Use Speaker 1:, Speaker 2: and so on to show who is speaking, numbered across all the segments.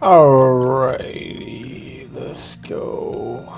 Speaker 1: Alrighty, let's go.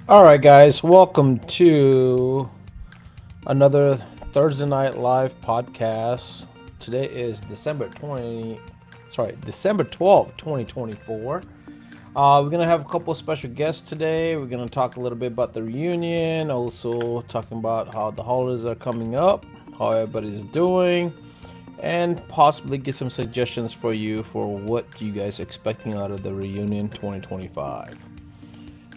Speaker 1: All right, guys, welcome to another Thursday Night Live podcast. Today is December 12th, 2024. We're going to have a couple of special guests today. We're going to talk a little bit about the reunion, also talking about how the holidays are coming up, how everybody's doing, and possibly get some suggestions for you for what you guys are expecting out of the reunion 2025.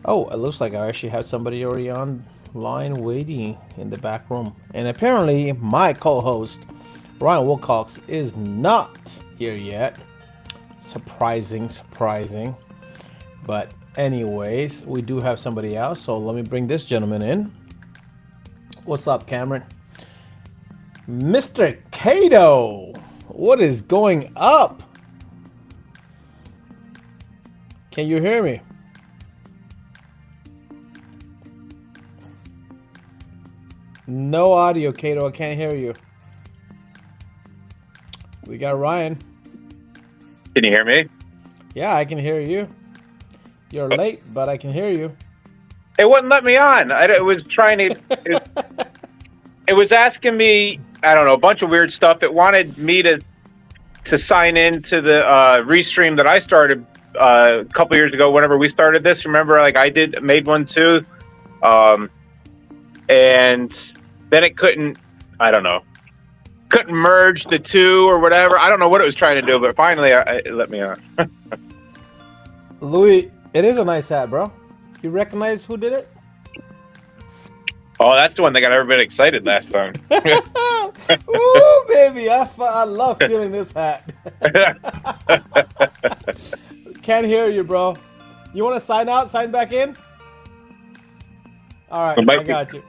Speaker 1: Oh, it looks like I actually have somebody already online waiting in the back room. And apparently my co-host, Ryan Wilcox, is not here yet. Surprising. But anyways, we do have somebody else. So let me bring this gentleman in. What's up, Cameron? Mr. Cato, what is going up? Can you hear me? No audio, Cato. I can't hear you. We got Ryan.
Speaker 2: Can you hear me?
Speaker 1: Yeah, I can hear you. You're late, but I can hear you.
Speaker 2: It wouldn't let me on. It was trying to. It was asking me, I don't know, a bunch of weird stuff. It wanted me to sign in to the Restream that I started a couple years ago. Whenever we started this, remember, like made one too. And then it couldn't, I don't know, couldn't merge the two or whatever. I don't know what it was trying to do, but finally it let me on.
Speaker 1: Louis, it is a nice hat, bro. You recognize who did it?
Speaker 2: Oh, that's the one that got everybody excited last time.
Speaker 1: Ooh, baby, I love feeling this hat. Can't hear you, bro. You want to sign out, sign back in? All right, I got you.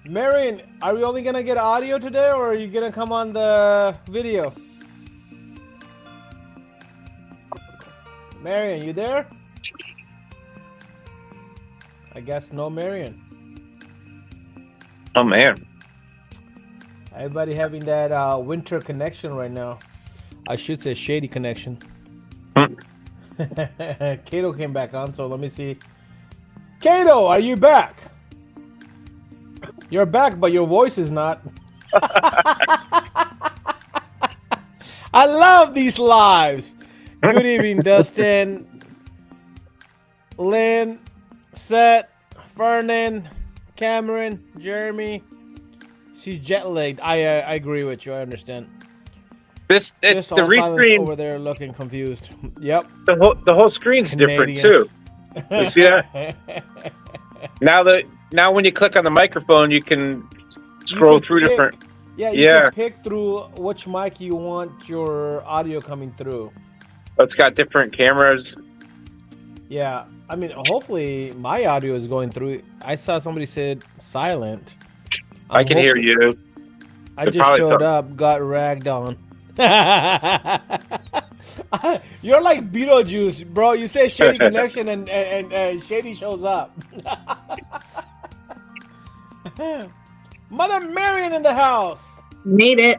Speaker 1: Marion, are we only going to get audio today, or are you going to come on the video? Marion, you there? I guess no Marion.
Speaker 2: Oh, man.
Speaker 1: Everybody having that winter connection right now. I should say shady connection. Cato came back on, so let me see. Cato, are you back? You're back, but your voice is not. I love these lives. Good evening, Dustin, Lynn, Seth, Fernan, Cameron, Jeremy. She's jet lagged. I agree with you. I understand.
Speaker 2: The
Speaker 1: Restream over there looking confused. Yep.
Speaker 2: The whole screen's
Speaker 1: Canadians.
Speaker 2: different too. You see that? Now when you click on the microphone, you can scroll through different.
Speaker 1: Yeah, you can pick through which mic you want your audio coming through.
Speaker 2: It's got different cameras.
Speaker 1: Yeah, I mean, hopefully my audio is going through. I saw somebody said silent.
Speaker 2: I can hear you.
Speaker 1: I just showed up, got ragged on. You're like Beetlejuice, bro. You say shady connection and shady shows up. Mother Marion in the house.
Speaker 3: Made it.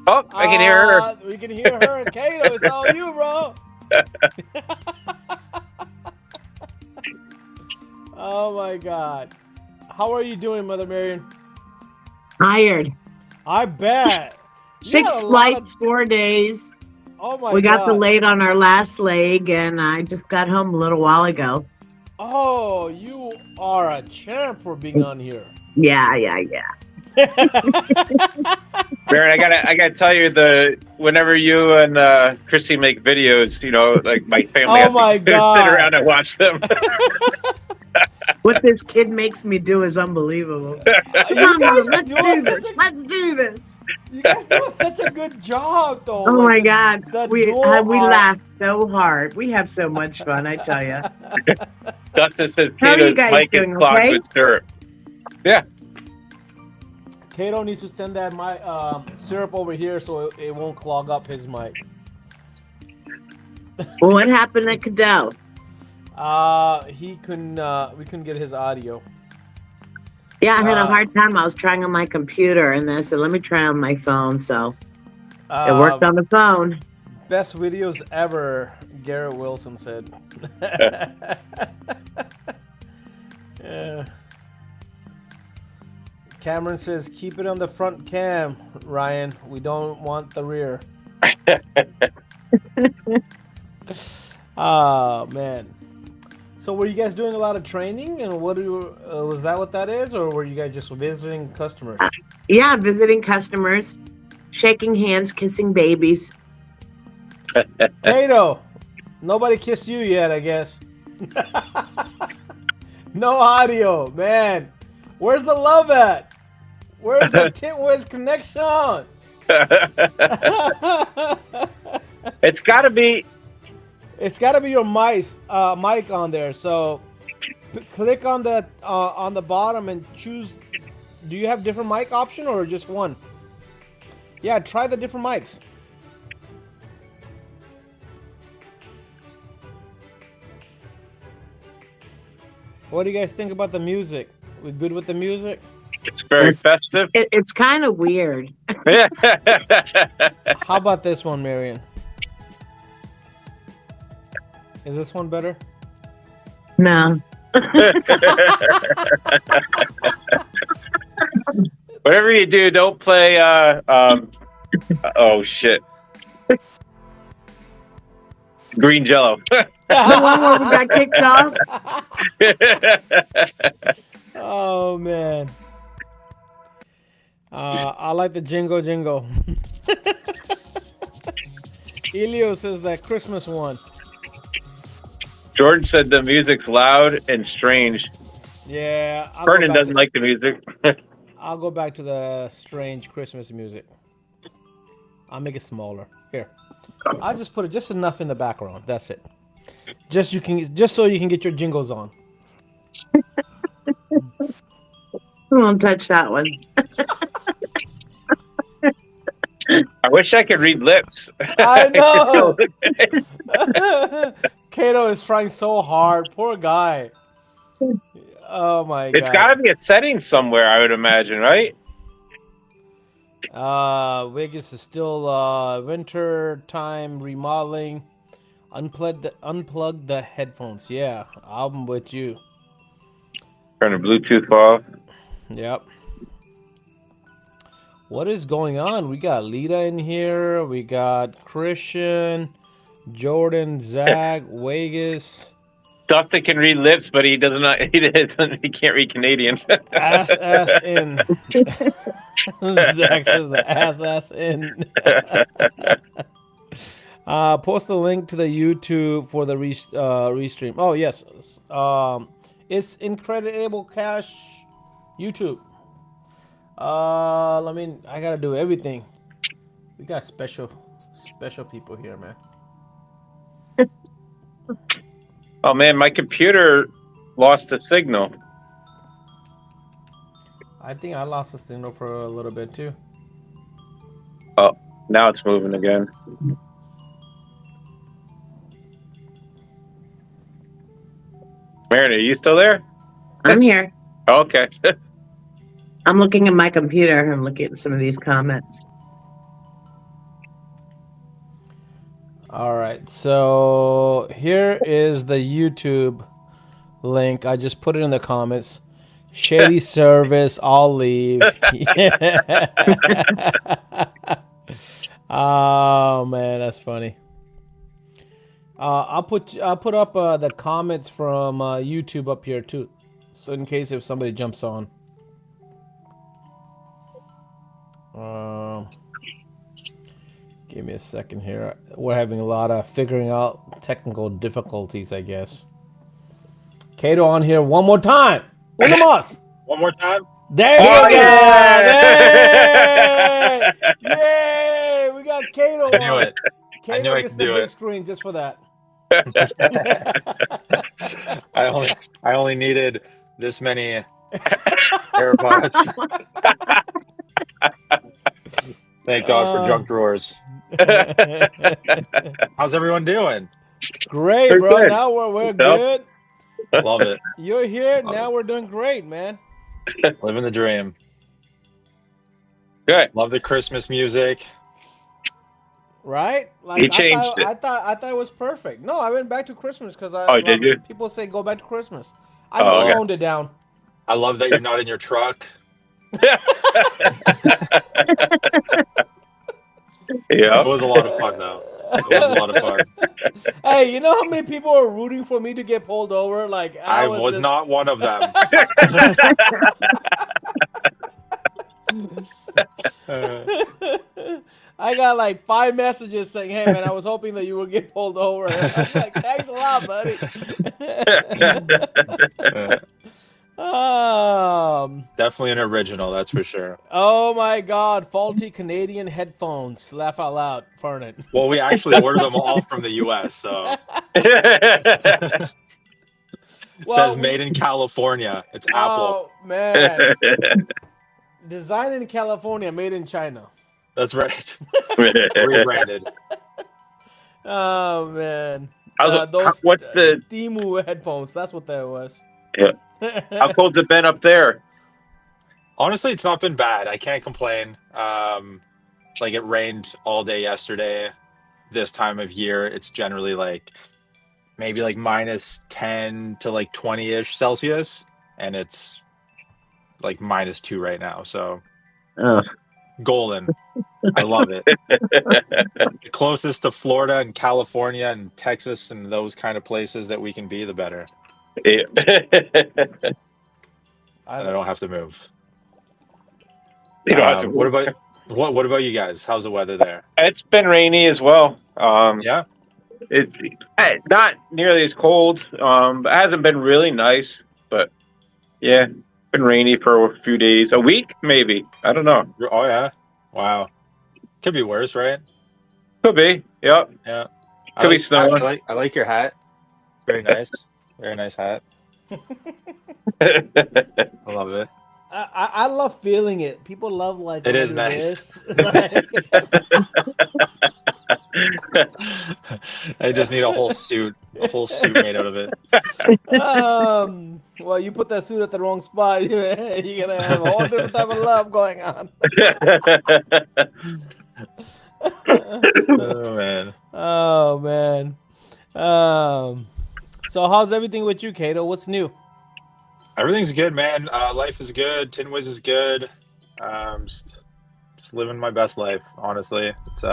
Speaker 2: Oh, I can hear her.
Speaker 1: We can hear her. Cato, it's all you, bro. Oh my God. How are you doing, Mother Marion?
Speaker 3: Tired.
Speaker 1: I bet.
Speaker 3: 6 flights, 4 days.
Speaker 1: Oh my
Speaker 3: We got
Speaker 1: God.
Speaker 3: delayed on our last leg, and I just got home a little while ago.
Speaker 1: Oh, you are a champ for being on here.
Speaker 3: Yeah.
Speaker 2: Baron, I gotta tell you, whenever you and Chrissy make videos, like my family
Speaker 1: Oh
Speaker 2: has to
Speaker 1: my
Speaker 2: sit
Speaker 1: God.
Speaker 2: around and watch them.
Speaker 3: What this kid makes me do is unbelievable.
Speaker 1: You
Speaker 3: Come
Speaker 1: guys
Speaker 3: on, let's
Speaker 1: do
Speaker 3: do
Speaker 1: such
Speaker 3: this.
Speaker 1: a
Speaker 3: Let's do this.
Speaker 1: you guys do such a good job though.
Speaker 3: Oh
Speaker 1: Like
Speaker 3: my God,
Speaker 1: the
Speaker 3: we
Speaker 1: duo
Speaker 3: we
Speaker 1: are
Speaker 3: laugh so hard. We have so much fun, I tell you.
Speaker 2: Dustin says
Speaker 3: How are you
Speaker 2: Kato's
Speaker 3: guys
Speaker 2: mic is
Speaker 3: doing?
Speaker 2: clogged
Speaker 3: Okay.
Speaker 2: with syrup. Yeah.
Speaker 1: Tato needs to send that syrup over here so it won't clog up his mic.
Speaker 3: Well, what happened to Cadell?
Speaker 1: He couldn't. We couldn't get his audio.
Speaker 3: Yeah, I had a hard time. I was trying on my computer, and then I said, "Let me try on my phone." So it worked on the phone.
Speaker 1: Best videos ever, Garrett Wilson said. Yeah. Cameron says, keep it on the front cam, Ryan. We don't want the rear. Oh, man. So were you guys doing a lot of training? And was that what that is? Or were you guys just visiting customers?
Speaker 3: Yeah, visiting customers, shaking hands, kissing babies.
Speaker 1: Kato, nobody kissed you yet, I guess. No audio, man. Where's the love at? Where's the Titwiz connection?
Speaker 2: It's got to be.
Speaker 1: It's got to be your mic on there. So click on the bottom and choose. Do you have different mic option or just one? Yeah, try the different mics. What do you guys think about the music? We good with the music?
Speaker 2: It's very festive.
Speaker 3: It's kind of weird.
Speaker 1: How about this one, Marion? Is this one better?
Speaker 3: No.
Speaker 2: Whatever you do, don't play. Oh shit. Green Jello.
Speaker 3: The one where we got kicked off.
Speaker 1: Oh man. I like the jingle jingle. Elio says that Christmas one.
Speaker 2: Jordan said the music's loud and strange.
Speaker 1: Yeah.
Speaker 2: Vernon doesn't like the music.
Speaker 1: I'll go back to the strange Christmas music. I'll make it smaller. Here. I'll just put it just enough in the background. That's it. Just so you can get your jingles on.
Speaker 3: I won't touch that one.
Speaker 2: I wish I could read lips.
Speaker 1: I know. Kato is trying so hard. Poor guy. Oh my god.
Speaker 2: It's got to be a setting somewhere, I would imagine, right?
Speaker 1: Vegas is still winter time remodeling. Unplug the headphones. Yeah, I'm with you.
Speaker 2: Turn the Bluetooth off.
Speaker 1: Yep. What is going on? We got Lita in here. We got Christian, Jordan, Zach, Vegas.
Speaker 2: Dustin can read lips, but he does not. He can't read Canadian.
Speaker 1: Ass in. Zach says the ass in. Post a link to the YouTube for the restream. Oh yes, it's Incredible Cash YouTube. I gotta do everything. We got special people here, man.
Speaker 2: Oh man, my computer lost a signal.
Speaker 1: I think I lost the signal for a little bit too.
Speaker 2: Oh, now it's moving again. Marin, are you still there?
Speaker 3: I'm here.
Speaker 2: Okay.
Speaker 3: I'm looking at my computer. I'm looking at some of these comments.
Speaker 1: All right, so here is the YouTube link. I just put it in the comments. Shady service, I'll leave. Oh man, that's funny. I'll put up the comments from YouTube up here too, so in case if somebody jumps on. Give me a second here. We're having a lot of figuring out technical difficulties, I guess. Kato on here one more time. Una más.
Speaker 4: One more time.
Speaker 1: There
Speaker 2: Oh,
Speaker 1: you go.
Speaker 2: yeah!
Speaker 1: Yay! Yay! We got Kato
Speaker 4: I knew
Speaker 1: on.
Speaker 4: it.
Speaker 1: Kato
Speaker 4: knew I
Speaker 1: gets
Speaker 4: could
Speaker 1: the
Speaker 4: do
Speaker 1: big
Speaker 4: it.
Speaker 1: screen just for that.
Speaker 4: I only needed this many AirPods. Thank God for junk drawers. How's everyone doing?
Speaker 1: Great,
Speaker 2: We're
Speaker 1: bro.
Speaker 2: good.
Speaker 1: Now we're
Speaker 2: Yep.
Speaker 1: good.
Speaker 4: Love it.
Speaker 1: You're here.
Speaker 4: Love
Speaker 1: Now
Speaker 4: it.
Speaker 1: we're doing great, man.
Speaker 4: Living the dream.
Speaker 2: Good.
Speaker 4: Love the Christmas music.
Speaker 1: Right? Like
Speaker 2: He changed it.
Speaker 1: I thought it was perfect. No, I went back to Christmas because
Speaker 2: Oh, did you?
Speaker 1: people say go back to Christmas. I
Speaker 2: Oh,
Speaker 1: just
Speaker 2: okay.
Speaker 1: toned it down.
Speaker 4: I love that you're not in your truck.
Speaker 2: Yeah.
Speaker 4: It was a lot of fun, though. It was a lot of fun.
Speaker 1: Hey, you know how many people are rooting for me to get pulled over? Like
Speaker 4: I was
Speaker 1: just...
Speaker 4: not one of them.
Speaker 1: I got like 5 messages saying, "Hey man, I was hoping that you would get pulled over." I was like, "Thanks a lot, buddy."
Speaker 4: Definitely an original, that's for sure.
Speaker 1: Oh my God! Faulty Canadian headphones. Laugh out loud, Furnet.
Speaker 4: Well, we actually ordered them all from the U.S., so it says made in California. It's Apple.
Speaker 1: Oh man! Designed in California, made in China.
Speaker 4: That's right. Rebranded.
Speaker 1: Oh man!
Speaker 2: What's the?
Speaker 1: Timu headphones? That's what that was.
Speaker 2: Yeah. How cold's it been up there?
Speaker 4: Honestly, it's not been bad. I can't complain. Like it rained all day yesterday. This time of year, it's generally like maybe like minus 10 to like 20-ish Celsius, and it's like -2 right now. So golden. I love it. The closest to Florida and California and Texas and those kind of places that we can be, the better.
Speaker 2: Yeah.
Speaker 4: I don't have to move.
Speaker 2: You don't have to.
Speaker 4: What about you guys? How's the weather there?
Speaker 2: It's been rainy as well.
Speaker 4: Yeah.
Speaker 2: It's not nearly as cold. It hasn't been really nice, but yeah, been rainy for a few days, a week maybe. I don't know.
Speaker 4: Oh yeah. Wow. Could be worse, right?
Speaker 2: Could be. Yep.
Speaker 4: Yeah.
Speaker 2: Could be snowing.
Speaker 4: I like your hat. It's very nice. Very nice hat. I love it.
Speaker 1: I love feeling it. People love like
Speaker 4: it is nice. I just need a whole suit made out of it.
Speaker 1: Well, you put that suit at the wrong spot. You're gonna have a whole different type of love going on.
Speaker 4: Oh man.
Speaker 1: Oh man. So how's everything with you, Kato? What's new?
Speaker 4: Everything's good, man. Life is good. Tinwiz is good. Just living my best life, honestly. It's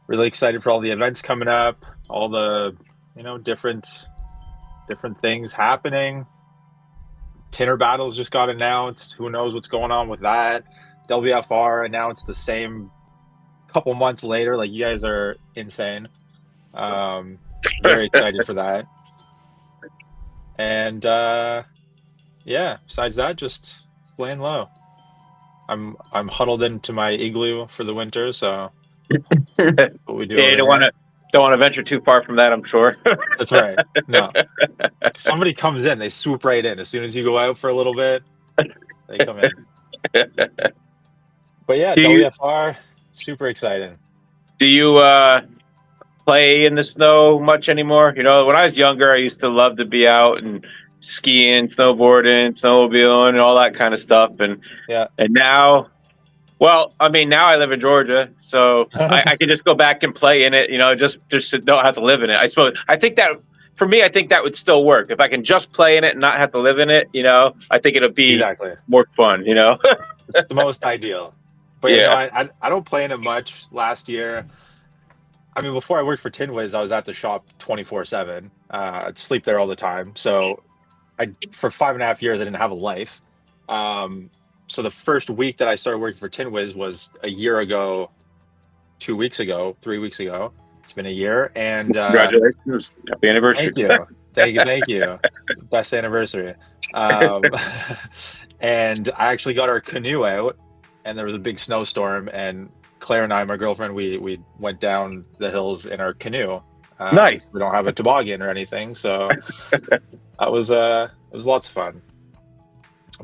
Speaker 4: really excited for all the events coming up, all the different things happening. Tinner Battles just got announced. Who knows what's going on with that? WFR announced the same couple months later. Like, you guys are insane. Very excited for that. And yeah, besides that, just laying low. I'm huddled into my igloo for the winter, so what we do.
Speaker 2: Yeah, you don't want to venture too far from that, I'm sure.
Speaker 4: That's right. No, somebody comes in, they swoop right in as soon as you go out for a little bit. They come in. But yeah, WFR, super exciting.
Speaker 2: Do you play in the snow much anymore? You know, when I was younger, I used to love to be out and skiing, snowboarding, snowmobiling, and all that kind of stuff. And
Speaker 4: yeah,
Speaker 2: and now, well, I mean, now I live in Georgia, so I can just go back and play in it. You know, just don't have to live in it. I suppose. I think that for me, I think that would still work if I can just play in it and not have to live in it. You know, I think it'll be
Speaker 4: exactly
Speaker 2: more fun. You know,
Speaker 4: it's the most ideal. But yeah,
Speaker 2: Yeah.
Speaker 4: no, I don't play in it much. Last year, I mean, before I worked for Tin Wiz, I was at the shop 24/7. I'd sleep there all the time. So for 5.5 years, I didn't have a life. So the first week that I started working for Tin Wiz was a year ago, 2 weeks ago, 3 weeks ago. It's been a year, and
Speaker 2: Congratulations. Happy anniversary.
Speaker 4: thank you, best anniversary. And I actually got our canoe out, and there was a big snowstorm, and Claire and I, my girlfriend, we went down the hills in our canoe.
Speaker 2: Nice.
Speaker 4: We don't have a toboggan or anything, so that was it was lots of fun.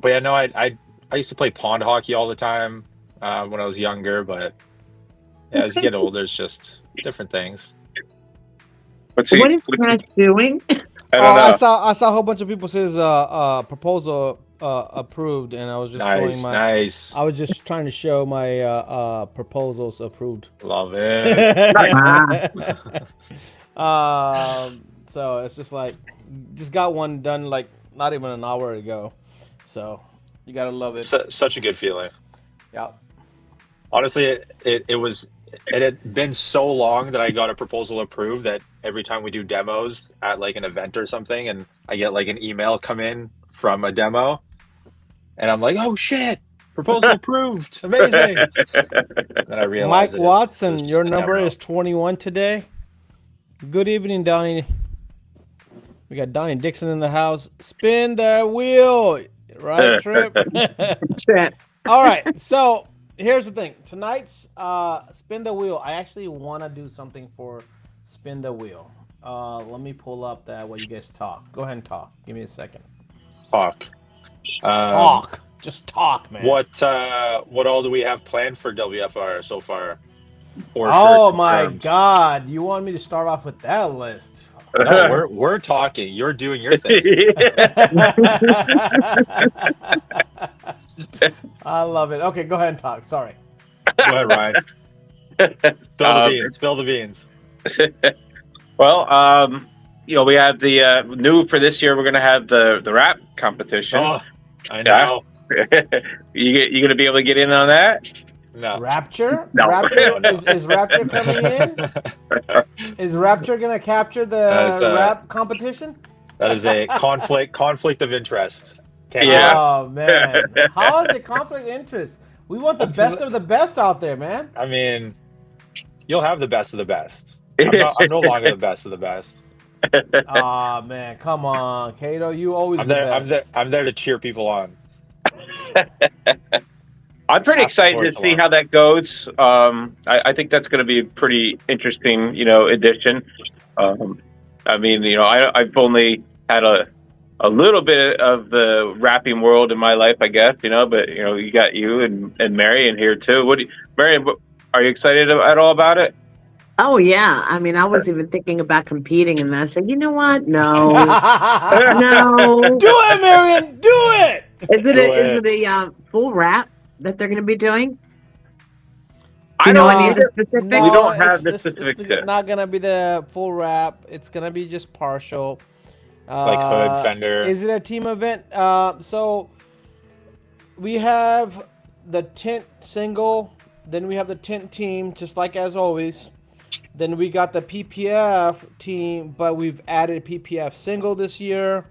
Speaker 4: But yeah, no, I used to play pond hockey all the time when I was younger, but yeah, as you get older, it's just different things.
Speaker 2: What's
Speaker 3: What is Crash doing?
Speaker 2: I don't know.
Speaker 1: I saw a whole bunch of people says proposal approved, and I was just showing my.
Speaker 4: Nice.
Speaker 1: I was just trying to show my proposals approved.
Speaker 4: Love it.
Speaker 1: So it's just like, just got one done like not even an hour ago. So you gotta love it.
Speaker 4: Such a good feeling.
Speaker 1: Yeah.
Speaker 4: Honestly, it had been so long that I got a proposal approved that every time we do demos at like an event or something, and I get like an email come in from a demo, and I'm like, oh shit, proposal approved, amazing. Then I realized
Speaker 1: Mike Watson, your number is 21 today. Good evening, Donnie. We got Donnie Dixon in the house. Spin the wheel, right, Trip? All right, so here's the thing. Tonight's spin the wheel. I actually want to do something for spin the wheel. Let me pull up that while you guys talk. Go ahead and talk. Give me a second.
Speaker 4: Talk.
Speaker 1: Talk. Just talk, man.
Speaker 4: What all do we have planned for WFR so far?
Speaker 1: Oh my God! You want me to start off with that list?
Speaker 4: No, we're talking. You're doing your thing.
Speaker 1: I love it. Okay, go ahead and talk. Sorry.
Speaker 4: Go ahead, Ryan. Spill the beans.
Speaker 2: Well, we have the new for this year. We're going to have the rap competition.
Speaker 4: Oh, I know.
Speaker 2: You going to be able to get in on that?
Speaker 4: No.
Speaker 1: Rapture?
Speaker 2: No.
Speaker 1: Rapture? Is Rapture coming in? Is Rapture going to capture the rap competition?
Speaker 4: That is a conflict of interest.
Speaker 2: Yeah.
Speaker 1: Oh, man. How is it conflict of interest? We want the best of the best out there, man.
Speaker 4: I mean, you'll have the best of the best. I'm no longer the best of the best.
Speaker 1: Oh, man. Come on, Kato. You always
Speaker 4: I'm there to cheer people on.
Speaker 2: I'm pretty excited to see how that goes. I think that's going to be a pretty interesting, addition. I mean, I've only had a little bit of the rapping world in my life, I guess, but you got you and Mary in here too. Mary, are you excited at all about it?
Speaker 3: Oh yeah. I mean, I was even thinking about competing, and I said, you know what? No, no.
Speaker 1: Do it, Marion. Do it.
Speaker 3: Is it a full rap that they're going to be doing? Do you know any of the specifics?
Speaker 2: We don't have the specifics.
Speaker 1: It's not going to be the full rap. It's going to be just partial.
Speaker 4: Like Hood, Fender.
Speaker 1: Is it a team event? So we have the Tint single, then we have the Tint team, just like as always. Then we got the PPF team, but we've added PPF single this year.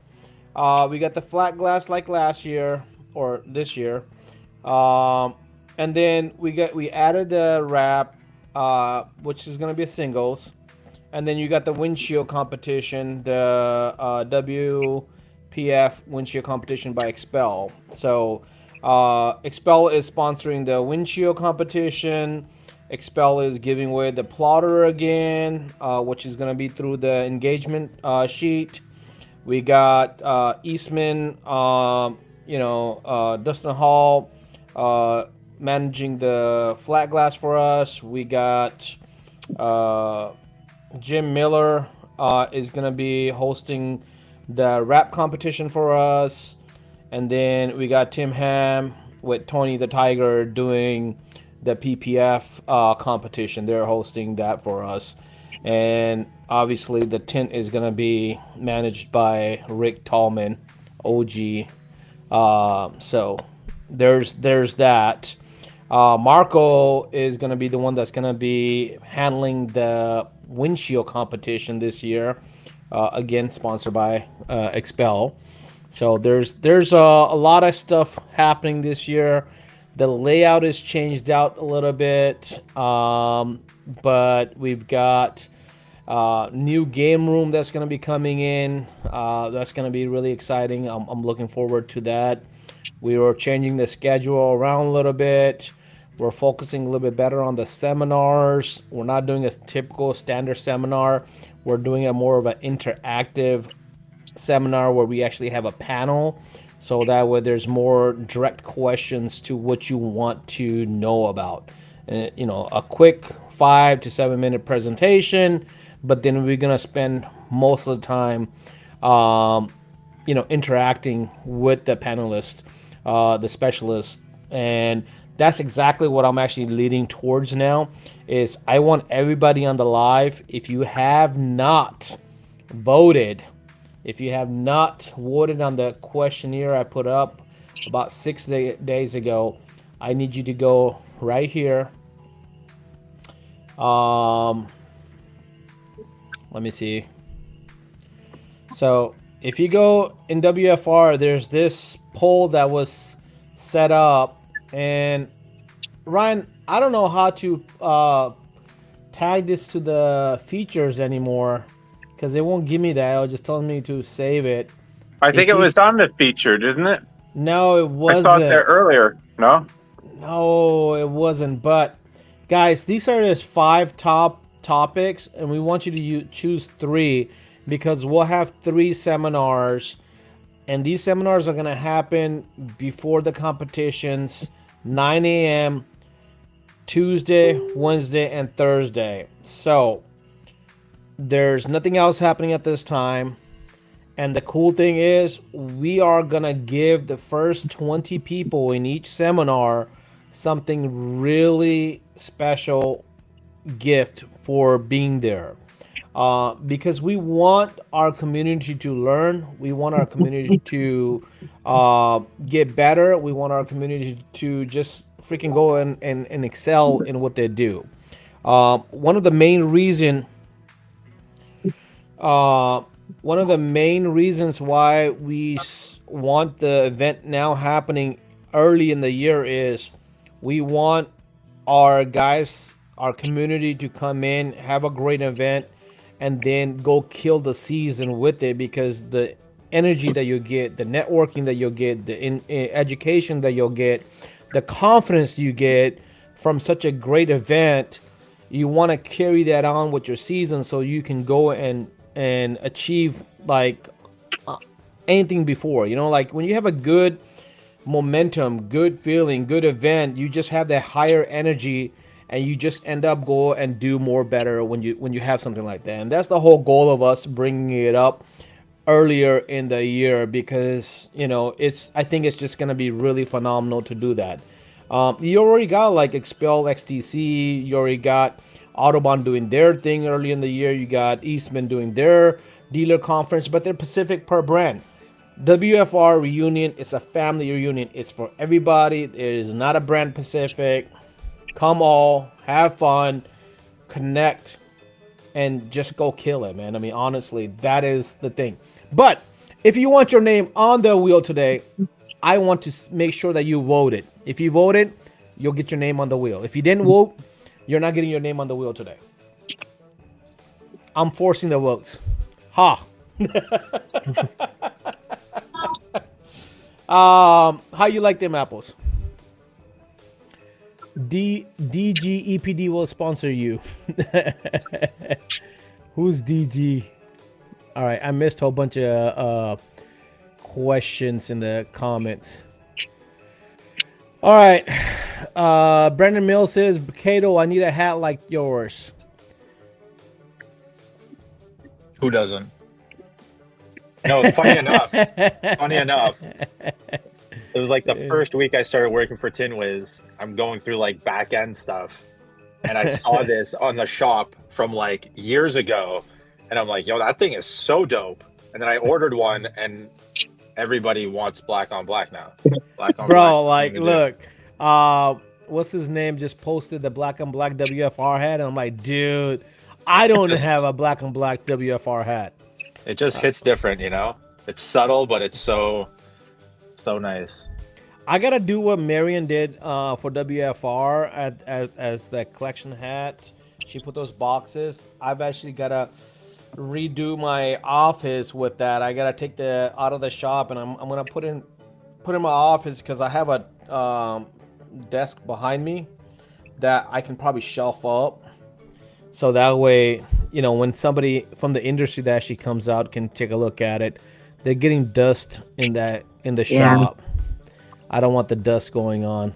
Speaker 1: We got the flat glass like last year or this year. And then we added the wrap, which is going to be a singles. And then you got the windshield competition, the WPF windshield competition by Expel. So Expel is sponsoring the windshield competition. Expel is giving away the plotter again, which is going to be through the engagement sheet. We got Eastman, Dustin Hall managing the flat glass for us. We got Jim Miller is going to be hosting the rap competition for us. And then we got Tim Ham with Tony the Tiger doing the PPF competition. They're hosting that for us. And obviously the Tint is going to be managed by Rick Tallman, OG. So there's that. Marco is going to be the one that's going to be handling the windshield competition this year. Again, sponsored by Expel. So there's a lot of stuff happening this year. The layout is changed out a little bit, but we've got new game room that's going to be coming in. That's going to be really exciting. I'm looking forward to that. We were changing the schedule around a little bit. We're focusing a little bit better on the seminars. We're not doing a typical standard seminar. We're doing a more of an interactive seminar where we actually have a panel, so that way there's more direct questions to what you want to know about. A quick 5 to 7 minute presentation, but then we're gonna spend most of the time, interacting with the panelists, the specialists, and that's exactly what I'm actually leading towards now. Is I want everybody on the live. If you have not voted on the questionnaire I put up about 6 days ago, I need you to go right here. Let me see. So if you go in WFR, there's this poll that was set up, and Ryan, I don't know how to tag this to the features anymore, because it won't give me that. It'll just tell me to save it.
Speaker 2: I think it was on the feature, didn't it?
Speaker 1: No, it wasn't.
Speaker 2: I saw it there earlier. No?
Speaker 1: No, it wasn't. But guys, these are just 5 top topics, and we want you to choose 3, because we'll have 3 seminars, and these seminars are going to happen before the competitions, 9 a.m. Tuesday, Wednesday, and Thursday. So there's nothing else happening at this time. And the cool thing is, we are going to give the first 20 people in each seminar something really special gift for being there. Because we want our community to learn. We want our community to get better. We want our community to just freaking go and excel in what they do. One of the main reasons why we want the event now happening early in the year is we want our guys, our community, to come in, have a great event, and then go kill the season with it, because the energy that you get, the networking that you'll get, the education that you'll get, the confidence you get from such a great event, you want to carry that on with your season, so you can go and achieve like anything before. Like when you have a good momentum, good feeling, good event, you just have that higher energy, and you just end up go and do more better when you have something like that. And that's the whole goal of us bringing it up earlier in the year, because I think it's just gonna be really phenomenal to do that. You already got like Expel XTC, you already got Autobahn doing their thing early in the year, you got Eastman doing their dealer conference, but they're specific per brand. WFR reunion, it's a family reunion. It's for everybody. It is not a brand specific. Come all, have fun, connect, and just go kill it, man. I mean, honestly, that is the thing. But if you want your name on the wheel today, I want to make sure that you voted. If you voted, you'll get your name on the wheel. If you didn't vote, you're not getting your name on the wheel today. I'm forcing the votes. Ha! How you like them apples? DGEPD will sponsor you. Who's DG? All right, I missed a whole bunch of questions in the comments. All right, Brandon Mills says, Kato, I need a hat like yours.
Speaker 4: Who doesn't? No, funny enough, it was like the first week I started working for TinWiz. I'm going through like back end stuff, and I saw this on the shop from like years ago, and I'm like, yo, that thing is so dope. And then I ordered one, and everybody wants black on black now. Black on
Speaker 1: Bro,
Speaker 4: black.
Speaker 1: like, look, what's his name just posted the black and black WFR hat, and I'm like, dude, I don't have a black and black WFR hat.
Speaker 4: It just hits different, you know. It's subtle, but it's so nice.
Speaker 1: I gotta do what Marion did for WFR as that collection hat. She put those boxes. I've actually gotta redo my office with that. I gotta take the out of the shop, and I'm gonna put in my office because I have a desk behind me that I can probably shelf up. So that way, you know, when somebody from the industry that actually comes out can take a look at it, they're getting dust in the
Speaker 3: Yeah.
Speaker 1: shop. I don't want the dust going on.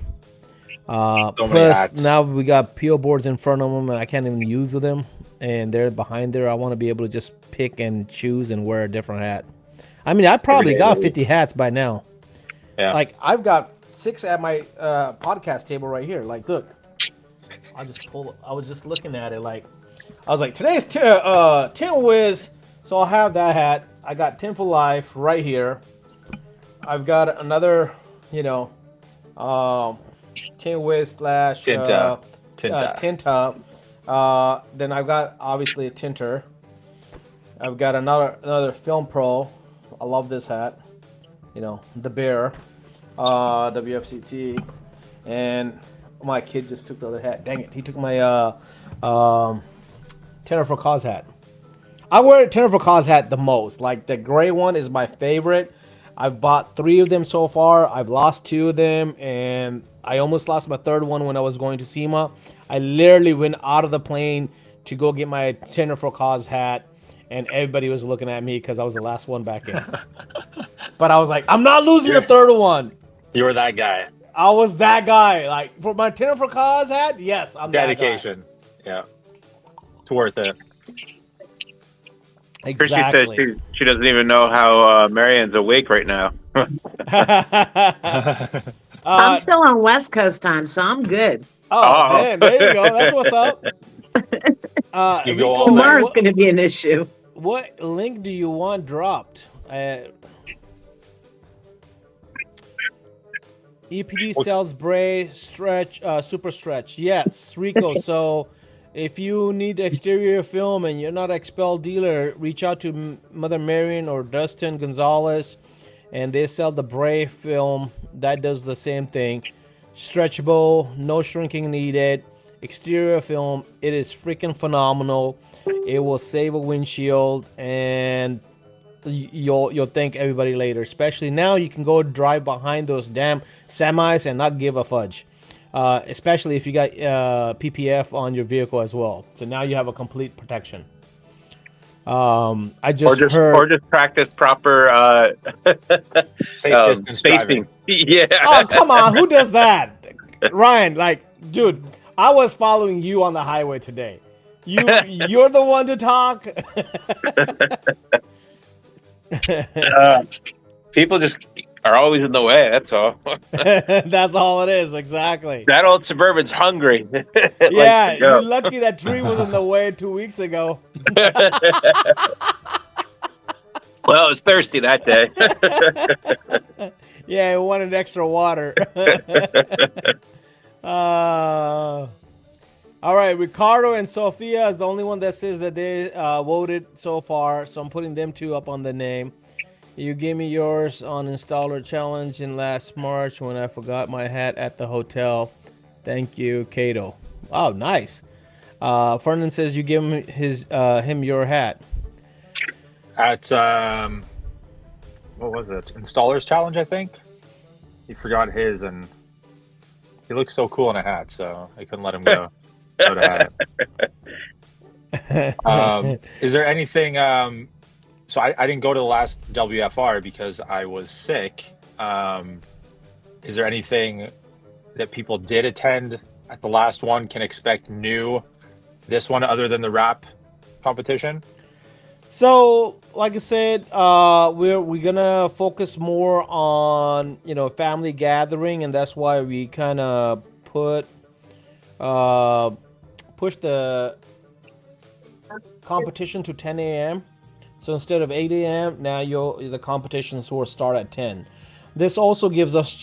Speaker 4: So many
Speaker 1: Plus,
Speaker 4: hats.
Speaker 1: now we got peel boards in front of them, and I can't even use them. And they're behind there. I want to be able to just pick and choose and wear a different hat. I mean, I probably
Speaker 4: Every day
Speaker 1: got
Speaker 4: of the
Speaker 1: 50 hats by now.
Speaker 4: Yeah.
Speaker 1: Like, I've got 6 at my podcast table right here. Like, look. I was just looking at it. Like, I was like, today's 10 Wiz. So I'll have that hat. I got 10 for life right here. I've got another, you know, 10 Wiz slash
Speaker 4: Tinta.
Speaker 1: Tinta. Then I've got obviously a tinter. I've got another Film Pro. I love this hat. You know, the bear, WFCT, and my kid just took the other hat. Dang it, he took my Tenor for Cause hat. I wear Tenor for Cause hat the most. Like the gray one is my favorite. I've bought 3 of them so far. I've lost 2 of them, and I almost lost my 3rd one when I was going to SEMA. I literally went out of the plane to go get my Tenor for Cause hat, and everybody was looking at me because I was the last one back in. But I was like, I'm not losing the 3rd one.
Speaker 4: You were that guy.
Speaker 1: I was that guy. Like, for my Tenor for Cause hat, yes, I'm
Speaker 4: Dedication. Yeah. It's worth it.
Speaker 1: that guy.
Speaker 2: Chrissy
Speaker 1: Exactly.
Speaker 2: said she doesn't even know how Marion's awake right now.
Speaker 3: I'm still on West Coast time, so I'm good.
Speaker 1: Oh,
Speaker 2: Oh.
Speaker 1: damn, there you go. That's what's up.
Speaker 4: You go
Speaker 1: Rico,
Speaker 4: all night.
Speaker 3: Tomorrow's going to be an issue.
Speaker 1: what link do you want dropped? EPD sells Bray stretch, super stretch. Yes, Rico. So if you need exterior film and you're not an Expel dealer, reach out to Mother Marion or Dustin Gonzalez, and they sell the Bray film that does the same thing. Stretchable, no shrinking needed. Exterior film, it is freaking phenomenal. It will save a windshield, and you'll thank everybody later. Especially now, you can go drive behind those damn semis and not give a fudge. Especially if you got PPF on your vehicle as well. So now you have a complete protection. I just heard.
Speaker 2: Or just practice proper
Speaker 4: Safe distance
Speaker 2: spacing.
Speaker 4: driving.
Speaker 2: Yeah.
Speaker 1: Oh, come on, who does that? Ryan, like, dude, I was following you on the highway today. You're the one to talk.
Speaker 2: People just are always in the way. That's all.
Speaker 1: That's all it is, exactly.
Speaker 2: That old Suburban's hungry. It likes
Speaker 1: Yeah,
Speaker 2: to go.
Speaker 1: you're lucky that tree was in the way 2 weeks ago.
Speaker 2: Well, it was thirsty that day.
Speaker 1: Yeah, it wanted extra water. All right, Ricardo and Sophia is the only one that says that they voted so far, so I'm putting them 2 up on the name. You gave me yours on installer challenge in last March when I forgot my hat at the hotel. Thank you, Cato. Oh, nice. Fernan says you give him your hat.
Speaker 4: At what was it? Installers challenge, I think. He forgot his, and he looks so cool in a hat, so I couldn't let him go without a hat. Is there anything? So I didn't go to the last WFR because I was sick. Is there anything that people did attend at the last one can expect new this one other than the rap competition?
Speaker 1: So, like I said, we're gonna focus more on family gathering, and that's why we kind of push the competition to 10 a.m. So instead of 8 a.m., now the competitions will start at 10. this also gives us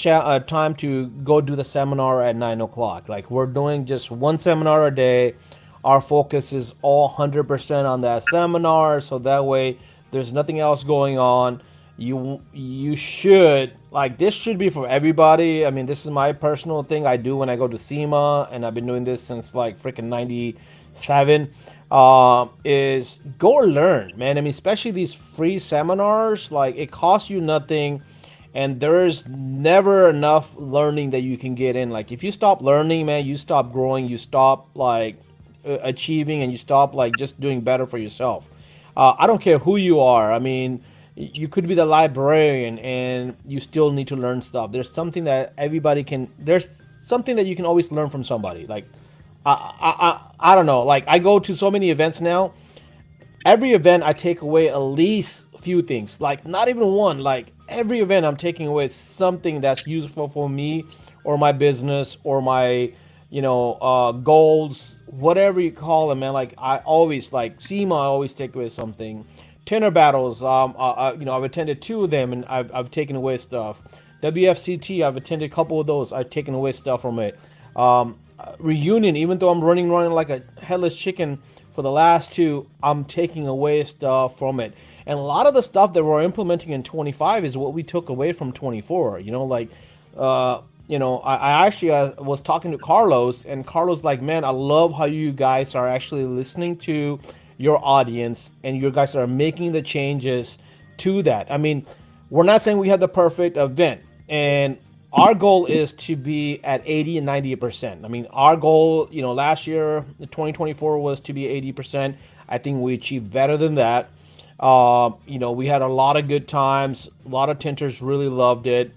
Speaker 1: time to go do the seminar at 9 o'clock. Like we're doing just one seminar a day. Our focus is all 100% on that seminar, so that way there's nothing else going on. You should like this should be for everybody. I mean, this is my personal thing I do when I go to SEMA, and I've been doing this since like freaking '97. Is go learn, man. I mean, especially these free seminars, like it costs you nothing, and there's never enough learning that you can get in. Like if you stop learning, man, you stop growing, you stop like achieving, and you stop like just doing better for yourself. I don't care who you are. I mean, you could be the librarian and you still need to learn stuff. There's something that everybody can. There's something that you can always learn from somebody. Like I don't know. Like I go to so many events now. Every event I take away at least a few things. Like not even one. Like every event I'm taking away something that's useful for me or my business or my goals, whatever you call them, man. Like I always like SEMA. I always take away something. Tenor battles. I've attended two of them and I've taken away stuff. WFCT. I've attended a couple of those. I've taken away stuff from it. Reunion. Even though I'm running like a headless chicken for the last two, I'm taking away stuff from it. And a lot of the stuff that we're implementing in 25 is what we took away from 24. I actually was talking to Carlos, and Carlos like, man, I love how you guys are actually listening to your audience, and you guys are making the changes to that. I mean, we're not saying we have the perfect event, and our goal is to be at 80 and 90%. I mean, our goal, last year, 2024 was to be 80%. I think we achieved better than that. We had a lot of good times. A lot of tinters really loved it.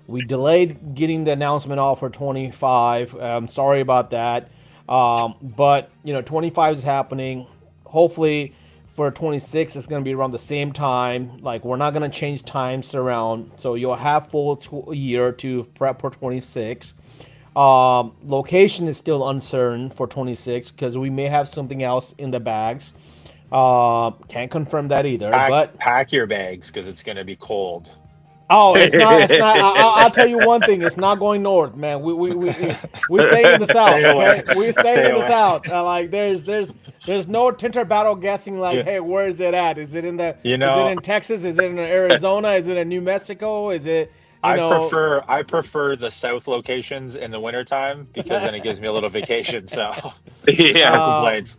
Speaker 1: We delayed getting the announcement off for 25. I'm sorry about that. But 25 is happening. Hopefully for 26, it's going to be around the same time. Like we're not going to change times around. So you'll have full year to prep for 26. Location is still uncertain for 26 because we may have something else in the bags. Can't confirm that either. But
Speaker 4: pack your bags because it's going to be cold.
Speaker 1: Oh, it's not. It's not. I'll tell you one thing. It's not going north, man. We staying in the south. Okay, we're staying in the south. Like there's no tinter battle guessing. Like, hey, where is it at? Is it in the? Is it in Texas? Is it in Arizona? Is it in New Mexico? Is it?
Speaker 4: I prefer the south locations in the wintertime because then it gives me a little vacation. So
Speaker 2: yeah,
Speaker 4: no complaints.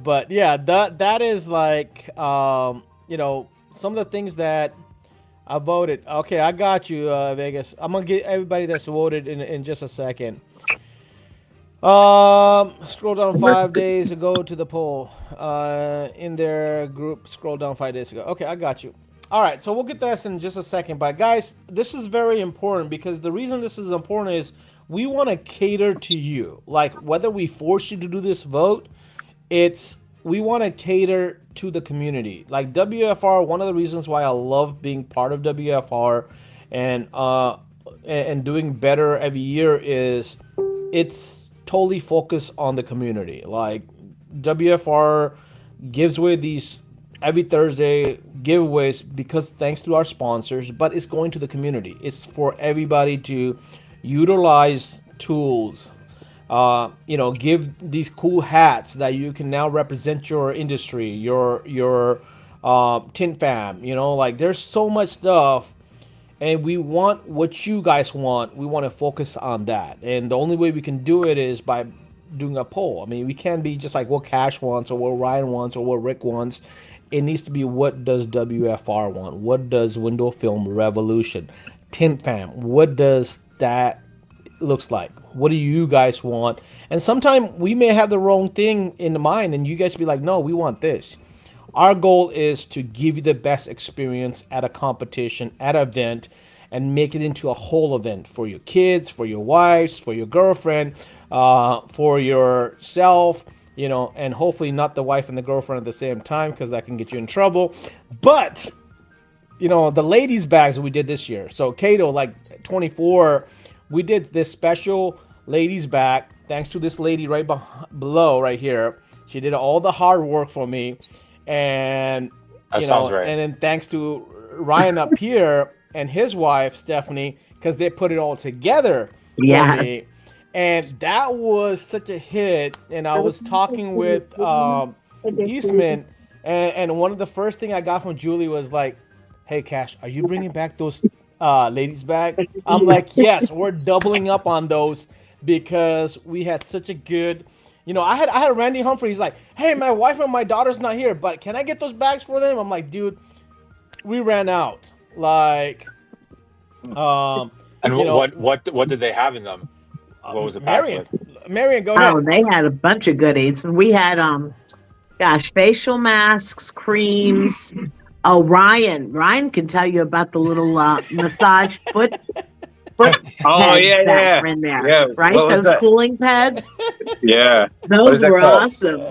Speaker 1: But yeah, that is like some of the things that I voted. Okay, I got you, Vegas. I'm gonna get everybody that's voted in just a second. Scroll down 5 days ago to the poll. In their group, scroll down 5 days ago. Okay, I got you. All right, so we'll get this in just a second. But guys, this is very important because the reason this is important is we want to cater to you. Like whether we force you to do this vote, we want to cater to the community. Like WFR, one of the reasons why I love being part of WFR and doing better every year is it's totally focused on the community. Like WFR gives away these every Thursday giveaways because thanks to our sponsors, but it's going to the community. It's for everybody to utilize tools. Give these cool hats that you can now represent your industry, your tint fam. Like there's so much stuff, and we want what you guys want. We want to focus on that, and the only way we can do it is by doing a poll. I mean, we can't be just like what Cash wants or what Ryan wants or what Rick wants. It needs to be what does WFR want? What does Window Film Revolution, Tint Fam? What does that looks like? What do you guys want? And sometimes we may have the wrong thing in mind and you guys be like, no, we want this. Our goal is to give you the best experience at a competition, at an event, and make it into a whole event for your kids, for your wives, for your girlfriend, for yourself, and hopefully not the wife and the girlfriend at the same time because that can get you in trouble. But the ladies bags we did this year. So Cato, like 24, we did this special ladies bag thanks to this lady right below right here. She did all the hard work for me, and
Speaker 4: that sounds right.
Speaker 1: And then thanks to Ryan up here, and his wife Stephanie, because they put it all together for
Speaker 3: Yes.
Speaker 1: me, and that was such a hit. And I was talking with Eastman, and one of the first thing I got from Julie was like, "Hey, Cash, are you bringing back those ladies back?" I'm like, "Yes, we're doubling up on those because we had such a good." You know, I had Randy Humphrey. He's like, "Hey, my wife and my daughter's not here, but can I get those bags for them?" I'm like, "Dude, we ran out." Like,
Speaker 4: And
Speaker 1: you know,
Speaker 4: what did they have in them? What was it?
Speaker 1: Marion, go ahead.
Speaker 3: Oh, they had a bunch of goodies. We had gosh, facial masks, creams. Oh, Ryan can tell you about the little massage foot
Speaker 2: Oh
Speaker 3: pads
Speaker 2: yeah,
Speaker 3: that
Speaker 2: yeah,
Speaker 3: were in there.
Speaker 2: yeah.
Speaker 3: Right?
Speaker 2: What was
Speaker 3: Those
Speaker 2: that?
Speaker 3: cooling pads.
Speaker 2: Yeah. What is
Speaker 3: Those
Speaker 2: that
Speaker 3: were
Speaker 2: called?
Speaker 3: awesome.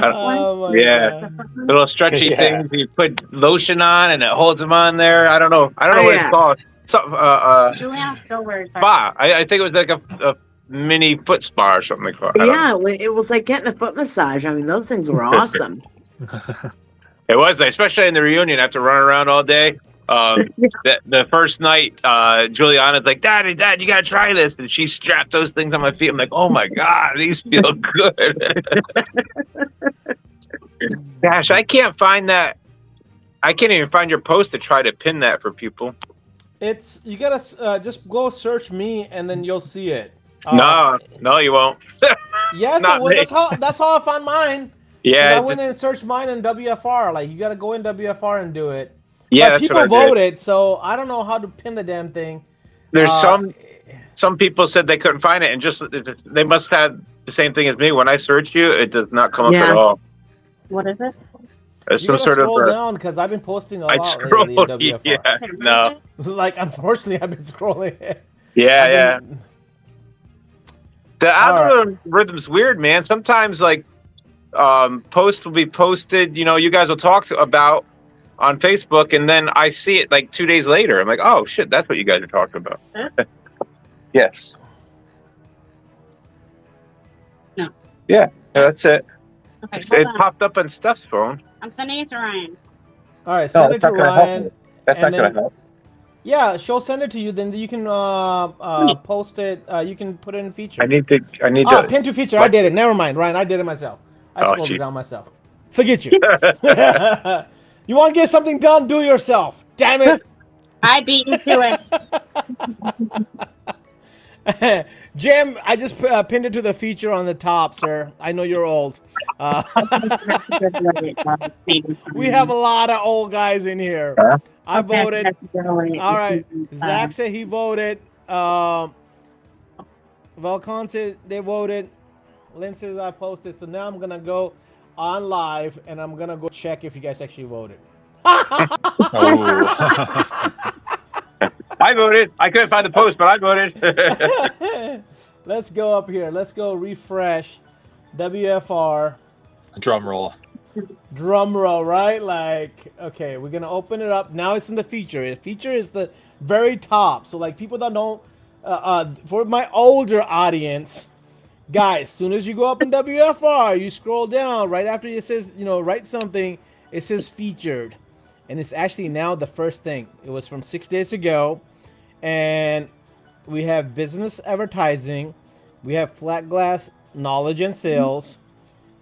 Speaker 1: Oh my
Speaker 2: Yeah.
Speaker 1: God.
Speaker 2: Little stretchy
Speaker 4: Yeah.
Speaker 2: things you put lotion on and it holds them on there. I don't know
Speaker 3: Oh,
Speaker 2: what it's
Speaker 3: yeah.
Speaker 2: called. Something
Speaker 5: Juliana still wears her.
Speaker 2: spa. I think it was like a mini foot spa or something like that. I don't know.
Speaker 3: Yeah, it was like getting a foot massage. I mean, those things were awesome.
Speaker 2: It was nice, especially in the reunion after running around all day. The first night, Juliana's like, Dad, you gotta try this, and she strapped those things on my feet. I'm like, oh my God, these feel good. Gosh, I can't find that. I can't even find your post to try to pin that for people.
Speaker 1: It's you gotta just go search me and then you'll see it.
Speaker 2: No, you won't.
Speaker 1: Yes,
Speaker 2: not
Speaker 1: it was.
Speaker 2: me.
Speaker 1: That's how I found mine. 'Cause
Speaker 2: Yeah,
Speaker 1: I went in and searched mine in WFR. Like you gotta go in WFR and do it.
Speaker 2: yeah,
Speaker 1: But
Speaker 2: that's
Speaker 1: people
Speaker 2: what I did.
Speaker 1: voted, so I don't know how to pin the damn thing.
Speaker 2: There's
Speaker 1: Uh,
Speaker 2: some people said they couldn't find it, and they must have the same thing as me. When I search you, it does not come up
Speaker 3: Yeah.
Speaker 2: at all.
Speaker 5: What is it?
Speaker 2: There's
Speaker 1: You
Speaker 2: some
Speaker 1: gotta
Speaker 2: sort
Speaker 1: scroll
Speaker 2: of.
Speaker 1: down because I've been posting a
Speaker 2: I
Speaker 1: lot
Speaker 2: scroll.
Speaker 1: lately in WFR.
Speaker 2: Yeah, no.
Speaker 1: Like unfortunately, I've been scrolling.
Speaker 2: Yeah,
Speaker 1: I've
Speaker 2: yeah.
Speaker 1: been-
Speaker 2: The
Speaker 1: All right.
Speaker 2: algorithm's weird, man. Sometimes like posts will be posted, you guys will talk about on Facebook, and then I see it like 2 days later. I'm like, oh shit, that's what you guys are talking about.
Speaker 5: This?
Speaker 2: Yes.
Speaker 5: No.
Speaker 2: Yeah, that's it.
Speaker 5: Okay,
Speaker 2: It
Speaker 5: hold on.
Speaker 2: popped up on Steph's phone.
Speaker 5: I'm sending it to Ryan.
Speaker 1: All right, send it to Ryan.
Speaker 2: That's
Speaker 1: and
Speaker 2: not gonna
Speaker 1: then-
Speaker 2: help.
Speaker 1: Yeah, she'll send it to you. Then you can post it. You can put it in feature.
Speaker 2: I need to.
Speaker 1: Pin to feature. I did it. Never mind, Ryan. I did it myself. I
Speaker 2: Oh,
Speaker 1: scrolled it
Speaker 2: gee.
Speaker 1: down myself. Forget you. You want to get something done? Do it yourself. Damn it.
Speaker 5: I beat you to it.
Speaker 1: Jim, I just pinned it to the feature on the top, sir. I know you're old. We have a lot of old guys in here. I voted. All right. Zach said he voted. Valcon said they voted. Lynn says I posted. So now I'm going to go on live and I'm going to go check if you guys actually voted.
Speaker 2: I voted. I couldn't find the post, but I voted.
Speaker 1: Let's go up here. Let's go refresh WFR.
Speaker 4: Drum roll.
Speaker 1: Drum roll, right? Like, okay, we're gonna open it up. Now it's in the feature. The feature is the very top. So like people that don't, for my older audience, guys, as soon as you go up in WFR, you scroll down right after it says, write something. It says featured, and it's actually now the first thing. It was from 6 days ago, and we have business advertising, we have flat glass knowledge and sales.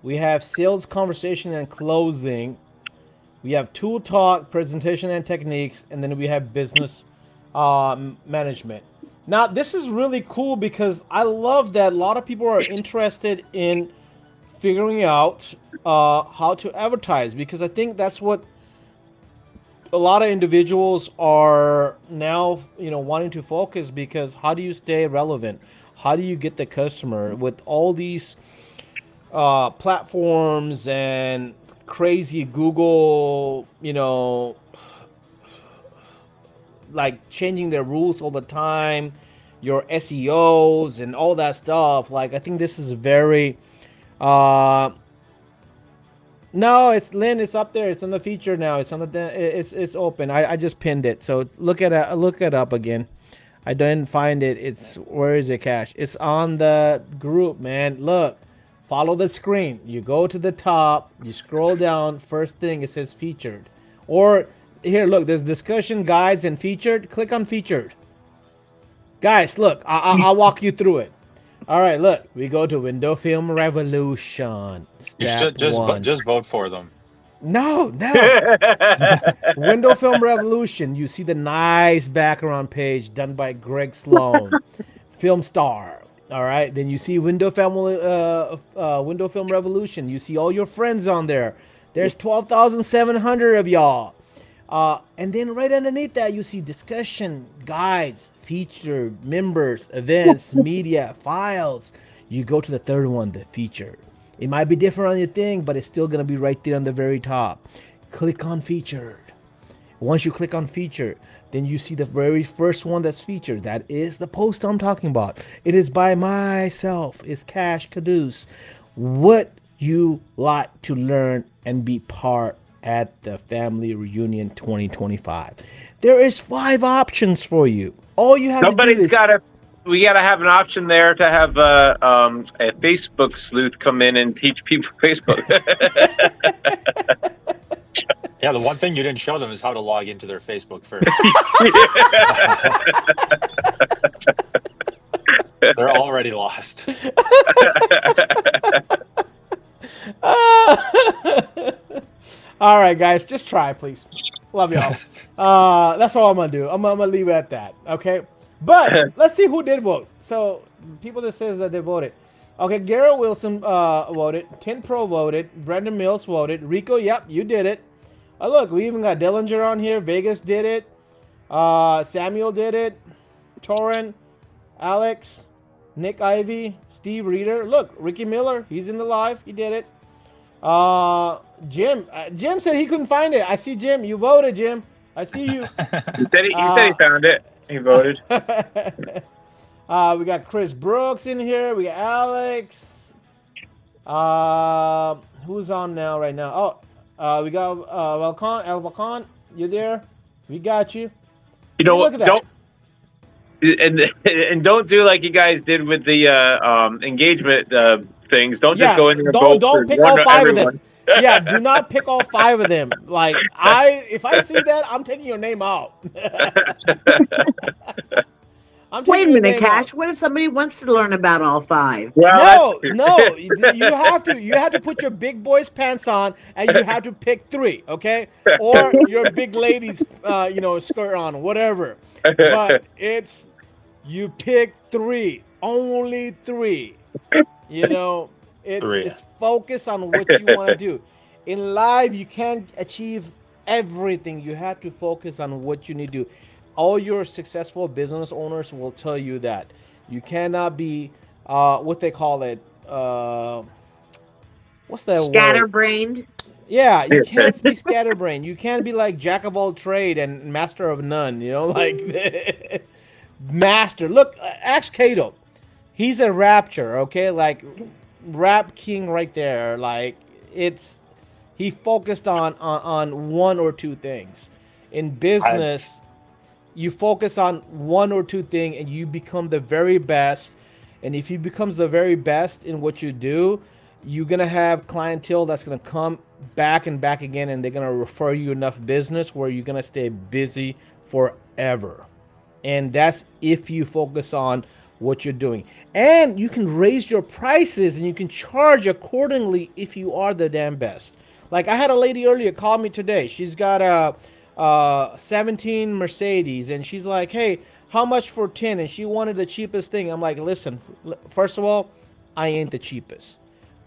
Speaker 1: We have sales conversation and closing. We have tool talk, presentation and techniques, and then we have business management. Now, this is really cool because I love that a lot of people are interested in figuring out how to advertise, because I think that's what a lot of individuals are now, wanting to focus, because how do you stay relevant? How do you get the customer with all these platforms and crazy Google, like changing their rules all the time, your SEOs and all that stuff. Like, I think this is very, no, it's Lynn. It's up there. It's on the feature now. It's on the. It's open. I just pinned it. So look it up again. I didn't find it. Where is it, Cash? It's on the group, man. Look, follow the screen. You go to the top. You scroll down. First thing it says featured, or here, look, there's discussion, guides, and featured. Click on featured. Guys, look, I'll walk you through it. All right, look, we go to Window Film Revolution.
Speaker 4: You
Speaker 1: Step
Speaker 4: should just
Speaker 1: one.
Speaker 4: just vote for them.
Speaker 1: No. Window Film Revolution. You see the nice background page done by Greg Sloan, film star. All right. Then you see Window Film Revolution. You see all your friends on there. There's 12,700 of y'all. And then right underneath that, you see discussion, guides, featured, members, events, media, files. You go to the third one, the featured. It might be different on your thing, but it's still going to be right there on the very top. Click on featured. Once you click on featured, then you see the very first one that's featured. That is the post I'm talking about. It is by myself. It's Cash Caduce. What you like to learn and be part at the Family Reunion 2025. There is 5 options for you. All you have to do is...
Speaker 2: We gotta have an option there to have a Facebook sleuth come in and teach people Facebook.
Speaker 4: Yeah, the one thing you didn't show them is how to log into their Facebook first. They're already lost.
Speaker 1: All right, guys, just try, please. Love y'all. That's all I'm gonna do. I'm gonna leave it at that. Okay. But let's see who did vote. So people that says that they voted. Okay, Garrett Wilson voted. Tin Pro voted. Brendan Mills voted. Rico, yep, you did it. Look, we even got Dillinger on here. Vegas did it. Samuel did it. Torrin, Alex, Nick Ivy, Steve Reeder. Look, Ricky Miller, he's in the live. He did it. Jim said he couldn't find it. I see Jim. You voted, Jim. I see you.
Speaker 2: He said he found it. He voted.
Speaker 1: We got Chris Brooks in here. We got Alex. Who's on now right now? Oh, we got Valcon. You there? We got you.
Speaker 2: You know what? Don't do like you guys did with the engagement things. Don't just go in there and
Speaker 1: don't pick all 5 of them. Yeah, do not pick all 5 of them. Like if I see that, I'm taking your name out.
Speaker 3: Wait a minute, Cash. What if somebody wants to learn about all 5?
Speaker 2: Well,
Speaker 1: no. You have to put your big boy's pants on, and you have to pick 3, okay? Or your big lady's, skirt on, whatever. But you pick 3, only 3. It's focus on what you want to do. In life, you can't achieve everything. You have to focus on what you need to do. All your successful business owners will tell you that you cannot be what they call it. What's that word?
Speaker 3: Scatterbrained.
Speaker 1: Yeah, you can't be scatterbrained. You can't be like jack of all trade and master of none. like master. Look, ask Kato. He's a rapture, okay? Like rap king right there. Like he focused on 1 or 2 things. In business, you focus on 1 or 2 things and you become the very best. And if you become the very best in what you do, you're going to have clientele that's going to come back and back again, and they're going to refer you enough business where you're going to stay busy forever. And that's if you focus on what you're doing. And you can raise your prices and you can charge accordingly if you are the damn best. Like I had a lady earlier call me today. She's got a 17 Mercedes, and she's like, hey, how much for 10? And she wanted the cheapest thing. I'm like, listen, first of all, I ain't the cheapest.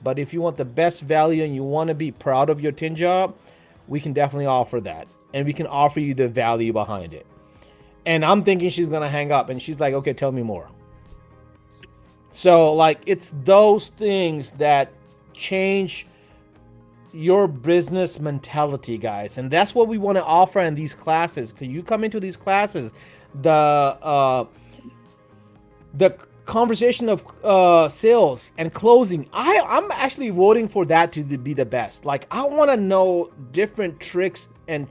Speaker 1: But if you want the best value and you want to be proud of your tin job, we can definitely offer that. And we can offer you the value behind it. And I'm thinking she's going to hang up. And she's like, okay, tell me more. So, like, it's those things that change your business mentality, guys. And that's what we want to offer in these classes. Because you come into these classes, the conversation of sales and closing, I'm actually voting for that to be the best. Like, I want to know different tricks and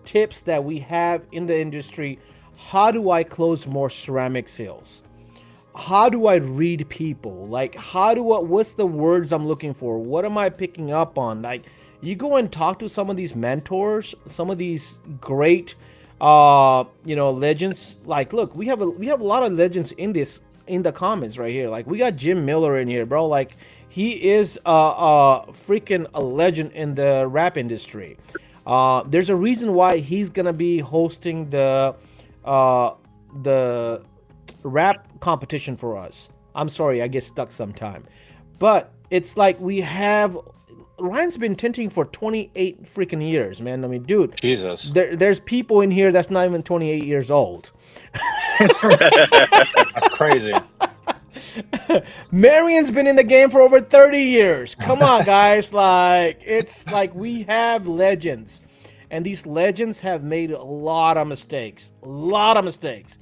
Speaker 1: tips that we have in the industry. How do I close more ceramic sales? How do I read people? Like, what's the words I'm looking for? What am I picking up on? Like, you go and talk to some of these mentors, some of these great, legends. Like, look, we have a lot of legends in the comments right here. Like, we got Jim Miller in here, bro. Like, he is a freaking a legend in the rap industry. There's a reason why he's gonna be hosting the rap competition for us. I'm sorry, I get stuck sometime. But it's like we have Ryan's been tinting for 28 freaking years, man. I mean, dude,
Speaker 4: Jesus.
Speaker 1: there's people in here that's not even 28 years old.
Speaker 4: That's crazy.
Speaker 1: Marion's been in the game for over 30 years. Come on, guys. Like, it's like we have legends. And these legends have made a lot of mistakes. A lot of mistakes.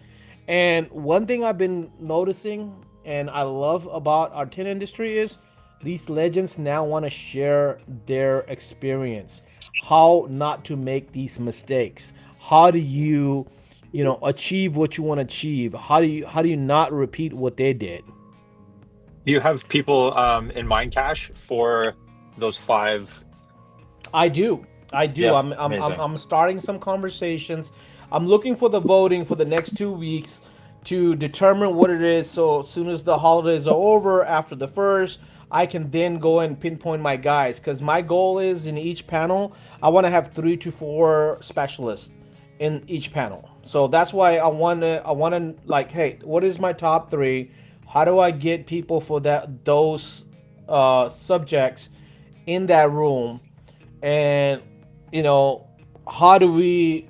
Speaker 1: And one thing I've been noticing and I love about our tin industry is these legends now want to share their experience. How not to make these mistakes. How do you, achieve what you want to achieve? How do you not repeat what they did?
Speaker 4: Do you have people in mind cache for those 5?
Speaker 1: I do.
Speaker 4: Yeah,
Speaker 1: I'm starting some conversations. I'm looking for the voting for the next 2 weeks to determine what it is. So as soon as the holidays are over, after the first, I can then go and pinpoint my guys. Because my goal is in each panel, I want to have 3 to 4 specialists in each panel. So that's why I want to like, hey, what is my top 3? How do I get people for those subjects in that room? And how do we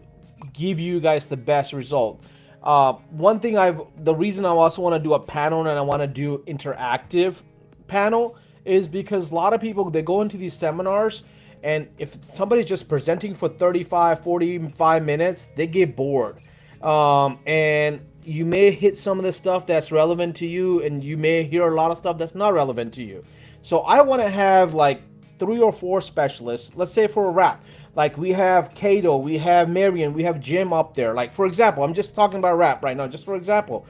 Speaker 1: give you guys the best result? The reason I also want to do a panel and I want to do interactive panel is because a lot of people, they go into these seminars and if somebody's just presenting for 35, 45 minutes, they get bored. And you may hit some of the stuff that's relevant to you and you may hear a lot of stuff that's not relevant to you. So I want to have like 3 or 4 specialists. Let's say for a rap, like we have Kato, we have Marion, we have Jim up there. Like, for example, I'm just talking about rap right now, just for example.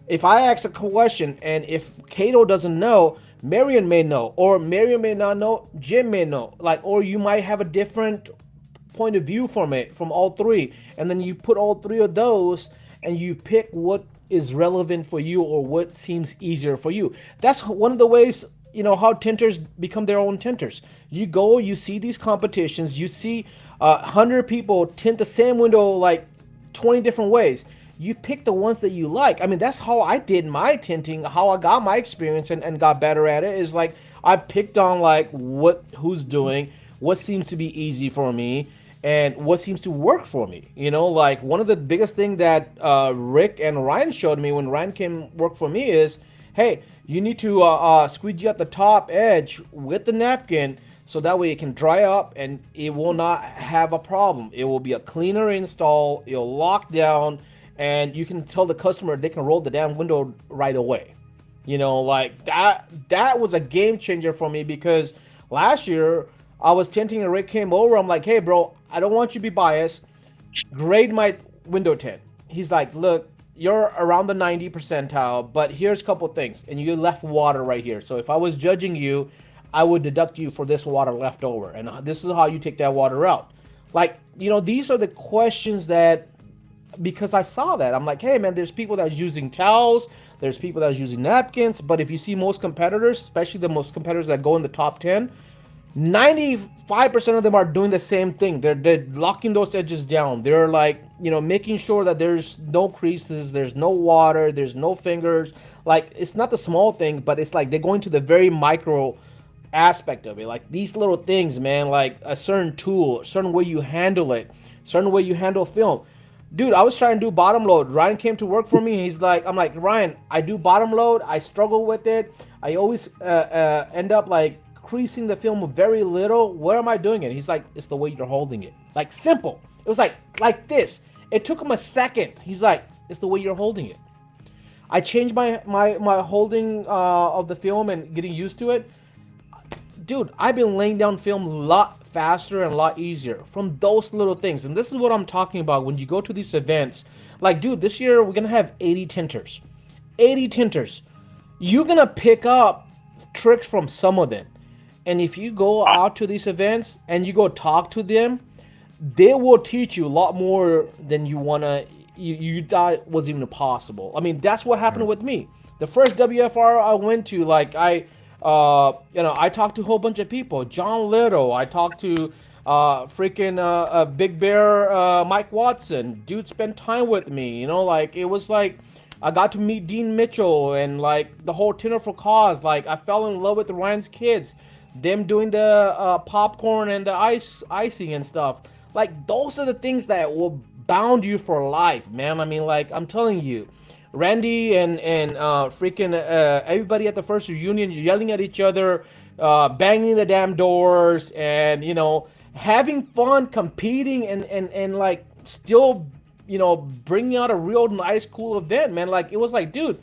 Speaker 1: If I ask a question and if Kato doesn't know, Marion may know, or Marion may not know, Jim may know. Like, or you might have a different point of view from it, from all 3. And then you put all 3 of those and you pick what is relevant for you or what seems easier for you. That's one of the ways, how tinters become their own tinters. You go, you see these competitions, you see 100 people tint the same window like 20 different ways. You pick the ones that you like. I mean, that's how I did my tinting, how I got my experience and got better at it, is like I picked on like who's doing, what seems to be easy for me, and what seems to work for me. Like one of the biggest thing that Rick and Ryan showed me when Ryan came work for me is, hey, you need to squeegee at the top edge with the napkin so that way it can dry up and it will not have a problem. It will be a cleaner install, it'll lock down, and you can tell the customer they can roll the damn window right away. Like that was a game changer for me because last year I was tinting and Rick came over. I'm like, hey, bro, I don't want you to be biased. Grade my window tint. He's like, look, you're around the 90 percentile, but here's a couple things. And you left water right here. So if I was judging you, I would deduct you for this water left over. And this is how you take that water out. Like, these are the questions that, because I saw that, I'm like, hey, man, there's people that's using towels. There's people that's using napkins. But if you see most competitors, especially the most competitors that go in the top 10, 95% of them are doing the same thing. They're locking those edges down. They're like, making sure that there's no creases, there's no water, there's no fingers. Like, it's not the small thing, but it's like they're going to the very micro aspect of it. Like these little things, man, like a certain tool, a certain way you handle it, certain way you handle film. Dude, I was trying to do bottom load. Ryan came to work for me. He's like, I'm like, Ryan, I do bottom load. I struggle with it. I always end up like creasing the film very little. Where am I doing it? He's like, it's the way you're holding it. Like simple. It was like this. It took him a second. He's like, it's the way you're holding it. I changed my holding of the film and getting used to it. Dude, I've been laying down film a lot faster and a lot easier from those little things. And this is what I'm talking about when you go to these events. Like, dude, this year we're going to have 80 tinters. 80 tinters. You're going to pick up tricks from some of them. And if you go out to these events and you go talk to them, they will teach you a lot more than you thought was even possible. I mean, that's what happened with me. The first WFR I went to, like I talked to a whole bunch of people. John Little. I talked to freaking Big Bear, Mike Watson. Dude spent time with me. Like it was like I got to meet Dean Mitchell and like the whole Tinner for Cause. Like I fell in love with Ryan's kids. Them doing the popcorn and the icing and stuff. Like those are the things that will bound you for life, man. I mean, like I'm telling you, Randy and freaking everybody at the first reunion yelling at each other, banging the damn doors, and having fun, competing, and like still bringing out a real nice, cool event, man. Like it was like, dude,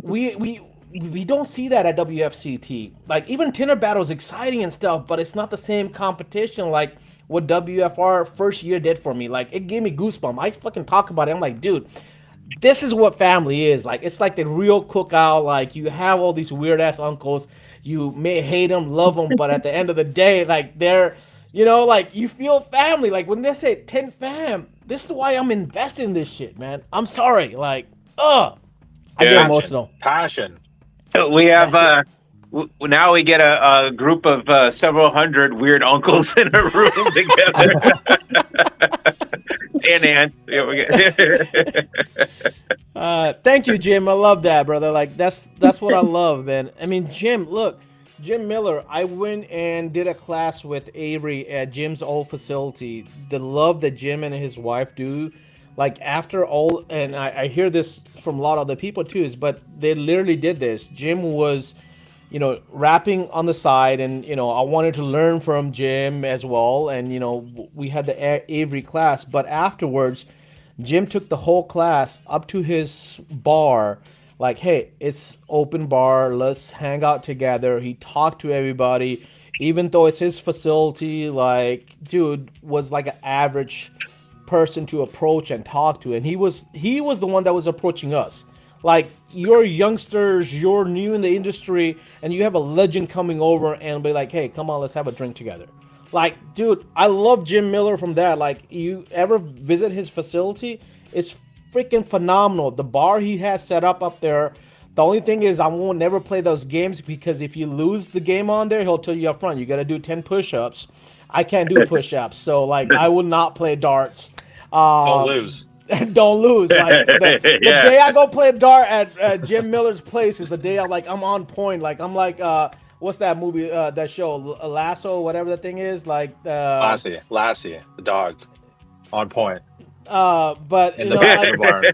Speaker 1: we don't see that at WFCT. Like even Tinner Battle is exciting and stuff, but it's not the same competition like what WFR first year did for me. Like it gave me goosebumps. I fucking talk about it. I'm like, dude, this is what family is. Like it's like the real cookout. Like you have all these weird ass uncles. You may hate them, love them, but at the end of the day, like they're, like you feel family. Like when they say 10 fam, this is why I'm invested in this shit, man. I'm sorry. Like, I get emotional.
Speaker 4: Passion.
Speaker 2: We have now we get a group of several hundred weird uncles in a room together. and
Speaker 1: Thank you, Jim. I love that, brother. Like that's what I love, man. I mean, Jim Miller. I went and did a class with Avery at Jim's old facility. The love that Jim and his wife do, like after all, and I hear this from a lot of other people too, but they literally did this. Jim was, rapping on the side, and I wanted to learn from Jim as well, and we had the Avery class, but afterwards, Jim took the whole class up to his bar, like, hey, it's open bar, let's hang out together. He talked to everybody, even though it's his facility. Like, dude was like an average person to approach and talk to, and he was the one that was approaching us. Like, you're youngsters, you're new in the industry, and you have a legend coming over and be like, hey, come on, let's have a drink together. Like, dude, I love Jim Miller from that. Like, you ever visit his facility? It's freaking phenomenal. The bar he has set up there. The only thing is I won't never play those games, because if you lose the game on there, he'll tell you up front, you got to do 10 push-ups. I can't do push-ups, so like I will not play darts.
Speaker 4: Don't lose.
Speaker 1: Don't lose. Like the day I go play dart at Jim Miller's place is the day I'm on point. Like I'm like what's that movie, that show, Lasso, whatever the thing is, like
Speaker 4: Lassie, the dog, on point.
Speaker 1: But
Speaker 4: In the back of the barn.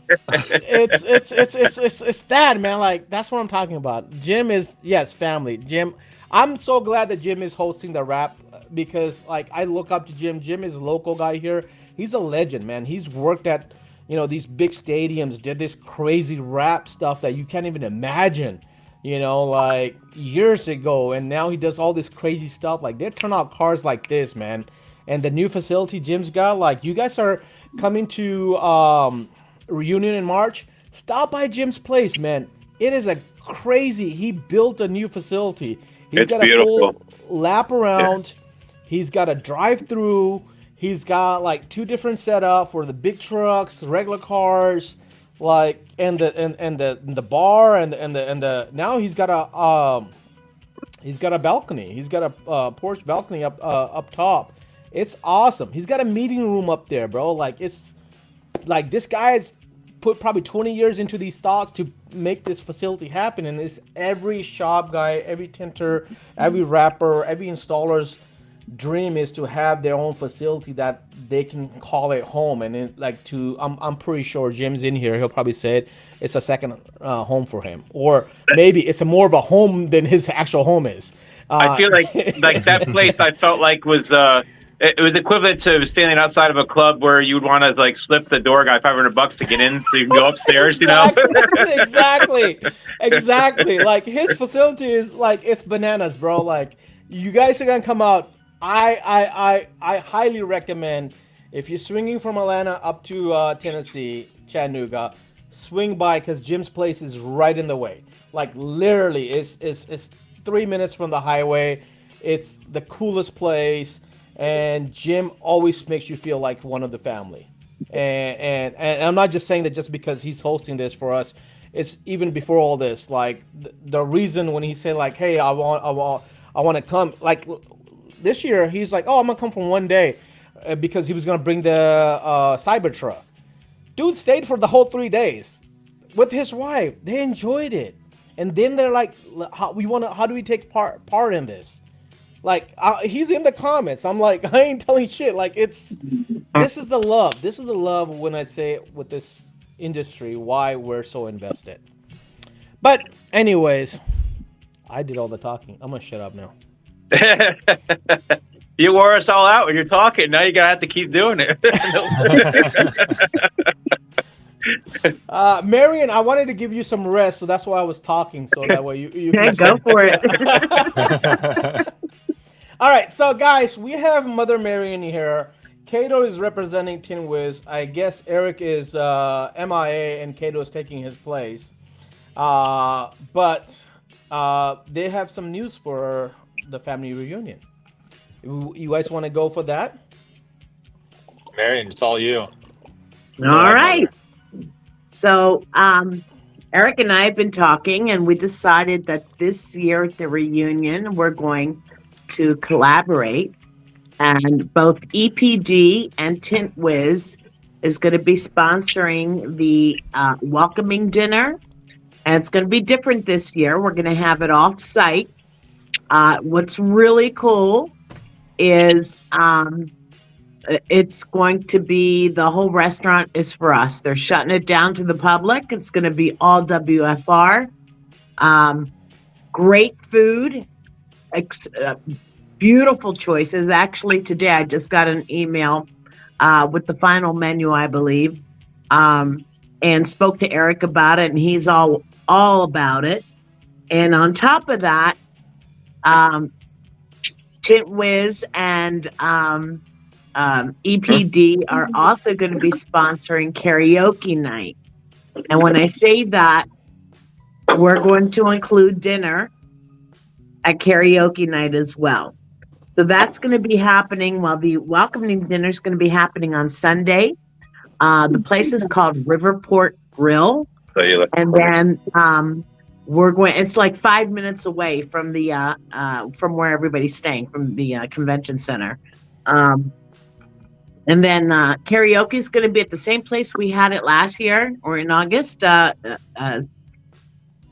Speaker 1: it's that, man. Like that's what I'm talking about. Jim is, yes, family. Jim, I'm so glad that Jim is hosting the rap, because like I look up to Jim. Jim is a local guy here. He's a legend, man. He's worked at these big stadiums, did this crazy rap stuff that you can't even imagine, like years ago. And now he does all this crazy stuff. Like they turn out cars like this, man. And the new facility Jim's got, like you guys are coming to reunion in March. Stop by Jim's place, man. It is a crazy. He built a new facility. He's got
Speaker 2: beautiful.
Speaker 1: A full lap around. He's got a drive-through. He's got like 2 different setup for the big trucks, regular cars, like and the bar and the now he's got a balcony. He's got a porch balcony up top. It's awesome. He's got a meeting room up there, bro. Like it's like this guy's put probably 20 years into these thoughts to make this facility happen, and it's every shop guy, every tinter, every rapper, every installer's dream is to have their own facility that they can call it home. And it, like I'm pretty sure Jim's in here, he'll probably say it's a second home for him, or maybe it's more of a home than his actual home is.
Speaker 2: I feel like that place I felt like was it was equivalent to standing outside of a club where you'd want to like slip the door guy $500 to get in so you can go upstairs.
Speaker 1: Exactly. Like his facility is like, it's bananas, bro. Like you guys are gonna come out. I highly recommend, if you're swinging from Atlanta up to Tennessee, Chattanooga, swing by, because Jim's place is right in the way. Like literally, it's 3 minutes from the highway. It's the coolest place, and Jim always makes you feel like one of the family. And I'm not just saying that just because he's hosting this for us. It's even before all this. Like the reason when he said like, "Hey, I want to come." Like this year, he's like, "Oh, I'm gonna come for one day," because he was gonna bring the Cybertruck. Dude stayed for the whole 3 days with his wife. They enjoyed it, and then they're like, How do we take part in this?" Like he's in the comments. I'm like, I ain't telling shit. Like this is the love. This is the love when I say with this industry why we're so invested. But anyways, I did all the talking. I'm gonna shut up now.
Speaker 2: You wore us all out when you're talking. Now you're gonna have to keep doing it.
Speaker 1: Marion, I wanted to give you some rest, so that's why I was talking. So that way you
Speaker 3: Yeah,
Speaker 1: can
Speaker 3: go for it.
Speaker 1: All right, so guys, we have Mother Marion here. Kato is representing Tin Wiz. I guess Eric is MIA and Kato is taking his place. But they have some news for the family reunion. You guys want to go for that?
Speaker 4: Marion, it's all you.
Speaker 3: All right. So, Eric and I have been talking, and we decided that this year at the reunion, we're going to collaborate. And both EPD and Tint Wiz is going to be sponsoring the welcoming dinner. And it's going to be different this year. We're going to have it off site. What's really cool is it's going to be the whole restaurant is for us. They're shutting it down to the public. It's going to be all WFR. Great food, beautiful choices. Actually, today I just got an email with the final menu, I believe, and spoke to Eric about it, and he's all about it. And on top of that, Tint Wiz and EPD are also going to be sponsoring karaoke night. And when I say that, we're going to include dinner at karaoke night as well. So that's going to be happening while the welcoming dinner is going to be happening on Sunday. The place is called Riverport Grill. And then we're going, it's like 5 minutes away from the from where everybody's staying, from the convention center. And then karaoke is going to be at the same place we had it last year or in August.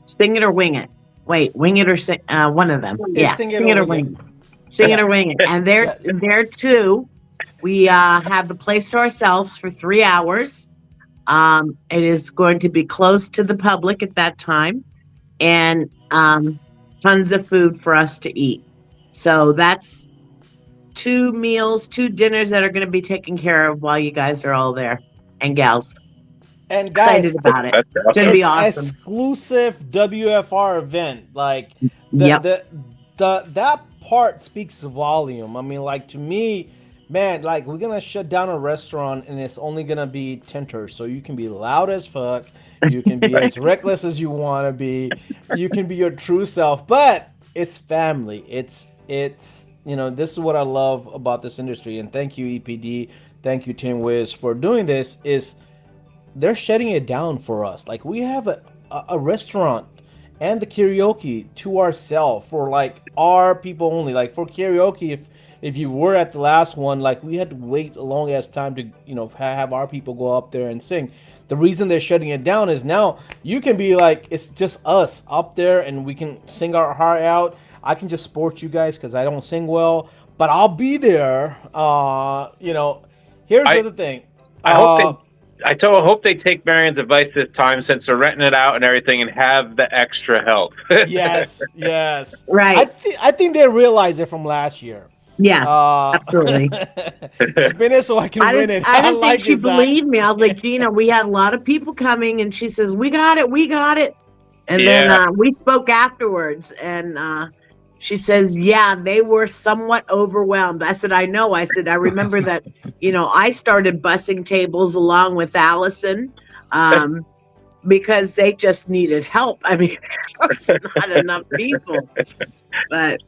Speaker 3: Sing it or wing it. Wait, wing it or sing, one of them. Yeah,
Speaker 1: Sing it or wing it.
Speaker 3: Sing it or wing it. And there too, we have the place to ourselves for 3 hours. It is going to be closed to the public at that time, and tons of food for us to eat. So that's 2 meals, 2 dinners that are going to be taken care of while you guys are all there, and gals.
Speaker 1: And guys,
Speaker 3: Excited about it.
Speaker 2: That's
Speaker 3: It's going to be
Speaker 1: it's
Speaker 3: awesome.
Speaker 1: exclusive WFR event. Like
Speaker 3: Yep.
Speaker 1: that part speaks volume. I mean, like to me, man, like we're gonna shut down a restaurant and it's only gonna be tenters, so you can be loud as fuck, you can be as reckless as you want to be, you can be your true self, but it's family. It's this is what I love about this industry. And thank you EPD, thank you Tim Wiz for doing this. Is they're shutting it down for us. Like we have a restaurant and the karaoke to ourselves for like our people only. Like for karaoke, if you were at the last one, like we had to wait a long ass time to have our people go up there and sing. The reason they're shutting it down is now you can be like, it's just us up there and we can sing our heart out. I can just support you guys because I don't sing well, but I'll be there. Here's the other thing.
Speaker 2: I hope they take Marion's advice this time, since they're renting it out and everything, and have the extra help.
Speaker 1: Yes.
Speaker 3: Right.
Speaker 1: I think they realized it from last year.
Speaker 3: Yeah, absolutely.
Speaker 1: Spin it so I can win it.
Speaker 3: I didn't
Speaker 1: like
Speaker 3: think she
Speaker 1: his eye.
Speaker 3: believed me. I was like, Gina, we had a lot of people coming, and she says, we got it. And then we spoke afterwards, and she says, yeah, they were somewhat overwhelmed. I said, I know. I said, I remember that, I started bussing tables along with Allison because they just needed help. I mean, there was not enough people. But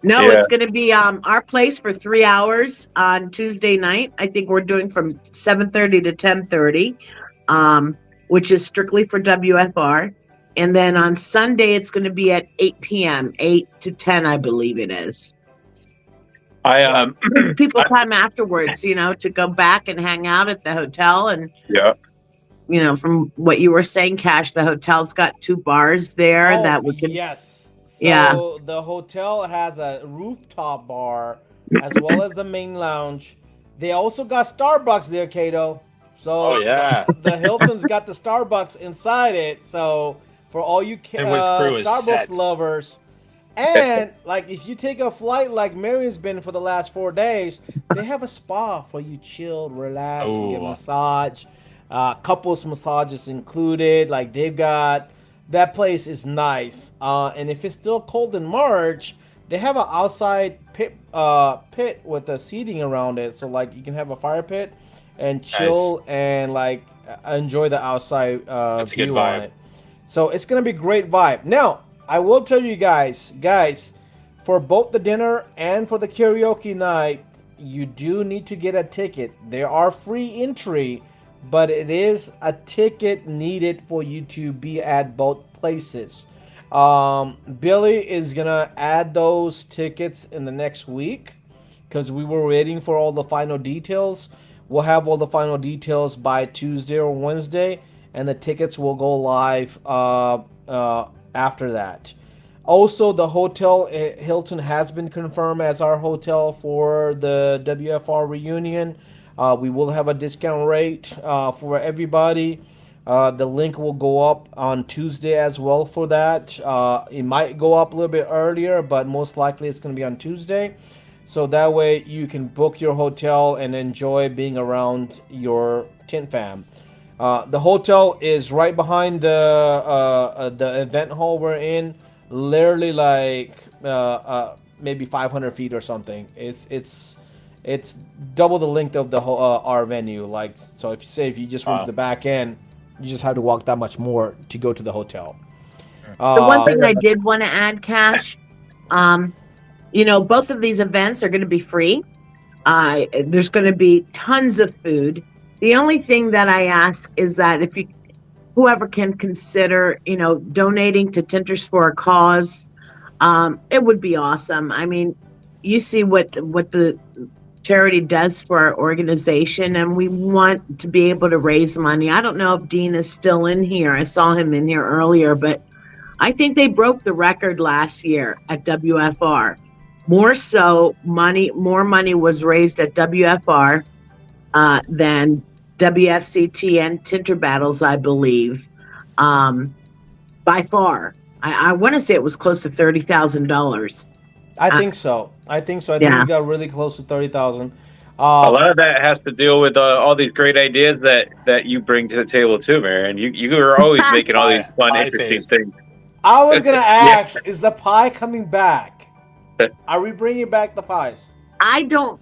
Speaker 3: No,
Speaker 2: Yeah.
Speaker 3: it's going to be our place for 3 hours on Tuesday night. I think we're doing from 7:30 to 10:30, which is strictly for WFR. And then on Sunday, it's going to be at 8 p.m., 8 to 10, I believe it is.
Speaker 2: I
Speaker 3: Gives people time afterwards, to go back and hang out at the hotel. And,
Speaker 2: yeah.
Speaker 3: from what you were saying, Cash, the hotel's got 2 bars there
Speaker 1: Oh
Speaker 3: that we can,
Speaker 1: yes.
Speaker 3: yeah.
Speaker 1: So the hotel has a rooftop bar as well as the main lounge. They also got Starbucks there, Kato. So
Speaker 4: Oh yeah.
Speaker 1: the Hilton's got the Starbucks inside it. So for all you
Speaker 4: And Wiz Crew is
Speaker 1: Starbucks
Speaker 4: set.
Speaker 1: lovers, and like if you take a flight like Marion's been for the last 4 days, they have a spa for you chill, relax, and get a
Speaker 4: Oh.
Speaker 1: massage. Couples massages included. Like they've got that place is nice. And if it's still cold in March, they have an outside pit with the seating around it. So like you can have a fire pit and chill and like enjoy the outside
Speaker 4: That's a good
Speaker 1: view on
Speaker 4: vibe.
Speaker 1: it. So it's gonna be great vibe. Now I will tell you guys, for both the dinner and for the karaoke night, you do need to get a ticket. There are free entry, but it is a ticket needed for you to be at both places. Billy is gonna add those tickets in the next week because we were waiting for all the final details. We'll have all the final details by Tuesday or Wednesday, and the tickets will go live after that. Also, the hotel Hilton has been confirmed as our hotel for the WFR reunion. We will have a discount rate for everybody. The link will go up on Tuesday as well for that. It might go up a little bit earlier, but most likely it's going to be on Tuesday. So that way you can book your hotel and enjoy being around your tent fam. The hotel is right behind the event hall we're in. Literally like maybe 500 feet or something. It's double the length of the whole our venue. Like so, if you just went to the back end, you just have to walk that much more to go to the hotel.
Speaker 3: The one thing I did want to add, Cash, both of these events are going to be free. There's going to be tons of food. The only thing that I ask is that if whoever can consider, donating to Tinters for a Cause, it would be awesome. I mean, you see what the charity does for our organization, and we want to be able to raise money. I don't know if Dean is still in here. I saw him in here earlier, but I think they broke the record last year at WFR. More money was raised at WFR than WFCT and Tinter Battles, I believe, by far. I want to say it was close to $30,000.
Speaker 1: I think so. I think we got really close to 30,000.
Speaker 2: A lot of that has to deal with all these great ideas that you bring to the table too, Marion. You are always making all these fun, interesting things.
Speaker 1: I was gonna ask, is the pie coming back? Are we bringing back the pies?
Speaker 3: I don't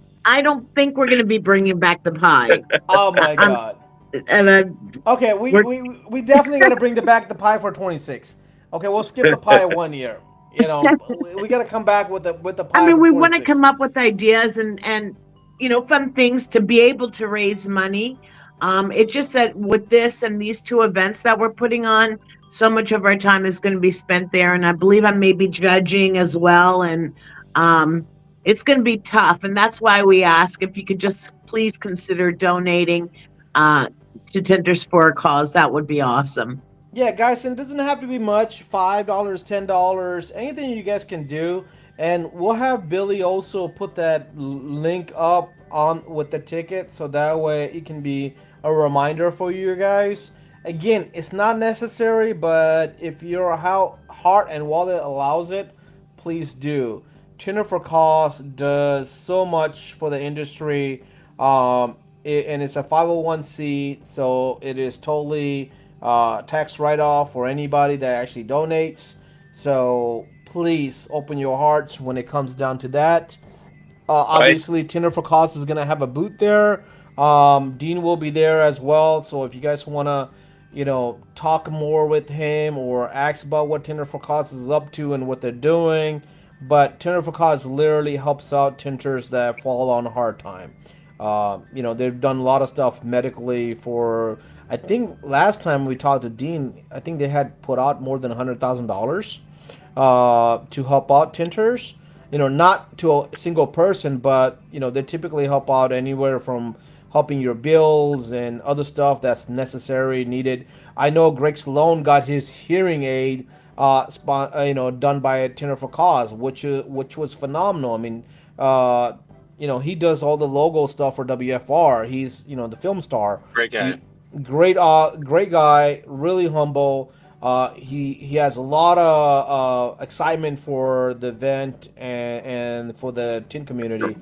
Speaker 3: think we're going to be bringing back the pie.
Speaker 1: Oh my god. Okay, we definitely got to bring back the pie for 26. Okay, we'll skip the pie 1 year. We got to come back with the pie.
Speaker 3: I mean, we want to
Speaker 1: 26.
Speaker 3: come up with ideas and fun things to be able to raise money. It's just that with this and these 2 events that we're putting on, so much of our time is going to be spent there, and I believe I may be judging as well, and it's going to be tough, and that's why we ask if you could just please consider donating to Tinters for a Cause. That would be awesome.
Speaker 1: Yeah, guys, and it doesn't have to be much. $5, $10, anything you guys can do. And we'll have Billy also put that link up on with the ticket, so that way it can be a reminder for you guys. Again, it's not necessary, but if your heart and wallet allows it, please do. Tinter for Cause does so much for the industry, and it's a 501c, so it is totally tax write-off for anybody that actually donates. So please open your hearts when it comes down to that. Obviously, Tinter for Cause is going to have a booth there. Dean will be there as well. So if you guys want to, talk more with him or ask about what Tinter for Cause is up to and what they're doing, but Tender for Cause literally helps out tinters that fall on a hard time. They've done a lot of stuff medically for. I think last time we talked to Dean, I think they had put out more than $100,000 to help out tinters. Not to a single person, but they typically help out anywhere from helping your bills and other stuff that's necessary, needed. I know Greg Sloan got his hearing aid, done by Tender for Cause, which was phenomenal. I mean, he does all the logo stuff for WFR. He's the film star.
Speaker 4: Great guy.
Speaker 1: Great guy, really humble. He has a lot of excitement for the event and for the tin community,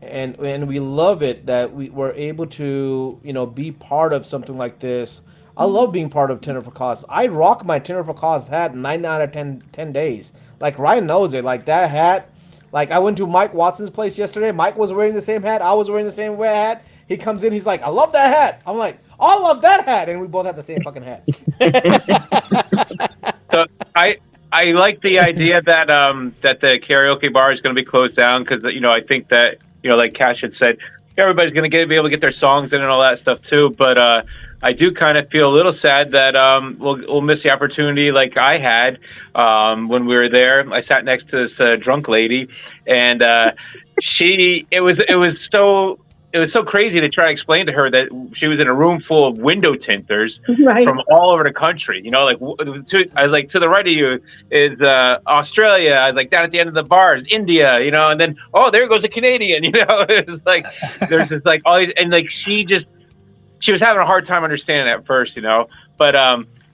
Speaker 1: and we love it that we were able to be part of something like this. I love being part of Tender for Cause. I rock my Tender for Cause hat 9 out of 10 days. Like Ryan knows it. Like that hat. Like I went to Mike Watson's place yesterday. Mike was wearing the same hat. I was wearing the same hat. He comes in. He's like, "I love that hat." I'm like, "I love that hat," and we both had the same fucking hat.
Speaker 2: So I like the idea that that the karaoke bar is going to be closed down because I think that like Cash had said, everybody's going to be able to get their songs in and all that stuff too. But I do kind of feel a little sad that we'll miss the opportunity like I had when we were there. I sat next to this drunk lady, and it was so crazy to try to explain to her that she was in a room full of window tinters
Speaker 3: Right.
Speaker 2: from all over the country. I was like, to the right of you is Australia. I was like, down at the end of the bar is India, and then, oh, there goes a Canadian, It's like, there's just like all these, and like, she was having a hard time understanding at first, but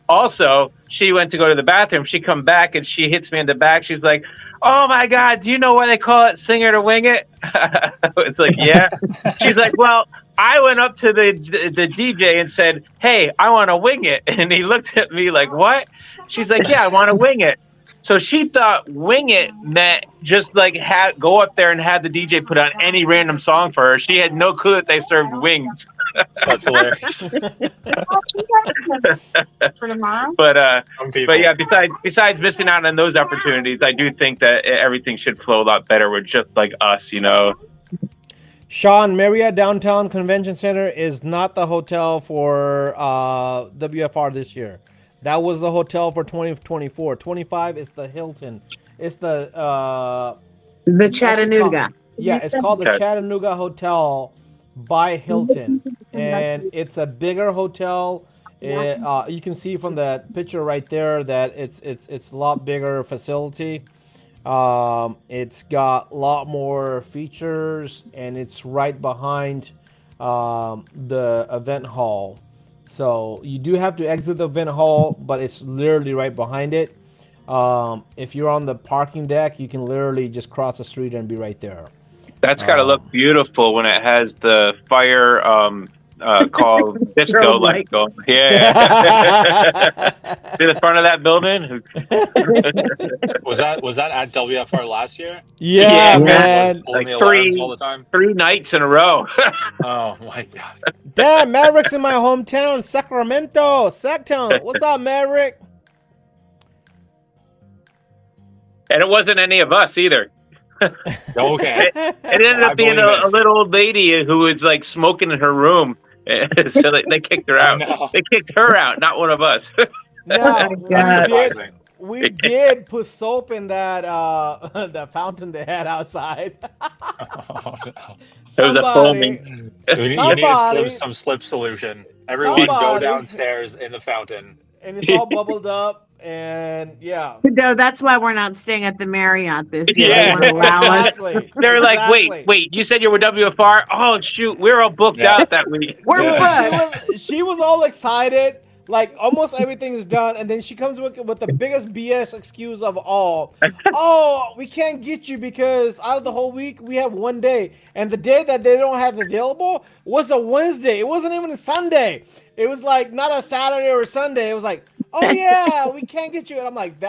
Speaker 2: also she went to go to the bathroom. She come back and she hits me in the back. She's like, "Oh my God, do you know why they call it singer to wing it?" It's like, yeah. She's like, "Well, I went up to the DJ and said, 'Hey, I want to wing it.'" And he looked at me like, "What?" She's like, "Yeah, I want to wing it." So she thought wing it meant just like go up there and have the DJ put on any random song for her. She had no clue that they served wings.
Speaker 4: That's hilarious.
Speaker 5: For tomorrow?
Speaker 2: But
Speaker 4: Some people.
Speaker 2: yeah, besides missing out on those opportunities, I do think that everything should flow a lot better with just like us,
Speaker 1: Sean, Marriott Downtown Convention Center is not the hotel for WFR this year. That was the hotel for 2024. 25 is the Hilton. It's the
Speaker 3: Chattanooga.
Speaker 1: it's called the
Speaker 2: Okay.
Speaker 1: Chattanooga Hotel by Hilton, and it's a bigger hotel. You can see from that picture right there that it's a lot bigger facility. It's got a lot more features, and it's right behind the event hall. So you do have to exit the event hall, but it's literally right behind it. If you're on the parking deck, you can literally just cross the street and be right there.
Speaker 2: That's got to look beautiful when it has the fire called disco
Speaker 3: Strobe
Speaker 2: lights
Speaker 3: lights.
Speaker 2: going. Yeah. See the front of that building?
Speaker 4: Was that at WFR last year?
Speaker 1: Yeah,
Speaker 2: Yeah.
Speaker 1: man.
Speaker 4: Pulling
Speaker 2: Like
Speaker 4: the alarms all the time.
Speaker 2: 3 nights in a row.
Speaker 4: Oh my God.
Speaker 1: Damn, Maverick's in my hometown, Sacramento, Sacktown. What's up, Maverick?
Speaker 2: And it wasn't any of us either.
Speaker 4: Okay.
Speaker 2: It ended
Speaker 4: I
Speaker 2: up being
Speaker 4: believe it.
Speaker 2: a little old lady who was like smoking in her room. So they kicked her out.
Speaker 4: No.
Speaker 2: They kicked her out, not one of us.
Speaker 1: Now,
Speaker 3: God.
Speaker 4: Surprising.
Speaker 1: we did put soap in that that fountain they had outside.
Speaker 4: Oh, no.
Speaker 2: It was a foaming.
Speaker 4: You need
Speaker 1: Somebody-
Speaker 4: some slip solution. Everyone go
Speaker 1: Somebody-
Speaker 4: downstairs in the fountain.
Speaker 1: And it's all bubbled up, and yeah.
Speaker 3: No, that's why we're not staying at the Marriott this year.
Speaker 2: Yeah.
Speaker 3: They won't allow us.
Speaker 1: Exactly.
Speaker 2: They're like,
Speaker 1: Exactly.
Speaker 2: wait, you said you were WFR? Oh, shoot, we're all booked
Speaker 4: Yeah.
Speaker 2: out that week.
Speaker 3: We're
Speaker 4: Yeah.
Speaker 3: good.
Speaker 1: She was all excited, like almost everything is done, and then she comes with the biggest BS excuse of all. Oh, we can't get you because out of the whole week we have one day, and the day that they don't have available was a Wednesday. It wasn't even a Sunday. It was like not a Saturday or a Sunday. It was like, oh yeah, we can't get you, and I'm like, if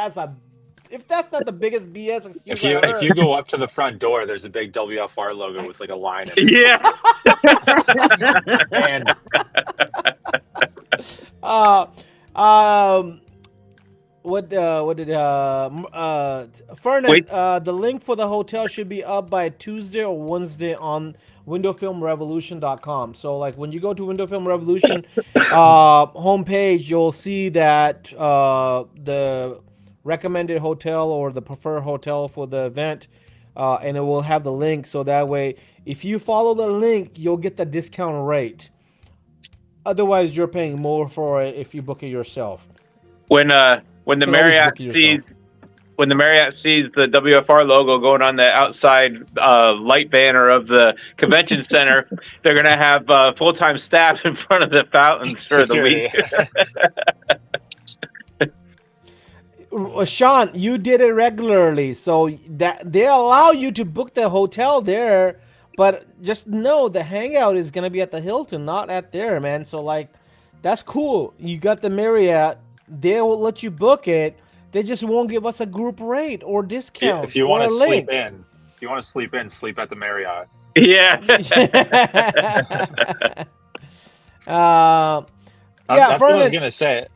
Speaker 1: that's not the biggest BS excuse
Speaker 4: If
Speaker 1: I heard.
Speaker 4: you go up to the front door, there's a big WFR logo with like a line in it.
Speaker 2: Yeah.
Speaker 4: And
Speaker 1: what did Fernan?
Speaker 2: Wait.
Speaker 1: The link for the hotel should be up by Tuesday or Wednesday on windowfilmrevolution.com. So like when you go to Window Film Revolution homepage, you'll see that the recommended hotel or the preferred hotel for the event, and it will have the link. So that way, if you follow the link, you'll get the discount rate. Otherwise, you're paying more for it if you book it yourself.
Speaker 2: When the
Speaker 1: can always
Speaker 2: Marriott
Speaker 1: book it
Speaker 2: sees when the Marriott sees the WFR logo going on the outside light banner of the convention center, they're gonna have full-time staff in front of the fountains for the week.
Speaker 1: Sean, you did it regularly, so that they allow you to book the hotel there, but just know the hangout is gonna be at the Hilton, not at there, man. So like, that's cool. You got the Marriott. They will let you book it. They just won't give us a group rate or discount.
Speaker 4: If you
Speaker 1: want to
Speaker 4: sleep sleep at the Marriott.
Speaker 2: Yeah.
Speaker 1: Yeah,
Speaker 4: That's what I was
Speaker 1: Vernon,
Speaker 4: gonna say.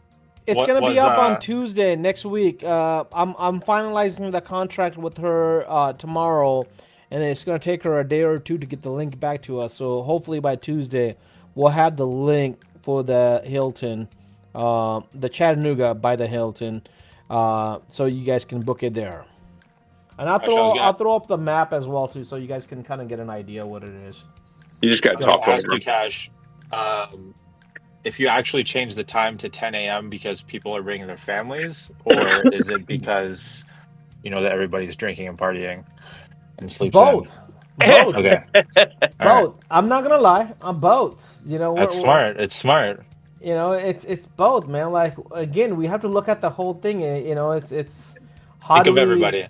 Speaker 1: it's
Speaker 4: What
Speaker 1: gonna be
Speaker 4: was,
Speaker 1: up on Tuesday next week. I'm finalizing the contract with her tomorrow, and it's gonna take her a day or two to get the link back to us. So hopefully by Tuesday, we'll have the link for the Hilton, the Chattanooga by the Hilton, so you guys can book it there. And I'll throw up the map as well too, so you guys can kind of get an idea what it is.
Speaker 2: You just got to talk
Speaker 4: ask
Speaker 2: over.
Speaker 4: you, Cash, if you actually change the time to 10 a.m. because people are bringing their families, or is it because that everybody's drinking and partying and sleeps
Speaker 1: Both. Both.
Speaker 4: in? Okay.
Speaker 1: Both.
Speaker 4: All right.
Speaker 1: I'm not gonna lie. I'm both.
Speaker 4: That's smart. It's smart.
Speaker 1: It's both, man. Like again, we have to look at the whole thing. It's how
Speaker 4: Think
Speaker 1: do
Speaker 4: of
Speaker 1: we,
Speaker 4: everybody.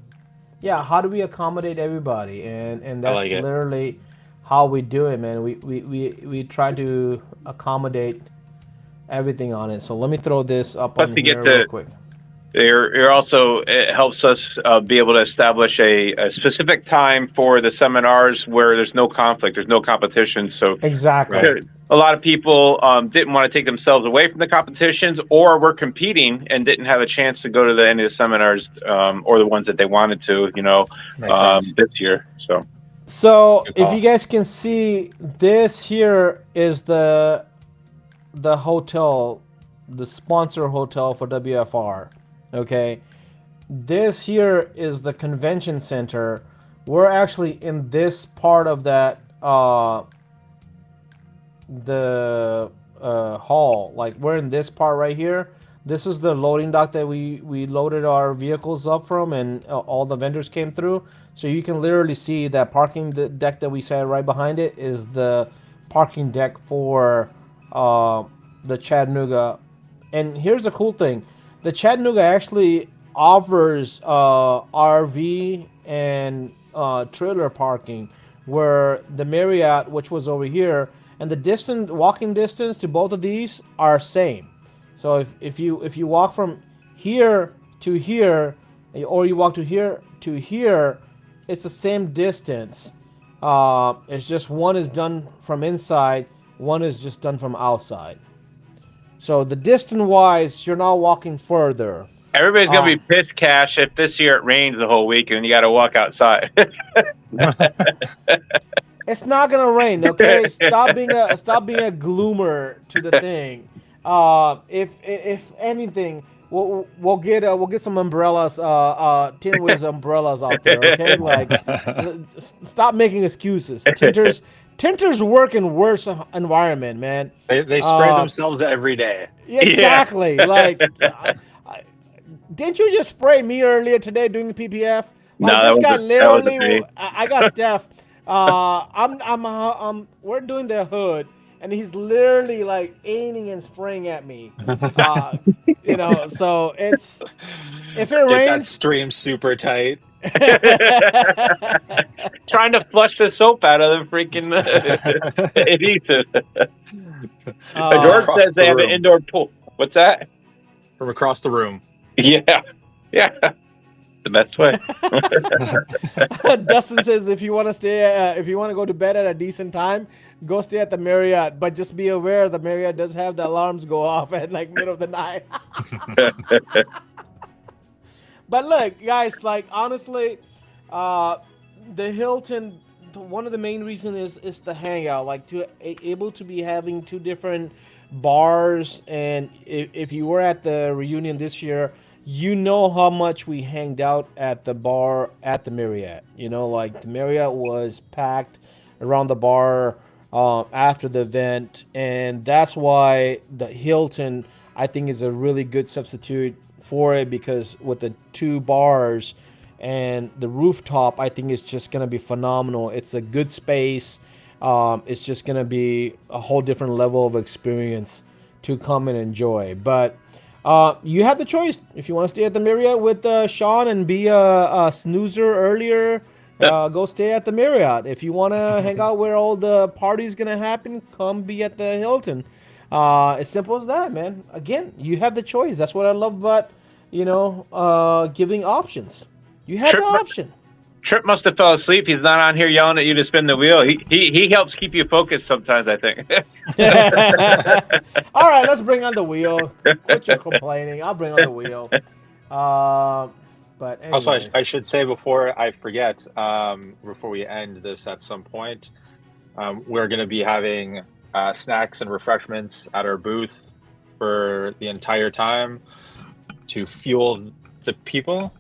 Speaker 1: Yeah, how do we accommodate everybody? And that's
Speaker 4: like it.
Speaker 1: literally how we do it, man. We try to accommodate everything on it. So let me throw this up
Speaker 2: Plus
Speaker 1: on
Speaker 2: to
Speaker 1: here
Speaker 2: get to-
Speaker 1: real quick.
Speaker 2: You're also, it helps us be able to establish a specific time for the seminars where there's no conflict, there's no competition. So
Speaker 1: Exactly.
Speaker 4: Right.
Speaker 2: a lot of people didn't want to take themselves away from the competitions, or were competing and didn't have a chance to go to any of the seminars or the ones that they wanted to,
Speaker 4: Makes sense.
Speaker 2: this year. So
Speaker 1: So
Speaker 4: Good
Speaker 1: if
Speaker 4: call.
Speaker 1: you guys can see, this here is the hotel, the sponsor hotel for WFR. Okay, this here is the convention center. We're actually in this part of that the hall. Like we're in this part right here. This is the loading dock that we loaded our vehicles up from, and all the vendors came through. So you can literally see that parking deck that we said right behind it is the parking deck for the Chattanooga. And here's the cool thing. The Chattanooga actually offers RV and trailer parking, where the Marriott, which was over here, and the walking distance to both of these are same. So if you walk from here to here, or you walk to here, it's the same distance. It's just one is done from inside, one is just done from outside. So the distance-wise, you're not walking further.
Speaker 2: everybody's going to be pissed, Cash, if this year it rains the whole week and you got to walk outside.
Speaker 1: It's not gonna rain, okay? Stop being a gloomer to the thing. If anything, we'll get some umbrellas, Tin Wiz umbrellas out there, okay? Like, stop making excuses. Tinters work in worse environment, man.
Speaker 4: They spray themselves every day.
Speaker 1: Exactly. Like, didn't you just spray me earlier today doing the PPF? Like,
Speaker 2: No,
Speaker 1: this
Speaker 2: that
Speaker 1: guy
Speaker 2: wasn't me.
Speaker 1: literally. I got Steph. We're doing the hood, and he's literally like aiming and spraying at me. So it's if it
Speaker 4: Get that
Speaker 1: rains.
Speaker 4: stream super tight.
Speaker 2: Trying to flush the soap out of the freaking adhesive. George
Speaker 4: Across
Speaker 2: says they
Speaker 4: the
Speaker 2: have an
Speaker 4: room.
Speaker 2: indoor pool. What's that?
Speaker 4: From across the room.
Speaker 2: Yeah. The best way.
Speaker 1: Dustin says if you want to go to bed at a decent time, go stay at the Marriott. But just be aware the Marriott does have the alarms go off at like middle of the night. But look, guys, like honestly, uh, the Hilton. One of the main reasons is the hangout, like to able to be having two different bars. And if you were at the reunion this year, you know how much we hanged out at the bar at the Marriott. You know, like the Marriott was packed around the bar after the event, and that's why the Hilton I think is a really good substitute for it, because with the two bars and the rooftop, I think it's just gonna be phenomenal. It's a good space. It's just gonna be a whole different level of experience to come and enjoy. But you have the choice if you want to stay at the Marriott with Sean and be a snoozer earlier. Go stay at the Marriott. If you want to hang out where all the parties gonna happen, come be at the Hilton. As simple as that, man. Again, you have the choice. That's what I love about giving options. You have
Speaker 2: Trip,
Speaker 1: the option.
Speaker 2: Trip must have fell asleep. He's not on here yelling at you to spin the wheel. He helps keep you focused sometimes, I think.
Speaker 1: All right, let's bring on the wheel. Quit your complaining. I'll bring on the wheel. But anyways.
Speaker 4: Also, I should say before I forget, before we end this at some point, we're going to be having snacks and refreshments at our booth for the entire time to fuel the people.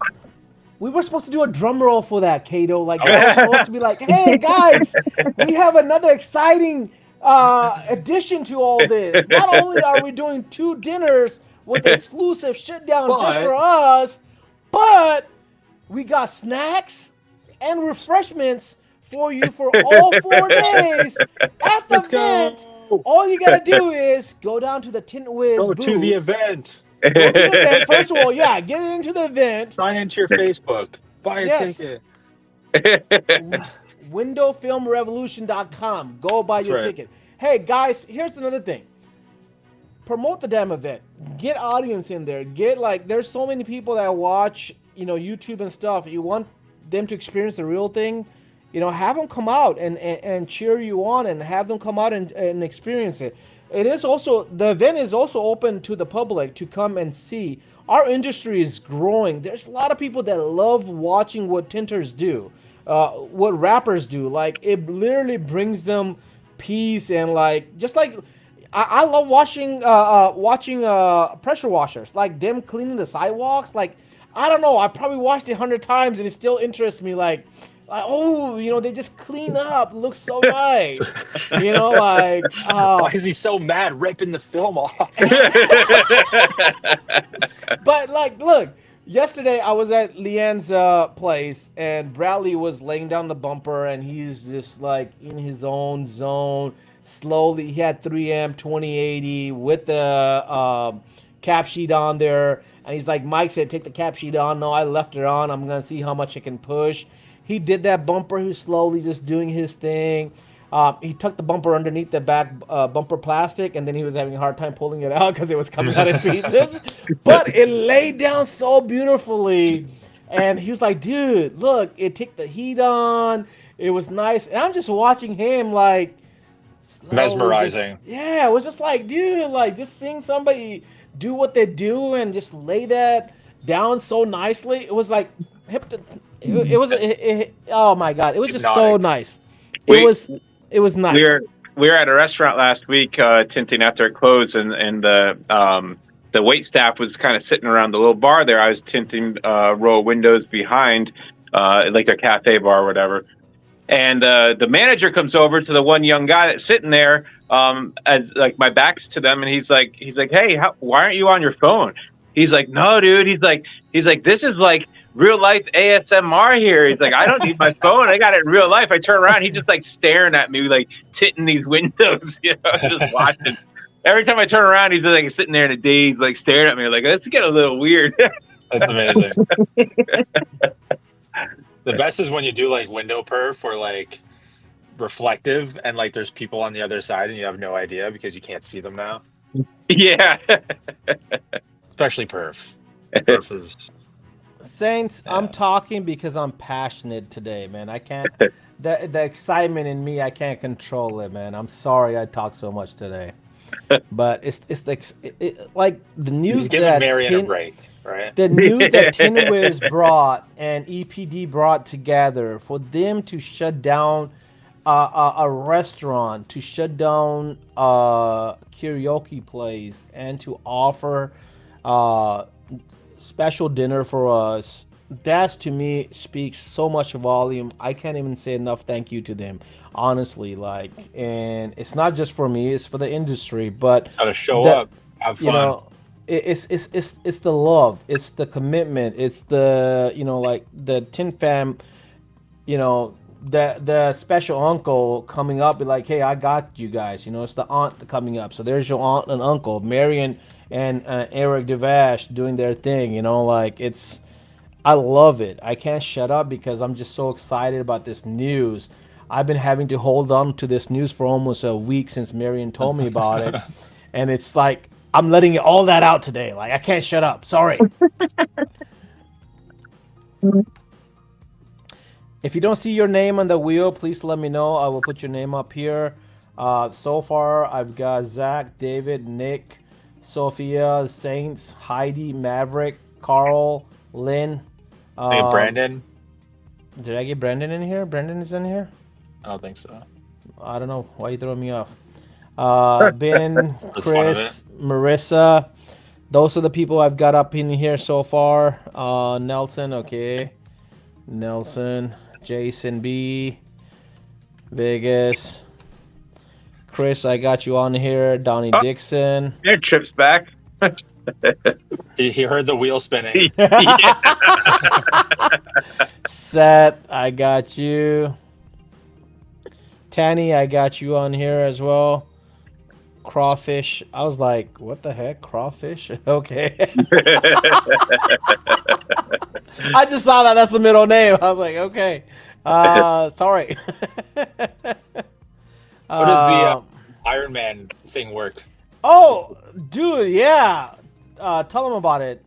Speaker 1: We were supposed to do a drum roll for that, Kato. Like, I was supposed to be like, hey, guys, we have another exciting addition to all this. Not only are we doing 2 dinners with exclusive shit down just for us, but we got snacks and refreshments for you for all 4 days at the event. All you got to do is go down to the Tint Wiz
Speaker 4: Go
Speaker 1: booth.
Speaker 4: to the event.
Speaker 1: Go to the event. First of all, yeah, get into the event.
Speaker 4: Sign into your Facebook. Buy a ticket.
Speaker 1: Windowfilmrevolution.com. Go buy your ticket. Hey, guys, here's another thing. Promote the damn event. Get audience in there. There's so many people that watch, YouTube and stuff. You want them to experience the real thing. Have them come out and cheer you on, and have them come out and experience it. The event is also open to the public to come and see. Our industry is growing. There's a lot of people that love watching what tinters do, what rappers do. Like, it literally brings them peace, and I love watching pressure washers, like them cleaning the sidewalks. Like, I don't know, I probably watched it 100 times and it still interests me. They just clean up. It looks so nice.
Speaker 4: Why is he so mad ripping the film off?
Speaker 1: But look, yesterday I was at Leanne's place, and Bradley was laying down the bumper, and he's just in his own zone. Slowly, he had 3M 2080 with the cap sheet on there, and he's like, Mike said, take the cap sheet on. No, I left it on. I'm gonna see how much I can push. He did that bumper. He was slowly just doing his thing. He tucked the bumper underneath the back bumper plastic, and then he was having a hard time pulling it out because it was coming out in pieces. But it laid down so beautifully, and he was like, dude, look, it took the heat on. It was nice. And I'm just watching him
Speaker 4: it's mesmerizing.
Speaker 1: It was just dude, just seeing somebody do what they do and just lay that down so nicely. It was like oh my god, it was just so nice. It was nice.
Speaker 2: We were at a restaurant last week tinting after it closed, and the wait staff was kind of sitting around the little bar there. I was tinting a row of windows behind, like a cafe bar or whatever. And the manager comes over to the one young guy that's sitting there, as my back's to them, and he's like, hey, why aren't you on your phone? He's like, no, dude. He's like, this is like real life ASMR here. He's like, I don't need my phone. I got it in real life. I turn around, he's just staring at me, tinting these windows, just watching. Every time I turn around, he's sitting there in a daze, staring at me, this is getting a little weird.
Speaker 4: That's amazing. The best is when you do window perf or reflective, and there's people on the other side and you have no idea because you can't see them now.
Speaker 2: Yeah.
Speaker 4: Especially perf. Perf is...
Speaker 1: Saints, yeah. I'm talking because I'm passionate today, man. I can't. The excitement in me, I can't control it, man. I'm sorry I talked so much today. But it's like the news
Speaker 4: He's giving
Speaker 1: that
Speaker 4: Marion a break, right?
Speaker 1: the news that Tinwiz brought and EPD brought together for them to shut down a restaurant, to shut down a karaoke place, and to offer uh, special dinner for us. That to me speaks so much volume. I can't even say enough thank you to them, honestly. Like, and it's not just for me; it's for the industry. But
Speaker 4: Gotta show
Speaker 1: that,
Speaker 4: up, have fun.
Speaker 1: you know, it's the love, it's the commitment, it's the, like the Tin Fam, the special uncle coming up, be like, hey, I got you guys. It's the aunt coming up. So there's your aunt and uncle, Marion and Eric Devash doing their thing. Like I love it. I can't shut up because I'm just so excited about this news. I've been having to hold on to this news for almost a week since Marion told me about it. And it's like I'm letting all that out today. Like I can't shut up. Sorry. If you don't see your name on the wheel, please let me know. I will put your name up here. So far, I've got Zach, David, Nick, Sophia, Saints, Heidi, Maverick, Carl, Lynn.
Speaker 4: I think Brandon.
Speaker 1: Did I get Brandon in here? Brandon is in here?
Speaker 4: I don't think so.
Speaker 1: I don't know. Why are you throwing me off? Ben,
Speaker 4: For the fun of
Speaker 1: Chris, Marissa. Those are the people I've got up in here so far. Nelson, okay. Nelson, Jason B, Vegas, Chris, I got you on here. Donnie Dixon.
Speaker 2: Your trip's back.
Speaker 4: He heard the wheel spinning.
Speaker 1: Seth, I got you. Tanny, I got you on here as well. Crawfish. I was like, what the heck? Crawfish? Okay. I just saw that. That's the middle name. I was like, okay. Sorry.
Speaker 4: How does the Iron Man thing work?
Speaker 1: Oh, dude, yeah. Tell them about it,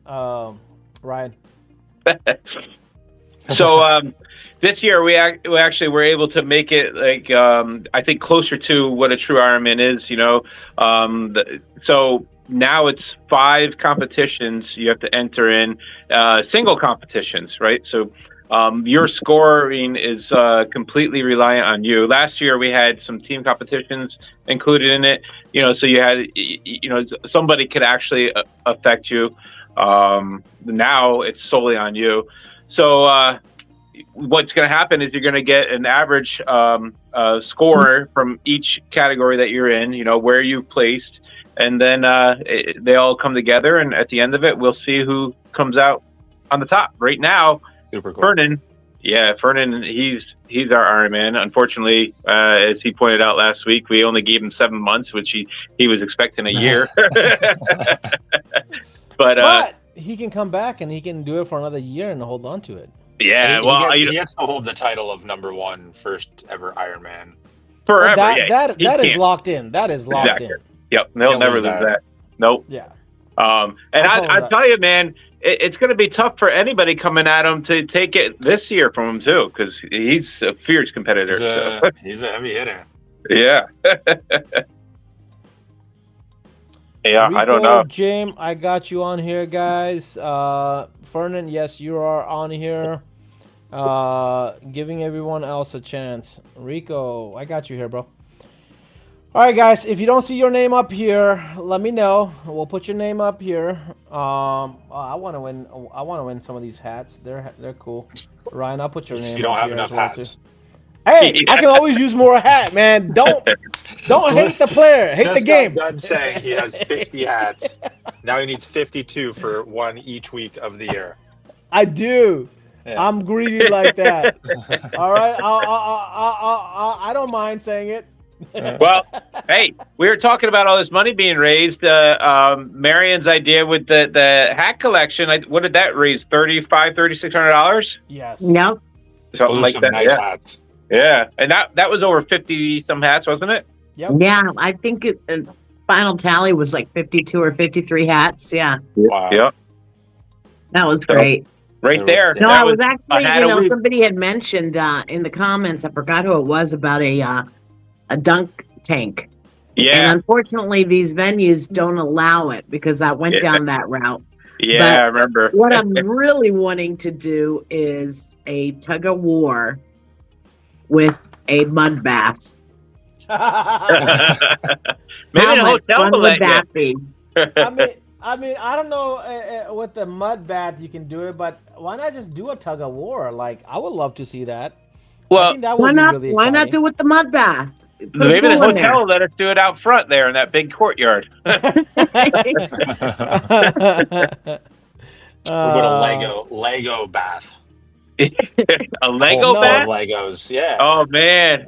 Speaker 1: Ryan.
Speaker 2: So this year we actually were able to make it like I think closer to what a true Ironman is. So now it's 5 competitions you have to enter in, single competitions, right? So your scoring is completely reliant on you. Last year we had some team competitions included in it. So you had somebody could actually affect you. Now it's solely on you. So what's going to happen is you're going to get an average score from each category that you're in, where you placed, and then they all come together, and at the end of it, we'll see who comes out on the top. Right now,
Speaker 4: Super cool.
Speaker 2: Fernan, he's our Iron Man. Unfortunately, as he pointed out last week, we only gave him 7 months, which he was expecting a year. But
Speaker 1: he can come back and he can do it for another year and hold on to it.
Speaker 2: Yeah,
Speaker 4: he gets to hold the title of #1 first ever Iron Man
Speaker 2: forever.
Speaker 1: That is locked in. That is locked in.
Speaker 2: Yep, they'll never lose that. Nope.
Speaker 1: Yeah.
Speaker 2: And I tell you, man, it's going to be tough for anybody coming at him to take it this year from him too, because he's a fierce competitor.
Speaker 4: He's a heavy hitter.
Speaker 2: Yeah. Yeah,
Speaker 1: Rico,
Speaker 2: I don't know.
Speaker 1: Jim, I got you on here, guys. Fernan, yes, you are on here. Giving everyone else a chance. Rico, I got you here, bro. All right, guys. If you don't see your name up here, let me know. We'll put your name up here. I want to win. I want to win some of these hats. They're cool. Ryan, I'll put your name.
Speaker 4: You don't
Speaker 1: up
Speaker 4: have
Speaker 1: here
Speaker 4: enough
Speaker 1: as well,
Speaker 4: hats.
Speaker 1: too. Hey, I can always use more hat, man. Don't hate the player. Hate the game.
Speaker 4: Got done saying he has 50 hats. Now he needs 52 for one each week of the year.
Speaker 1: I do.
Speaker 4: Yeah.
Speaker 1: I'm greedy like that. All right. I don't mind saying it.
Speaker 2: Well, hey, we were talking about all this money being raised. Marion's idea with the hat collection. What did that raise? $3,600?
Speaker 1: Yes.
Speaker 3: Nope.
Speaker 2: Something like that.
Speaker 4: Nice hats.
Speaker 2: Yeah, and that was over 50 some hats, wasn't it?
Speaker 1: Yep.
Speaker 3: Yeah, I think final tally was like 52 or 53 hats. Yeah,
Speaker 4: Wow.
Speaker 2: Yeah.
Speaker 3: that was great.
Speaker 2: Right there.
Speaker 3: No,
Speaker 2: That
Speaker 3: I was actually,
Speaker 2: a hat a week.
Speaker 3: somebody had mentioned in the comments, I forgot who it was, about a dunk tank. And
Speaker 2: Yeah.
Speaker 3: unfortunately, these venues don't allow it because I went
Speaker 2: Yeah.
Speaker 3: down that route.
Speaker 2: Yeah, I remember.
Speaker 3: What I'm really wanting to do is a tug of war with a mud bath.
Speaker 2: Maybe
Speaker 3: How
Speaker 2: the
Speaker 3: much
Speaker 2: hotel
Speaker 3: fun
Speaker 2: will
Speaker 3: would
Speaker 2: let you.
Speaker 3: that be?
Speaker 1: I don't know with the mud bath you can do it, but why not just do a tug of war? Like, I would love to see that. I
Speaker 2: Well,
Speaker 1: think that
Speaker 3: Why
Speaker 1: would be
Speaker 3: not?
Speaker 1: really
Speaker 3: Why not
Speaker 1: exciting.
Speaker 3: do it with the mud bath? Put a
Speaker 2: maybe the
Speaker 3: pool in there.
Speaker 2: hotel will let us do it out front there in that big courtyard.
Speaker 4: What about a Lego bath?
Speaker 2: A Lego
Speaker 4: Full
Speaker 2: bath?
Speaker 4: of Legos. Yeah.
Speaker 2: Oh man.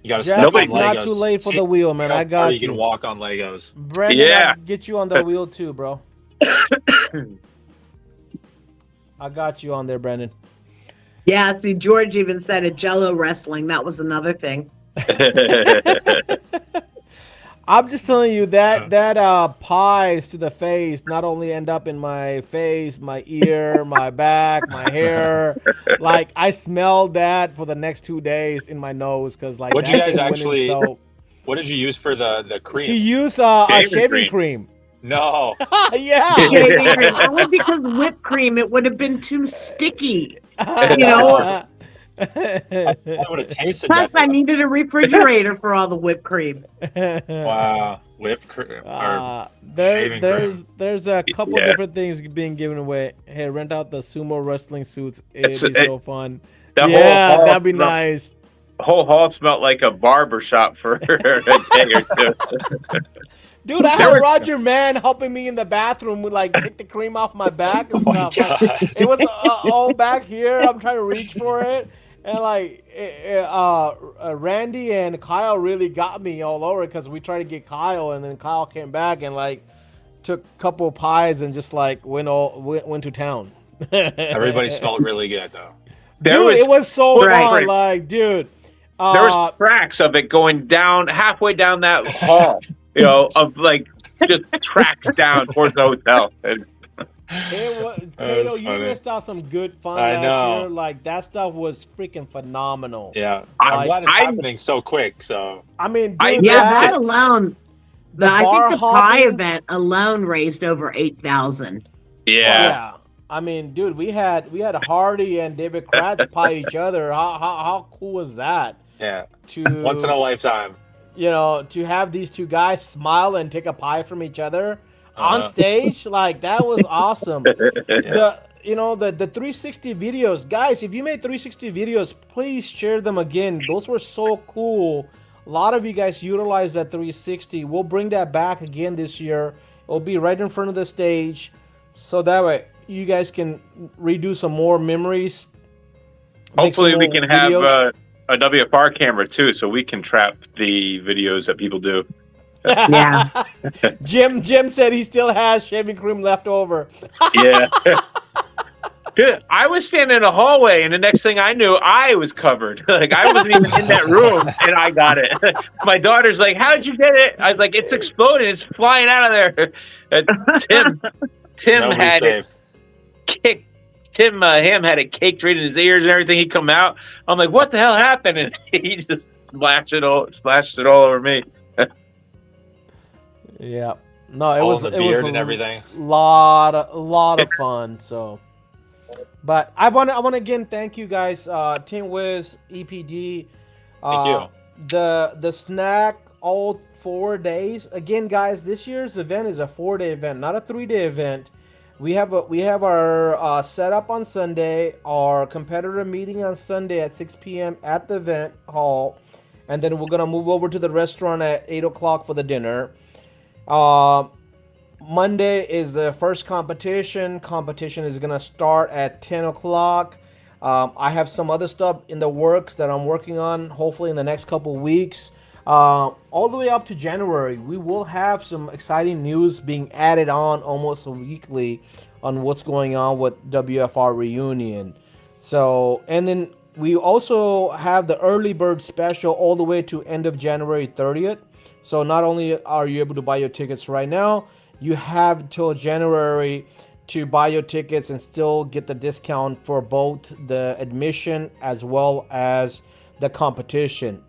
Speaker 4: You got to
Speaker 1: Jeff,
Speaker 4: step
Speaker 2: Nobody-
Speaker 1: it's
Speaker 4: on
Speaker 1: not
Speaker 4: Legos.
Speaker 1: too late for
Speaker 4: See
Speaker 1: the wheel, man.
Speaker 4: how
Speaker 1: I
Speaker 4: far
Speaker 1: got
Speaker 4: you can
Speaker 1: you.
Speaker 4: walk on Legos.
Speaker 1: Brandon,
Speaker 2: Yeah.
Speaker 1: I'll get you on the wheel too, bro. I got you on there, Brandon.
Speaker 3: Yeah, see, George even said a Jello wrestling. That was another thing.
Speaker 1: I'm just telling you that pies to the face not only end up in my face, my ear, my back, my hair. Like, I smelled that for the next 2 days in my nose because like
Speaker 4: What'd
Speaker 1: that
Speaker 4: you guys
Speaker 1: thing went in
Speaker 4: actually-
Speaker 1: so.
Speaker 4: What did you use for the cream?
Speaker 1: She used a
Speaker 2: Shaving
Speaker 1: shaving cream.
Speaker 4: No.
Speaker 1: Yeah.
Speaker 3: Shaving cream. Only because whipped cream, it would have been too sticky. You know?
Speaker 4: I would have tasted
Speaker 3: Plus,
Speaker 4: that.
Speaker 3: I needed a refrigerator for all the whipped cream.
Speaker 4: Wow. Whipped cream. Or shaving cream.
Speaker 1: There's a couple
Speaker 2: Yeah.
Speaker 1: different things being given away. Hey, rent out the sumo wrestling suits. It'd be so fun.
Speaker 2: The
Speaker 1: Yeah,
Speaker 2: whole hall
Speaker 1: that'd be
Speaker 2: smelled-
Speaker 1: nice.
Speaker 2: whole hall smelled like a barber shop for a day or two.
Speaker 1: Dude, I
Speaker 2: There
Speaker 1: had
Speaker 2: was-
Speaker 1: Roger Mann helping me in the bathroom with like take the cream off my back and
Speaker 4: Oh my
Speaker 1: stuff. Like,
Speaker 4: God.
Speaker 1: it was all back here. I'm trying to reach for it, and like Randy and Kyle really got me all over because we tried to get Kyle, and then Kyle came back and like took a couple of pies and just like went to town.
Speaker 4: Everybody smelled really good though.
Speaker 1: Dude, it was so
Speaker 3: Right.
Speaker 1: fun. Like, dude,
Speaker 2: There was tracks of it going down halfway down that hall, you know, of like just tracks down towards the hotel. And
Speaker 1: it was,
Speaker 4: That was
Speaker 1: Kato, you
Speaker 4: funny.
Speaker 1: missed out some good fun
Speaker 4: I
Speaker 1: last
Speaker 4: know.
Speaker 1: year. Like, that stuff was freaking phenomenal.
Speaker 4: Yeah.
Speaker 2: I-
Speaker 4: I'm glad it's
Speaker 2: I-
Speaker 4: happening so quick. So
Speaker 1: I mean,
Speaker 2: I-
Speaker 1: dude,
Speaker 3: Yeah,
Speaker 2: Yes.
Speaker 3: that alone.
Speaker 1: The
Speaker 3: I
Speaker 1: bar
Speaker 3: think the pie
Speaker 1: hopping-
Speaker 3: event alone raised over 8,000.
Speaker 2: yeah.
Speaker 1: I mean, dude, we had Hardy and David Kratz pie each other. How cool was that?
Speaker 4: yeah.
Speaker 1: To
Speaker 4: Once in a lifetime.
Speaker 1: you know, to have these two guys smile and take a pie from each other on
Speaker 4: Uh-huh.
Speaker 1: stage, like that was awesome. The 360 videos, guys, if you made 360 videos, please share them again. Those were so cool. A lot of you guys utilized that 360. We'll bring that back again this year. It'll be right in front of the stage, so that way you guys can redo some more memories. make some
Speaker 2: Hopefully we
Speaker 1: more
Speaker 2: can have
Speaker 1: videos.
Speaker 2: a WFR camera too, so we can trap the videos that people do.
Speaker 3: Yeah.
Speaker 1: Jim said he still has shaving cream left over.
Speaker 2: Yeah. Dude, I was standing in a hallway, and the next thing I knew, I was covered. Like I wasn't even in that room, and I got it. My daughter's like, "How'd you get it?" I was like, "It's exploding! It's flying out of there." Tim
Speaker 4: Nobody's
Speaker 2: had
Speaker 4: safe.
Speaker 2: it kicked. Tim Ham had it caked right in his ears and everything. He come out. I'm like, "What the hell happened?" And he just splashed it all over me.
Speaker 1: Yeah. No, it
Speaker 4: All
Speaker 1: was
Speaker 4: the
Speaker 1: it
Speaker 4: beard
Speaker 1: was
Speaker 4: and everything.
Speaker 1: lot of fun. So, but I want to again thank you guys, Team Wiz, EPD.
Speaker 4: Thank you.
Speaker 1: The snack all 4 days. Again, guys, this year's event is a 4-day event, not a 3-day event. We have our setup on Sunday, our competitor meeting on Sunday at 6 p.m. at the event hall, and then we're gonna move over to the restaurant at 8 o'clock for the dinner. Monday is the first competition. Competition is gonna start at 10 o'clock. I have some other stuff in the works that I'm working on, hopefully in the next couple weeks. All the way up to January, we will have some exciting news being added on almost weekly on what's going on with WFR Reunion. So, and then we also have the early bird special all the way to end of January 30th. So not only are you able to buy your tickets right now, you have till January to buy your tickets and still get the discount for both the admission as well as the competition.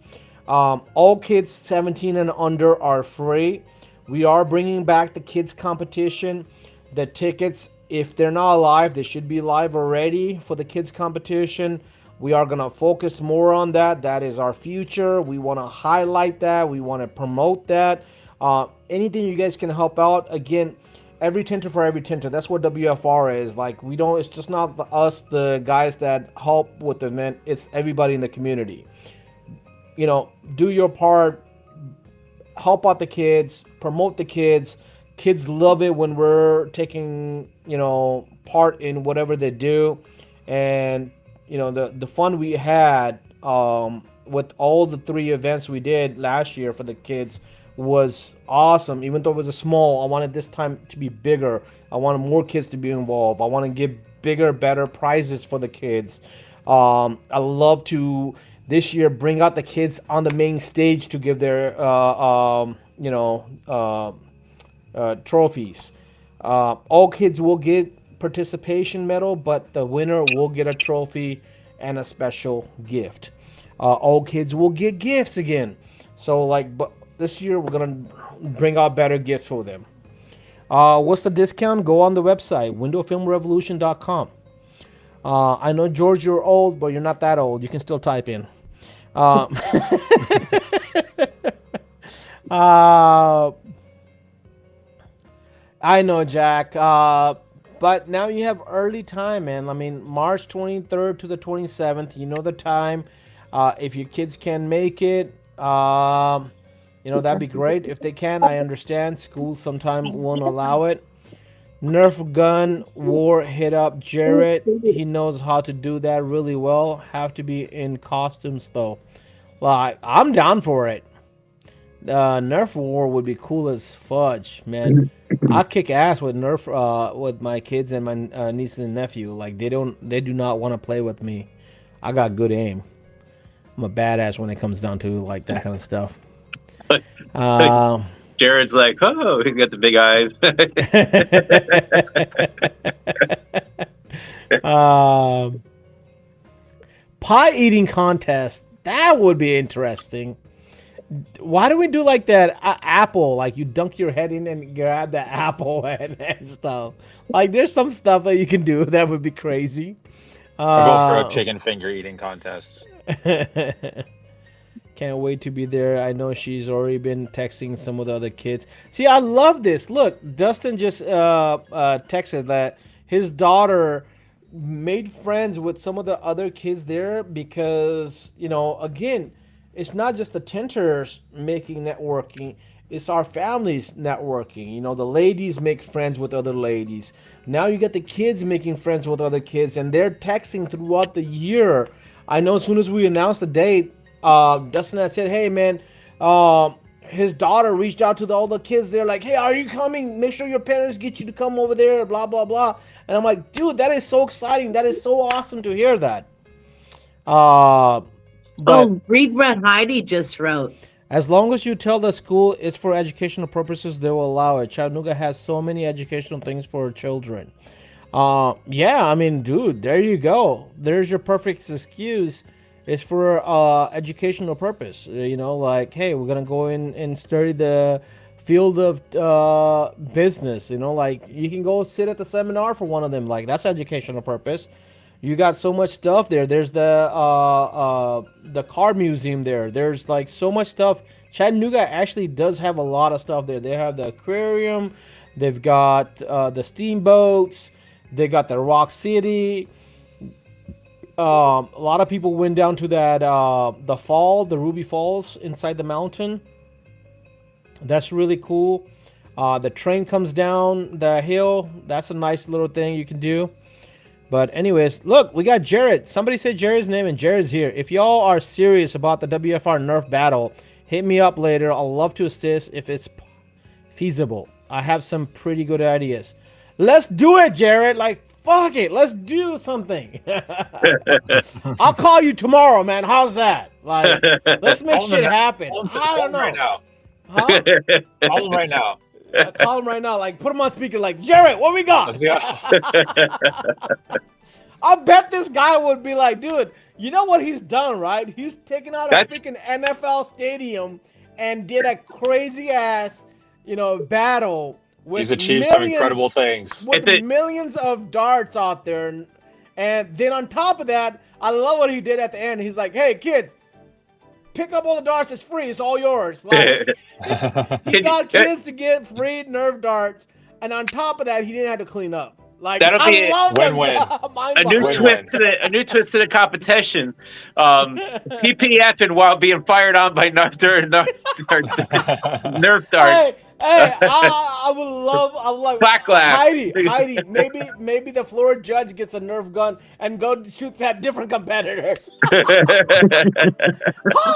Speaker 1: All kids 17 and under are free. We are bringing back the kids competition. The tickets, if they're not live, they should be live already for the kids competition. We are going to focus more on that. That is our future. We want to highlight that. We want to promote that. Anything you guys can help out. Again, every tinter for every tinter. That's what WFR is. Like, we don't, it's just not us, the guys that help with the event. It's everybody in the community. You know, do your part, help out the kids, promote the kids. Kids love it when we're taking, you know, part in whatever they do. And, you know, the fun we had with all the 3 events we did last year for the kids was awesome. Even though it was a small, I wanted this time to be bigger. I wanted more kids to be involved. I want to give bigger, better prizes for the kids. I love to this year bring out the kids on the main stage to give their trophies. All kids will get participation medal, but the winner will get a trophy and a special gift. All kids will get gifts again. So like, but this year we're gonna bring out better gifts for them. What's the discount? Go on the website, windowfilmrevolution.com. I know, George, you're old, but you're not that old. You can still type in. I know, Jack. But now you have early time, man. I mean, March 23rd to the 27th. You know the time. If your kids can make it, you know, that'd be great. If they can, I understand. School sometime won't allow it. Nerf gun war hit up Jarrett. He knows how to do that really well. Have to be in costumes though. Like, I'm down for it. Nerf war would be cool as fudge, man. I'll kick ass with Nerf with my kids and my niece and nephew. Like, they do not want to play with me. I got good aim. I'm a badass when it comes down to like that kind of stuff.
Speaker 2: Jared's like, oh, he got the big eyes.
Speaker 1: Pie eating contest. That would be interesting. Why do we do like that apple? Like, you dunk your head in and grab the apple and stuff. Like, there's some stuff that you can do that would be crazy.
Speaker 4: I'll go for a chicken finger eating contest.
Speaker 1: Can't wait to be there. I know she's already been texting some of the other kids. See, I love this. Look, Dustin just texted that his daughter made friends with some of the other kids there because, you know, again, it's not just the tinters making networking. It's our families networking. You know, the ladies make friends with other ladies. Now you get the kids making friends with other kids, and they're texting throughout the year. I know as soon as we announced the date, Dustin had said, hey, man, his daughter reached out to all the kids. They're like, hey, are you coming? Make sure your parents get you to come over there, blah, blah, blah. And I'm like, dude, that is so exciting. That is so awesome to hear that. But
Speaker 3: read what Heidi just wrote.
Speaker 1: as long as you tell the school it's for educational purposes, they will allow it. Chattanooga has so many educational things for children. Yeah, I mean, dude, there you go. There's your perfect excuse. It's for educational purpose. You know, like, hey, we're gonna go in and study the field of business. You know, like, you can go sit at the seminar for one of them. Like, that's educational purpose. You got so much stuff there. There's the car museum there. There's like so much stuff. Chattanooga actually does have a lot of stuff there. They have the aquarium. They've got the steamboats. They got the Rock City. A lot of people went down to that the Ruby Falls inside the mountain. That's really cool. The train comes down the hill. That's a nice little thing you can do. But anyways, look, we got Jared. Somebody said Jared's name, and Jared's here. If y'all are serious about the WFR Nerf battle, hit me up later. I'll love to assist if it's feasible. I have some pretty good ideas. Let's do it, Jared. Like, fuck it. Let's do something. I'll call you tomorrow, man. How's that? Like, let's make shit happen. I don't know.
Speaker 4: Right now.
Speaker 1: Huh?
Speaker 4: Call him right now.
Speaker 1: Call him right now. Like, put him on speaker. Like, Jared, what we got?
Speaker 4: Let's go.
Speaker 1: I bet this guy would be like, dude, You know what he's done, right? He's taken out a
Speaker 2: That's-
Speaker 1: freaking NFL stadium and did a crazy ass, battle with
Speaker 4: He's achieved some
Speaker 1: millions,
Speaker 4: incredible things.
Speaker 1: with
Speaker 2: It's a-
Speaker 1: millions of darts out there, and then on top of that, I love what he did at the end. He's like, "Hey kids, pick up all the darts. It's free. It's all yours." Like, he got kids to get free Nerf darts, and on top of that, he didn't have to clean up. Like,
Speaker 2: That'll be
Speaker 1: I love
Speaker 4: win-win.
Speaker 2: a new
Speaker 4: Win-win.
Speaker 2: twist to the competition. PPF while being fired on by Nerf darts.
Speaker 1: Hey, I would like
Speaker 2: Backlash.
Speaker 1: Heidi, maybe the floor judge gets a Nerf gun and shoots at different competitors.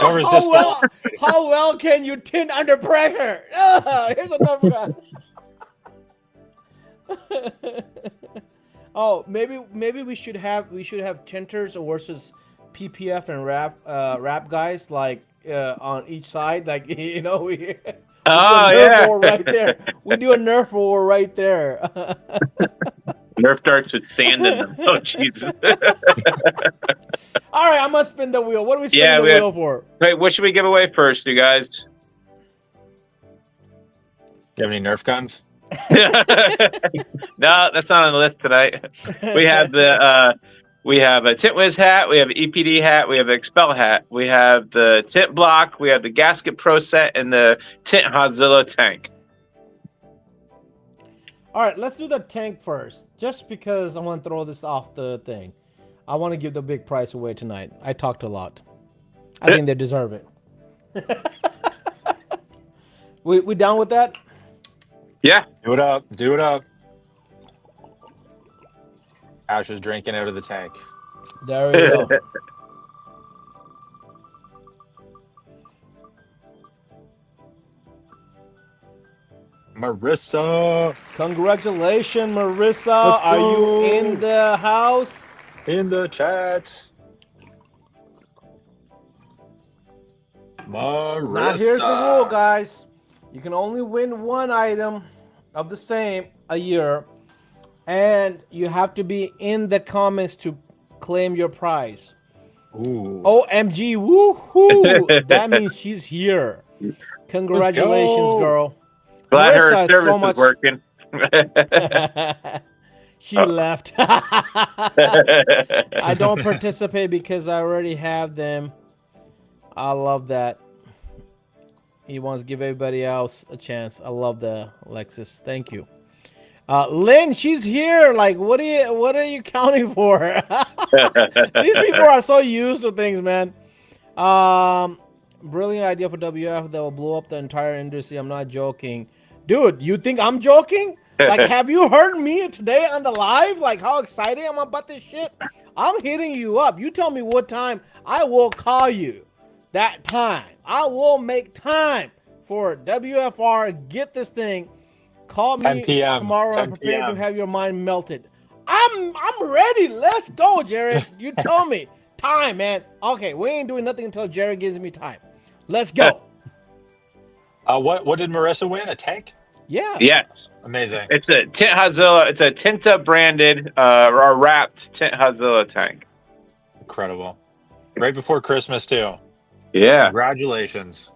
Speaker 4: Whoever's
Speaker 1: How well can you tint under pressure? Here's a Nerf gun. Oh, maybe we should have tinters versus PPF and rap guys like on each side, like we
Speaker 2: Oh,
Speaker 1: do a Nerf
Speaker 2: yeah.
Speaker 1: war right there. We do a Nerf war right there.
Speaker 2: Nerf darts with sand in them. Oh, Jesus.
Speaker 1: All right, I'm gonna spin the wheel. What are we spinning
Speaker 2: Yeah,
Speaker 1: the wheel for?
Speaker 2: Wait, what should we give away first, you guys?
Speaker 4: You have any Nerf guns?
Speaker 2: No, that's not on the list tonight. We have we have a Tint Wiz hat, we have an EPD hat, we have an Expel hat, we have the Tint Block, we have the Gasket Pro set, and the Tint Godzilla tank.
Speaker 1: All right, let's do the tank first, just because I want to throw this off the thing. I want to give the big prize away tonight. I talked a lot. I think they deserve it. we down with that?
Speaker 2: Yeah.
Speaker 4: Do it up. Do it up. Ash is drinking out of the tank.
Speaker 1: There we go.
Speaker 4: Marissa
Speaker 1: Congratulations, Marissa.
Speaker 4: Let's
Speaker 1: Are you
Speaker 4: go.
Speaker 1: in the house?
Speaker 4: in the chat. Marissa.
Speaker 1: Now here's the rule, guys. You can only win one item of the same a year, and you have to be in the comments to claim your prize.
Speaker 4: Ooh.
Speaker 1: OMG, woohoo! That means she's here. Congratulations,
Speaker 4: go.
Speaker 1: girl.
Speaker 2: Glad her
Speaker 1: Marissa has
Speaker 2: service
Speaker 1: so
Speaker 2: is
Speaker 1: much-
Speaker 2: working.
Speaker 1: She left. I don't participate because I already have them. I love that. He wants to give everybody else a chance. I love the Alexis. Thank you. Lynn, she's here. Like, what are you counting for? These people are so used to things, man. Brilliant idea for WF that will blow up the entire industry. I'm not joking. Dude, you think I'm joking? Like, have you heard me today on the live? Like, how excited I'm about this shit? I'm hitting you up. You tell me what time. I will call you that time. I will make time for WFR. Get this thing. Call me
Speaker 4: 10 p.m.
Speaker 1: tomorrow.
Speaker 4: 10
Speaker 1: I'm prepared to
Speaker 4: p.m.
Speaker 1: have your mind melted. I'm ready. Let's go, Jared. You told me. Time, man. Okay, we ain't doing nothing until Jared gives me time. Let's go.
Speaker 4: What did Marissa win? A tank?
Speaker 1: Yeah.
Speaker 2: Yes.
Speaker 4: Amazing.
Speaker 2: It's a Tint Godzilla. It's a Tinta branded or wrapped Tint Godzilla tank.
Speaker 4: Incredible. Right before Christmas, too.
Speaker 2: Yeah.
Speaker 4: Congratulations.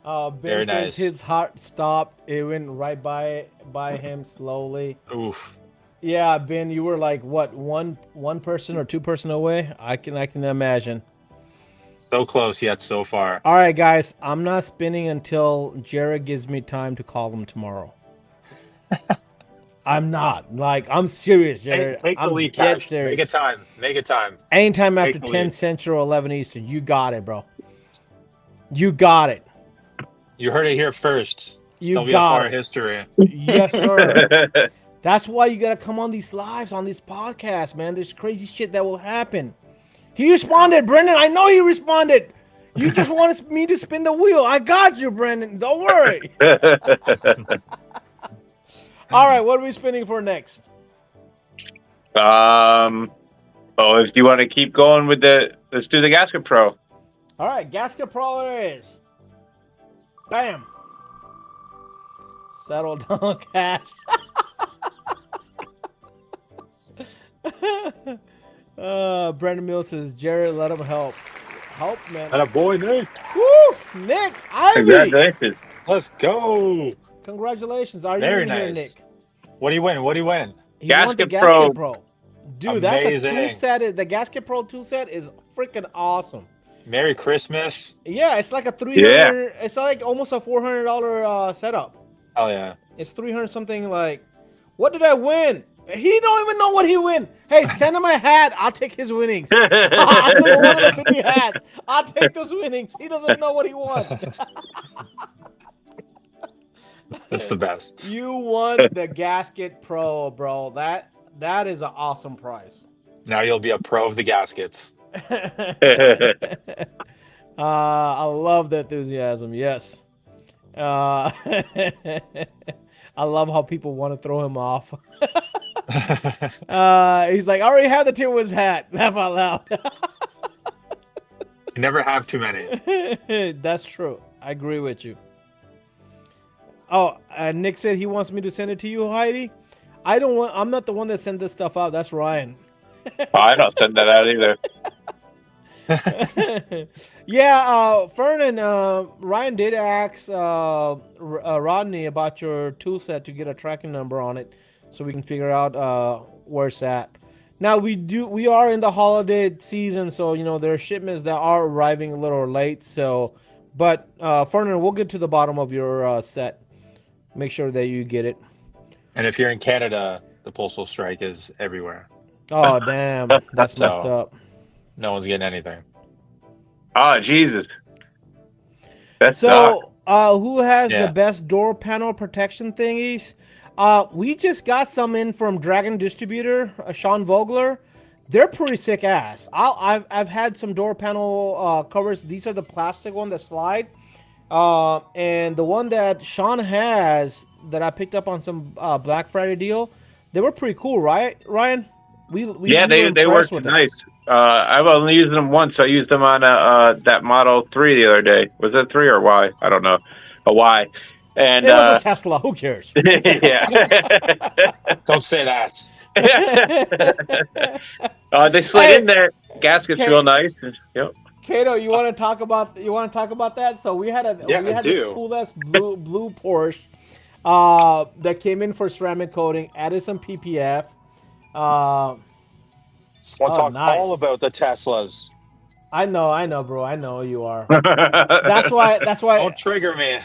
Speaker 1: Ben
Speaker 4: Very
Speaker 1: says
Speaker 4: nice.
Speaker 1: his heart stopped. It went right by him slowly.
Speaker 4: Oof.
Speaker 1: Yeah, Ben, you were like what, one person or two person away? I can imagine.
Speaker 4: So close yet so far.
Speaker 1: All right, guys, I'm not spinning until Jared gives me time to call him tomorrow. I'm not. Like, I'm serious, Jared.
Speaker 4: Take the
Speaker 1: I'm
Speaker 4: lead,
Speaker 1: dead
Speaker 4: Cash.
Speaker 1: serious.
Speaker 4: Make it time. Make it time.
Speaker 1: Anytime after
Speaker 4: Take the
Speaker 1: 10
Speaker 4: lead.
Speaker 1: Central, 11 Eastern. You got it, bro. You got it.
Speaker 4: You heard it here first.
Speaker 1: You
Speaker 4: WFR
Speaker 1: got it.
Speaker 4: history.
Speaker 1: Yes, sir. That's why you gotta come on these lives, on these podcasts, man. There's crazy shit that will happen. He responded, Brendan. I know he responded. You just wanted me to spin the wheel. I got you, Brendan. Don't worry. All right, what are we spinning for next?
Speaker 2: Oh, if you want to keep going with let's do the Gasket Pro.
Speaker 1: All right, Gasket Pro it is. Bam. Settle down, Cash. Brandon Mills says, Jared, let him help. Help, man.
Speaker 4: And a boy, Nick.
Speaker 1: Woo! Nick, Ivy!
Speaker 2: Congratulations.
Speaker 4: Let's go.
Speaker 1: Congratulations. Are you
Speaker 4: Very
Speaker 1: in here,
Speaker 4: nice.
Speaker 1: Nick?
Speaker 4: What do you win? What do you win?
Speaker 1: He won the
Speaker 2: Gasket
Speaker 1: Gasket
Speaker 2: Pro.
Speaker 1: Pro. Dude, that's a
Speaker 4: Amazing.
Speaker 1: tool set. The Gasket Pro tool set is freaking awesome.
Speaker 4: Merry Christmas.
Speaker 1: Yeah, it's like a 300. It's like almost a $400 setup.
Speaker 4: Oh yeah.
Speaker 1: It's 300 something. Like, what did I win? He don't even know what he win. Hey, send him a hat. I'll take his winnings. I'll send him one of the 50 hats. I'll take those winnings. He doesn't know what he won.
Speaker 4: That's the best.
Speaker 1: You won the Gasket Pro, bro. That is an awesome prize.
Speaker 4: Now you'll be a pro of the gaskets.
Speaker 1: I love the enthusiasm. Yes. I love how people want to throw him off. He's like, I already have the Tin Wiz hat. Laugh out loud.
Speaker 4: You never have too many.
Speaker 1: That's true. I agree with you. Oh, Nick said he wants me to send it to you, Heidi. I'm not the one that sent this stuff out. That's Ryan.
Speaker 2: I don't send that out either.
Speaker 1: Yeah, Fern and Ryan did ask Rodney about your tool set to get a tracking number on it, so we can figure out where it's at. Now we are in the holiday season, so you know there are shipments that are arriving a little late. So, but Fern, we'll get to the bottom of your set. Make sure that you get it.
Speaker 4: And if you're in Canada, the postal strike is everywhere.
Speaker 1: Oh damn, that's messed up.
Speaker 4: No one's getting anything.
Speaker 2: Oh, Jesus. That's
Speaker 1: So, who has
Speaker 4: Yeah.
Speaker 1: the best door panel protection thingies? We just got some in from Dragon Distributor, Sean Vogler. They're pretty sick ass. I've had some door panel covers. These are the plastic one that slide. And the one that Sean has that I picked up on some Black Friday deal, they were pretty cool, right, Ryan? We
Speaker 2: yeah,
Speaker 1: were
Speaker 2: they
Speaker 1: impressed
Speaker 2: worked
Speaker 1: with them.
Speaker 2: nice. I've only used them once. I used them on that Model 3 the other day. Was it 3 or Y? I don't know. A Y. And
Speaker 1: It was a Tesla. Who cares?
Speaker 2: yeah.
Speaker 4: Don't say that.
Speaker 2: They slid
Speaker 1: Hey,
Speaker 2: in there. Gasket's
Speaker 1: okay.
Speaker 2: real nice. Yep.
Speaker 1: Kato, you want to talk about that? So we had this
Speaker 4: do.
Speaker 1: cool ass blue Porsche that came in for ceramic coating, added some PPF.
Speaker 4: We'll talk
Speaker 1: nice.
Speaker 4: all about the Teslas.
Speaker 1: I know, bro. I know you are. That's why.
Speaker 4: Don't trigger me.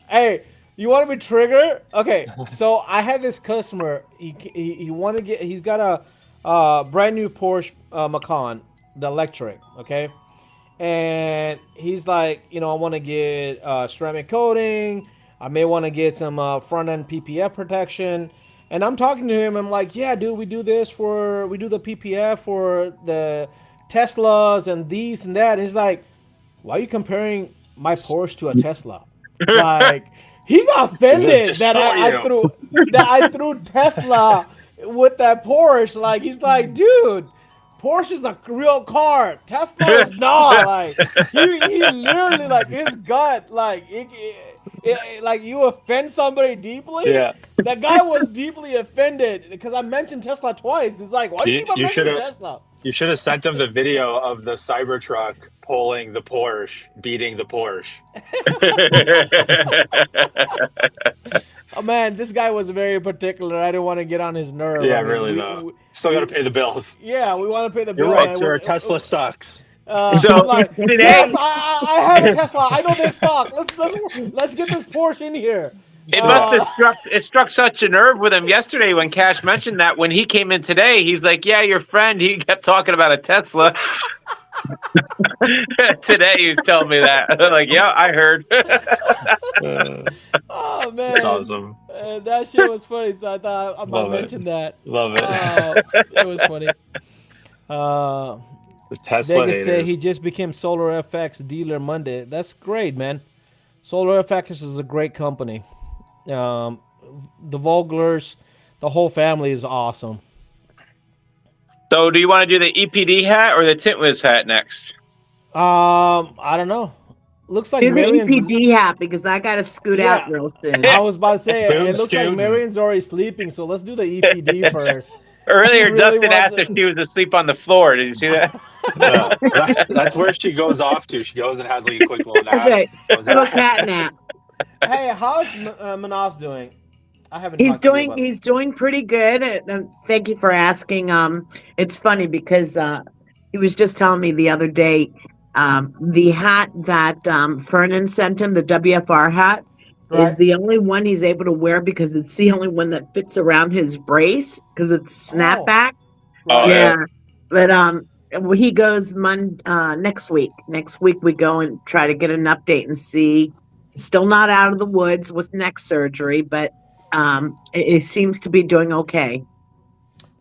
Speaker 1: Hey, you want to be triggered? Okay, so I had this customer. He wanted to get. He's got a brand new Porsche Macan, the electric. Okay, and he's like, I want to get ceramic coating. I may want to get some front end PPF protection. And I'm talking to him. I'm like, yeah, dude, we do the PPF for the Teslas and these and that. And he's like, why are you comparing my Porsche to a Tesla? Like, he got offended that I threw Tesla with that Porsche. Like, he's like, dude, Porsche is a real car. Tesla is not. Like, he literally, like, his gut, like, like you offend somebody deeply.
Speaker 4: Yeah.
Speaker 1: That guy was deeply offended because I mentioned Tesla twice. It's like, why do you keep on mentioning Tesla?
Speaker 4: You should have sent him the video of the Cybertruck pulling the Porsche, beating the Porsche.
Speaker 1: Oh man, this guy was very particular. I didn't want to get on his nerve.
Speaker 4: Yeah,
Speaker 1: I mean,
Speaker 4: really though. Still got to pay the bills.
Speaker 1: Yeah, we want to pay the bill.
Speaker 4: You're right, sir. Tesla sucks.
Speaker 2: So,
Speaker 1: I'm like,
Speaker 2: today-
Speaker 1: yes, I have a Tesla. I know they suck. Let's get this Porsche in here.
Speaker 2: It must have struck such a nerve with him yesterday when Cash mentioned that. When he came in today, he's like, yeah, your friend, he kept talking about a Tesla. Today you told me that. I'm like, yeah, I heard.
Speaker 1: Oh man,
Speaker 4: That's awesome.
Speaker 1: That shit was funny. So I thought I might
Speaker 4: Love it.
Speaker 1: mention that.
Speaker 4: Love it.
Speaker 1: It was funny.
Speaker 4: The Tesla
Speaker 1: Vegas said
Speaker 4: haters.
Speaker 1: he just became Solar FX dealer Monday. That's great, man. Solar FX is a great company. The Voglers, the whole family is awesome.
Speaker 2: So do you want to do the EPD hat or the Tint Wiz hat next?
Speaker 1: I don't know. Looks like
Speaker 3: Do the
Speaker 1: Marion's.
Speaker 3: EPD hat because I got to scoot out
Speaker 1: Yeah.
Speaker 3: real soon.
Speaker 1: I was about to say it.
Speaker 4: Boom
Speaker 1: It looks like
Speaker 4: scooting.
Speaker 1: Marion's already sleeping, so let's do the EPD first.
Speaker 2: Earlier,
Speaker 1: Really
Speaker 2: Dustin asked
Speaker 1: wasn't.
Speaker 2: if she was asleep on the floor. Did you see that?
Speaker 4: Yeah, that's where she goes off to. She goes and has like a quick little nap.
Speaker 3: That's right.
Speaker 4: Goes
Speaker 3: Little
Speaker 4: back.
Speaker 3: cat nap.
Speaker 1: Hey, how's Manas doing? I haven't talked to you about.
Speaker 3: He's doing pretty good. Thank you for asking. It's funny because he was just telling me the other day, the hat that Fernan sent him, the WFR hat,
Speaker 1: Right.
Speaker 3: is the only one he's able to wear because it's the only one that fits around his brace because it's snapback.
Speaker 2: Oh,
Speaker 3: Yeah, but he goes next week. Next week we go and try to get an update and see. Still not out of the woods with neck surgery, but it seems to be doing okay.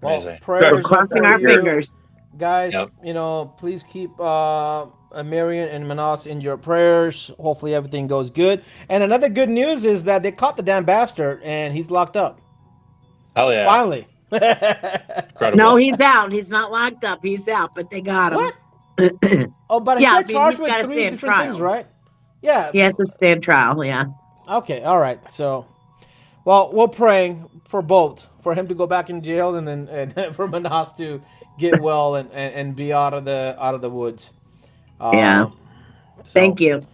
Speaker 1: Well,
Speaker 4: Amazing.
Speaker 3: We're
Speaker 1: prayers up
Speaker 3: crossing
Speaker 1: for
Speaker 3: our
Speaker 1: you.
Speaker 3: fingers.
Speaker 1: Guys,
Speaker 4: Yep.
Speaker 1: please keep Marion and Manas in your prayers. Hopefully everything goes good. And another good news is that they caught the damn bastard and he's locked up.
Speaker 4: Hell yeah.
Speaker 1: Finally.
Speaker 4: Incredible.
Speaker 3: No, he's out. He's not locked up. He's out, but they got him.
Speaker 1: What? Oh, but
Speaker 3: Yeah,
Speaker 1: he
Speaker 3: I
Speaker 1: got
Speaker 3: mean,
Speaker 1: charged
Speaker 3: he's
Speaker 1: with
Speaker 3: gotta
Speaker 1: 3
Speaker 3: stand
Speaker 1: different things,
Speaker 3: trial.
Speaker 1: right? Yeah.
Speaker 3: He has to stand trial. Yeah.
Speaker 1: Okay, all right. So, well, we're praying for both, for him to go back in jail and then and for Manas to get well and be out of the woods.
Speaker 3: Yeah.
Speaker 1: So,
Speaker 3: Thank you.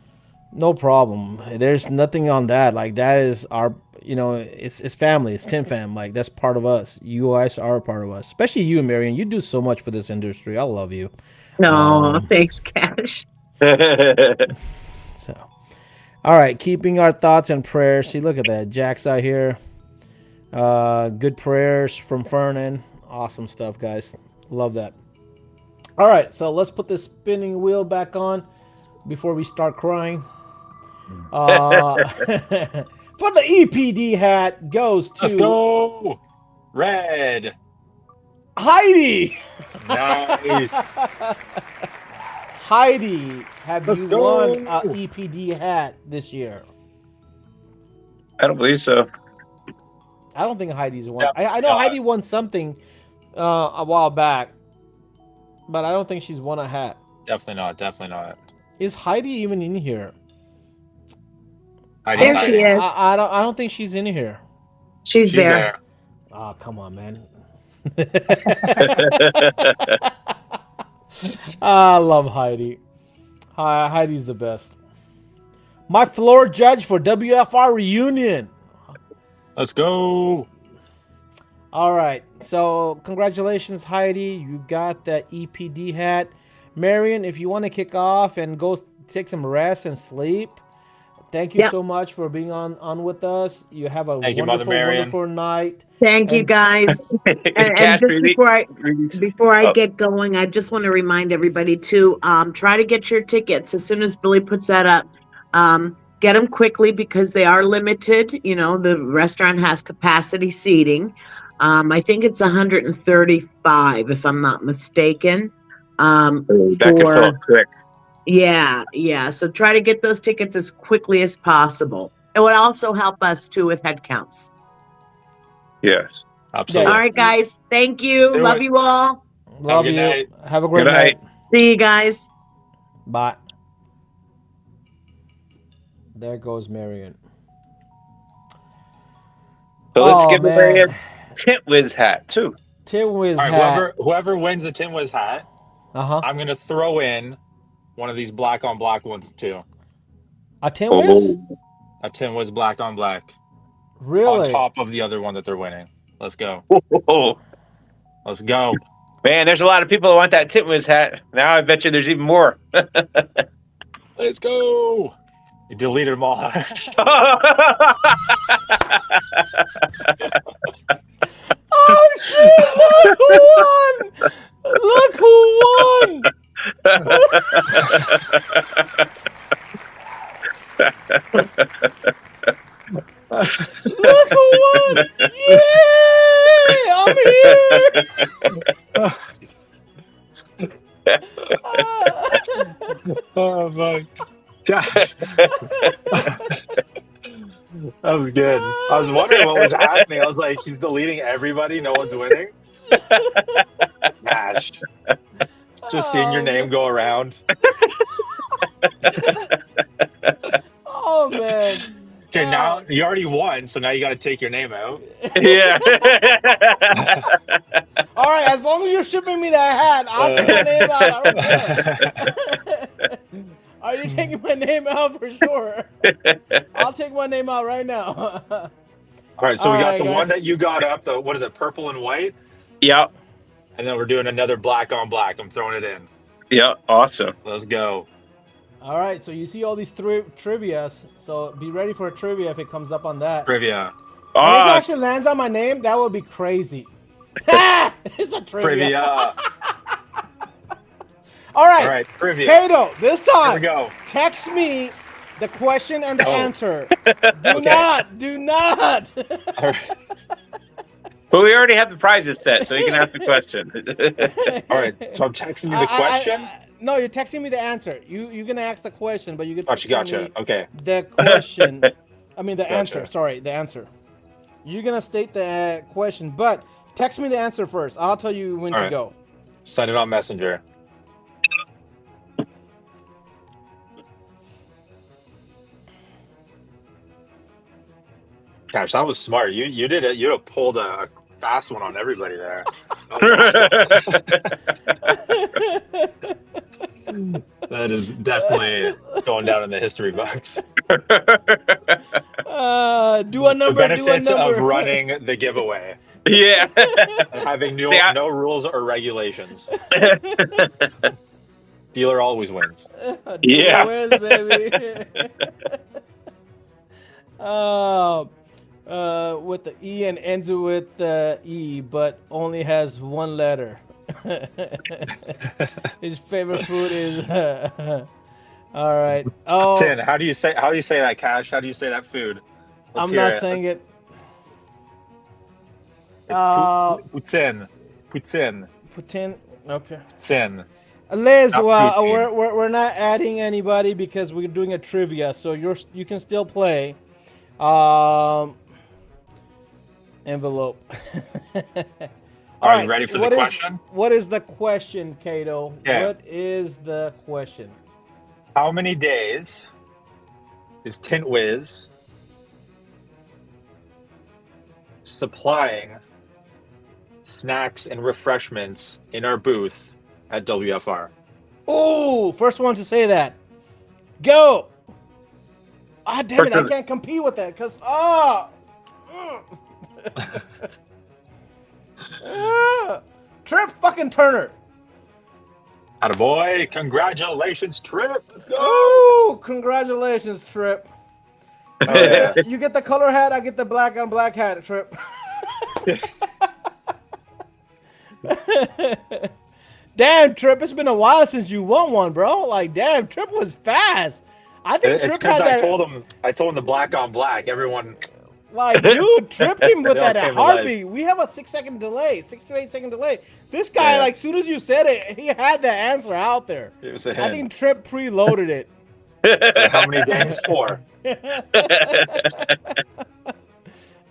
Speaker 1: no problem. There's nothing on that. Like that is our, it's family. It's Tin Fam. Like that's part of us. You guys are a part of us. Especially you, Marion. You do so much for this industry. I love you.
Speaker 3: No, thanks, Cash.
Speaker 1: So, all right, keeping our thoughts and prayers. See, look at that. Jack's out here. Good prayers from Fernan. Awesome stuff, guys. Love that. All right, so let's put this spinning wheel back on before we start crying. For the EPD hat goes to
Speaker 4: Let's go. Red.
Speaker 1: Heidi.
Speaker 4: Nice.
Speaker 1: Heidi, have
Speaker 4: Let's
Speaker 1: you
Speaker 4: go.
Speaker 1: won an EPD hat this year?
Speaker 2: I don't believe so.
Speaker 1: I don't think Heidi's won.
Speaker 4: Yeah,
Speaker 1: I know
Speaker 4: no,
Speaker 1: Heidi won something a while back, but I don't think she's won a hat.
Speaker 4: Definitely not. Definitely not.
Speaker 1: Is Heidi even in here?
Speaker 3: There she is.
Speaker 1: I don't think she's in here.
Speaker 3: She's there.
Speaker 4: there.
Speaker 1: Oh, come on, man. I love Heidi. Heidi's the best. My floor judge for WFR reunion.
Speaker 4: Let's go.
Speaker 1: All right. So congratulations, Heidi. You got that EPD hat. Marion, if you want to kick off and go take some rest and sleep, thank you so much for being on with us. You have a
Speaker 4: Thank you, Mother Marion.
Speaker 1: wonderful night.
Speaker 3: Thank you, guys. And
Speaker 2: Cash
Speaker 3: just
Speaker 2: really-
Speaker 3: before I
Speaker 2: Oh.
Speaker 3: get going, I just want to remind everybody to try to get your tickets as soon as Billy puts that up. Get them quickly because they are limited. You know, the restaurant has capacity seating. I think it's 135, if I'm not mistaken.
Speaker 2: That can fill up quick.
Speaker 3: Yeah. So try to get those tickets as quickly as possible. It would also help us too with head counts.
Speaker 2: Yes.
Speaker 4: Absolutely.
Speaker 3: All right, guys. Thank you.
Speaker 4: Let's do
Speaker 3: Love
Speaker 4: it.
Speaker 3: you all.
Speaker 1: Love
Speaker 4: good
Speaker 1: you.
Speaker 4: night.
Speaker 1: Have a great
Speaker 2: Good
Speaker 1: night.
Speaker 2: night.
Speaker 3: See you guys.
Speaker 1: Bye. There goes Marion.
Speaker 2: So let's
Speaker 1: Oh,
Speaker 2: give
Speaker 1: man.
Speaker 2: away a Tint Whiz hat too.
Speaker 1: Tin Wiz
Speaker 4: All right,
Speaker 1: hat.
Speaker 4: whoever wins the Tin Wiz hat,
Speaker 1: Uh-huh.
Speaker 4: I'm gonna throw in one of these black on black ones too.
Speaker 1: A Tin Wiz?
Speaker 4: A Tin Wiz black on black
Speaker 1: Really?
Speaker 4: on top of the other one that they're winning. Let's go.
Speaker 2: Oh,
Speaker 4: Let's go.
Speaker 2: man, there's a lot of people that want that Tint Whiz hat. Now I bet you there's even more.
Speaker 4: Let's go. You deleted them all.
Speaker 1: Oh shit! Look who won! Look who won! Look who won! Yay! I'm here!
Speaker 4: Oh my gosh. That was good. I was wondering what was happening. I was like, he's deleting everybody. No one's winning. Gosh. Just seeing your name go around.
Speaker 1: Oh man!
Speaker 4: Okay, now you already won, so now you got to take your name out.
Speaker 2: Yeah.
Speaker 1: All right, as long as you're shipping me that hat, I'll take my name out. I don't care. Are you taking my name out for sure? I'll take my name out right now.
Speaker 4: All right, so
Speaker 1: All
Speaker 4: we got
Speaker 1: right,
Speaker 4: the
Speaker 1: guys.
Speaker 4: one that you got up. The what is it? Purple and white,
Speaker 2: Yep.
Speaker 4: and then we're doing another black on black. I'm throwing it in.
Speaker 2: Yep. Awesome.
Speaker 4: Let's go.
Speaker 1: All right, so you see all these trivias. So be ready for a trivia if it comes up on that.
Speaker 4: Trivia.
Speaker 1: And if it
Speaker 2: Ah,
Speaker 1: actually lands on my name, that would be crazy. It's a trivia.
Speaker 4: Trivia.
Speaker 1: All right,
Speaker 4: All right, trivia.
Speaker 1: Kato, this
Speaker 4: Here
Speaker 1: time,
Speaker 4: we go.
Speaker 1: text me the question and the
Speaker 4: Oh.
Speaker 1: answer. Do not.
Speaker 4: All right.
Speaker 2: but we already have the prizes set, so you can ask the question.
Speaker 4: All right, so I'm texting you the question.
Speaker 1: No, you're texting me the answer. You're gonna ask the question, but you can
Speaker 4: Gotcha.
Speaker 1: text me
Speaker 4: Okay.
Speaker 1: the question. I mean the
Speaker 4: Gotcha.
Speaker 1: answer. Sorry, the answer. You're gonna state the question, but text me the answer first. I'll tell you when
Speaker 4: All
Speaker 1: to
Speaker 4: right.
Speaker 1: go.
Speaker 4: Send it on Messenger. Gosh, that was smart. You did it. You pulled a fast one on everybody there. That was awesome. That is definitely going down in the history books.
Speaker 1: Do a number.
Speaker 4: The
Speaker 1: Do a
Speaker 4: benefits
Speaker 1: number.
Speaker 4: of running the giveaway,
Speaker 2: yeah.
Speaker 4: having
Speaker 2: Yeah.
Speaker 4: no rules or regulations. Dealer always wins.
Speaker 2: Yeah.
Speaker 1: Wins, baby. With the E and ends with the E, but only has one letter. His favorite food is. All right. Oh,
Speaker 4: Tin, how do you say that, Cash? How do you say that food? Let's
Speaker 1: I'm
Speaker 4: hear
Speaker 1: not
Speaker 4: it.
Speaker 1: saying it.
Speaker 4: It's Putin. Putin.
Speaker 1: Putin. Okay.
Speaker 4: Putin.
Speaker 1: Liz,
Speaker 4: Not
Speaker 1: well,
Speaker 4: Putin.
Speaker 1: we're not adding anybody because we're doing a trivia, so you can still play. Envelope.
Speaker 4: Are you ready for the
Speaker 1: what is-
Speaker 4: question?
Speaker 1: What is the question, Kato?
Speaker 4: Yeah.
Speaker 1: What is the question?
Speaker 4: How many days is Tint Wiz supplying snacks and refreshments in our booth at WFR?
Speaker 1: Oh, first one to say that. Go. Ah, damn it! I
Speaker 2: First-
Speaker 1: can't compete with that because Trip fucking Turner.
Speaker 4: Attaboy, congratulations, Trip. Let's go.
Speaker 1: Oh, congratulations, Trip.
Speaker 4: Oh, yeah.
Speaker 1: You get the color hat, I get the black on black hat, Trip. Damn, Trip, it's been a while since you won one, bro. Like, damn, Trip was fast. I think
Speaker 4: It's
Speaker 1: Trip
Speaker 4: because
Speaker 1: had
Speaker 4: I
Speaker 1: that.
Speaker 4: told him the black on black. Everyone,
Speaker 1: Like, dude, Trip came with
Speaker 4: They all
Speaker 1: that
Speaker 4: came
Speaker 1: heartbeat. We have a 6 to 8 second delay. This guy,
Speaker 4: Yeah.
Speaker 1: like, soon as you said it, he had the answer out there.
Speaker 4: it was a
Speaker 1: I
Speaker 4: hint.
Speaker 1: think Trip preloaded it.
Speaker 4: So how many days? 4.